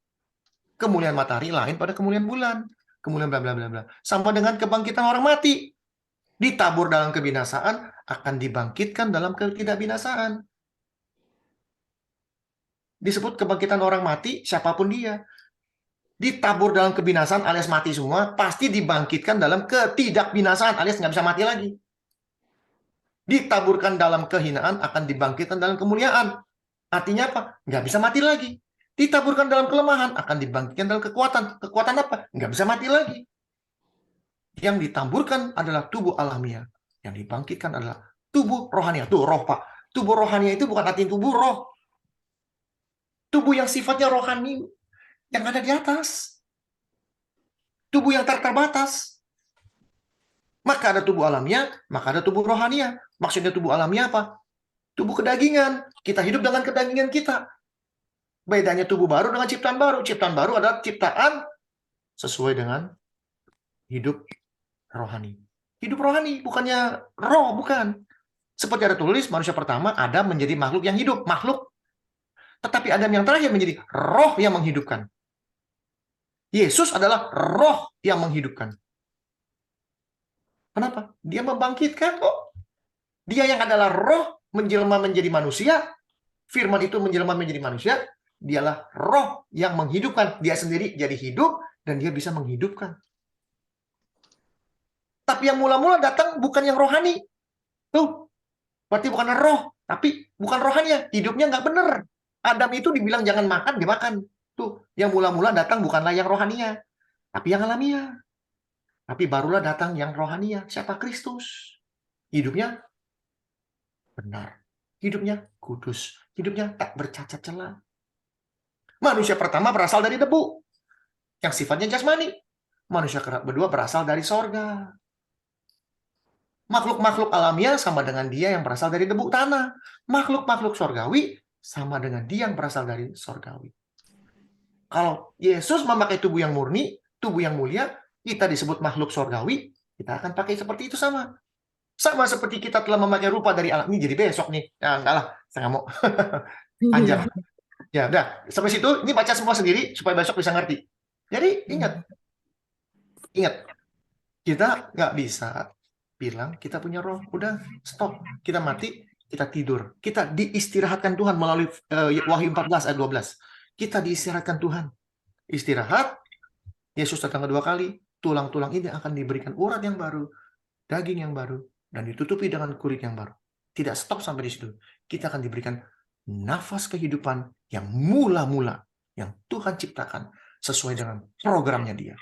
Kemuliaan matahari lain pada kemuliaan bulan. Kemuliaan bla bla bla bla. Sama dengan kebangkitan orang mati. Ditabur dalam kebinasaan, akan dibangkitkan dalam ketidakbinasaan. Disebut kebangkitan orang mati, siapapun dia. Ditabur dalam kebinasaan alias mati semua, pasti dibangkitkan dalam ketidakbinasaan alias nggak bisa mati lagi. Ditaburkan dalam kehinaan, akan dibangkitkan dalam kemuliaan. Artinya apa? Nggak bisa mati lagi. Ditaburkan dalam kelemahan, akan dibangkitkan dalam kekuatan. Kekuatan apa? Nggak bisa mati lagi. Yang ditaburkan adalah tubuh alamiah. Yang dibangkitkan adalah tubuh rohania. Tuh, roh, Pak. Tubuh rohania itu bukan arti tubuh roh. Tubuh yang sifatnya rohani, yang ada di atas. Tubuh yang terbatas. Maka ada tubuh alamiah, maka ada tubuh rohania. Maksudnya tubuh alamiah apa? Tubuh kedagingan. Kita hidup dengan kedagingan kita. Bedanya tubuh baru dengan ciptaan baru. Ciptaan baru adalah ciptaan sesuai dengan hidup rohani. Hidup rohani, bukannya roh, bukan. Seperti ada tulis, manusia pertama, Adam menjadi makhluk yang hidup. Makhluk. Tetapi Adam yang terakhir menjadi roh yang menghidupkan. Yesus adalah roh yang menghidupkan. Kenapa? Dia membangkitkan kok. Dia yang adalah roh menjelma menjadi manusia. Firman itu menjelma menjadi manusia. Dialah roh yang menghidupkan. Dia sendiri jadi hidup dan dia bisa menghidupkan. Tapi yang mula-mula datang bukan yang rohani. Tuh, berarti bukan roh, tapi bukan rohaninya. Hidupnya nggak benar. Adam itu dibilang jangan makan, dia makan. Tuh, yang mula-mula datang bukanlah yang rohaninya, tapi yang alamiah. Tapi barulah datang yang rohaninya. Siapa? Kristus. Hidupnya benar. Hidupnya kudus. Hidupnya tak bercacat celah. Manusia pertama berasal dari debu, yang sifatnya jasmani. Manusia kedua berasal dari sorga. Makhluk-makhluk alamiah sama dengan dia yang berasal dari debu tanah. Makhluk-makhluk sorgawi sama dengan dia yang berasal dari sorgawi. Kalau Yesus memakai tubuh yang murni, tubuh yang mulia, kita disebut makhluk sorgawi, kita akan pakai seperti itu sama. Sama seperti kita telah memakai rupa dari alam. Ini jadi besok nih. Ya, enggak lah, saya nggak mau. Panjang. Ya, udah. Sampai situ, ini baca semua sendiri, supaya besok bisa ngerti. Jadi, ingat. Kita nggak bisa bilang kita punya roh. Udah, stop. Kita mati, kita tidur. Kita diistirahatkan Tuhan melalui Wahyu 14 ayat 12. Kita diistirahatkan Tuhan. Istirahat, Yesus datang kedua kali, tulang-tulang ini akan diberikan urat yang baru, daging yang baru, dan ditutupi dengan kulit yang baru. Tidak stop sampai di situ. Kita akan diberikan nafas kehidupan yang mula-mula, yang Tuhan ciptakan sesuai dengan programnya Dia.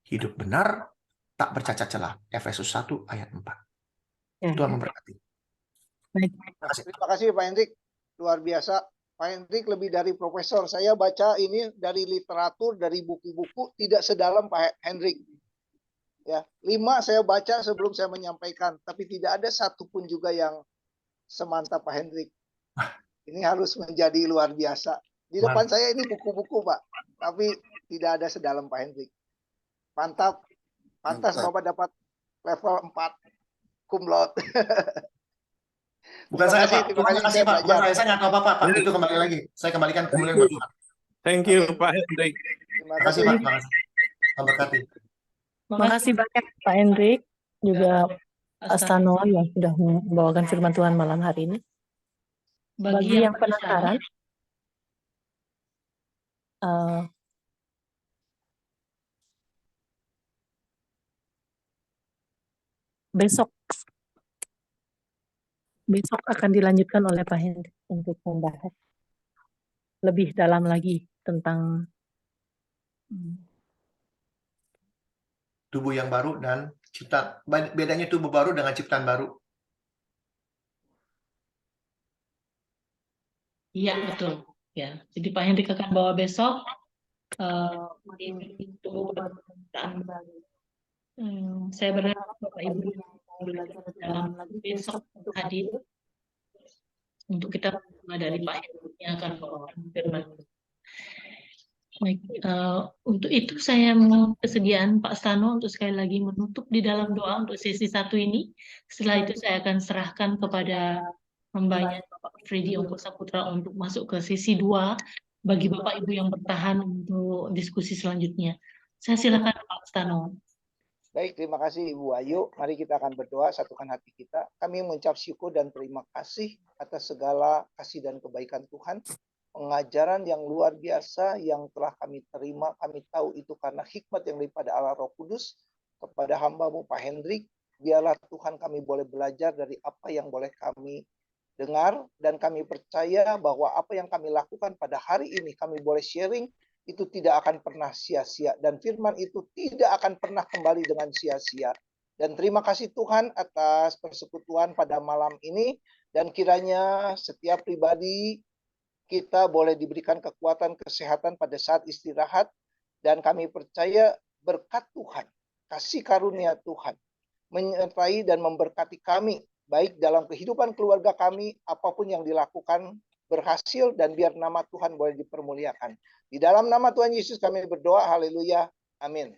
Hidup benar, tak bercacat celah. Efesus 1 ayat 4. Tuhan memberkati. Terima kasih Pak Hendrik. Luar biasa. Pak Hendrik lebih dari profesor. Saya baca ini dari literatur, dari buku-buku, tidak sedalam Pak Hendrik. Ya, 5 saya baca sebelum saya menyampaikan, tapi tidak ada satupun juga yang semantap Pak Hendrik. Ini harus menjadi luar biasa. Di depan saya ini buku-buku Pak, tapi tidak ada sedalam Pak Hendrik. Mantap. Pantas Bapak dapat level 4 cum laude. Bukan saya, Pak. Terima kasih, Pak. Bukan saya nggak tahu apa-apa, Pak. Itu kembali lagi. Saya kembalikan kemuliaan buat Tuhan. Thank you, Pak Hendrik. Terima kasih, Pak. Terima kasih. Memberkati. Terima kasih banyak Pak Hendrik, juga Pak Stano yang sudah membawakan firman Tuhan malam hari ini. Bagi yang penasaran, besok akan dilanjutkan oleh Pak Hendrik untuk membahas lebih dalam lagi tentang tubuh yang baru dan ciptaan. Bedanya tubuh baru dengan ciptaan baru. Iya, betul. Ya, jadi Pak Hendrik akan bawa besok tubuh baru dan ciptaan baru. Saya berharap Bapak Ibu yang mau belajar dalam lagi besok untuk hadir untuk kita dari Pak Hendrik yang akan membawakan firman. Baik, untuk itu saya mohon kesediaan Pak Stano untuk sekali lagi menutup di dalam doa untuk sesi 1 ini. Setelah itu saya akan serahkan kepada hambanya Bapak Freddy Ongko Saputra untuk masuk ke sesi 2 bagi Bapak Ibu yang bertahan untuk diskusi selanjutnya. Saya silakan Pak Stano. Baik, terima kasih Ibu Ayu. Mari kita akan berdoa, satukan hati kita. Kami mengucap syukur dan terima kasih atas segala kasih dan kebaikan Tuhan. Pengajaran yang luar biasa yang telah kami terima, kami tahu itu karena hikmat yang daripada Allah Roh Kudus. Kepada hamba-Mu Pak Hendrik, biarlah Tuhan kami boleh belajar dari apa yang boleh kami dengar, dan kami percaya bahwa apa yang kami lakukan pada hari ini, kami boleh sharing, itu tidak akan pernah sia-sia. Dan firman itu tidak akan pernah kembali dengan sia-sia. Dan terima kasih Tuhan atas persekutuan pada malam ini. Dan kiranya setiap pribadi kita boleh diberikan kekuatan, kesehatan pada saat istirahat. Dan kami percaya berkat Tuhan, kasih karunia Tuhan, menyertai dan memberkati kami, baik dalam kehidupan keluarga kami, apapun yang dilakukan berhasil, dan biar nama Tuhan boleh dipermuliakan. Di dalam nama Tuhan Yesus kami berdoa, haleluya, amin.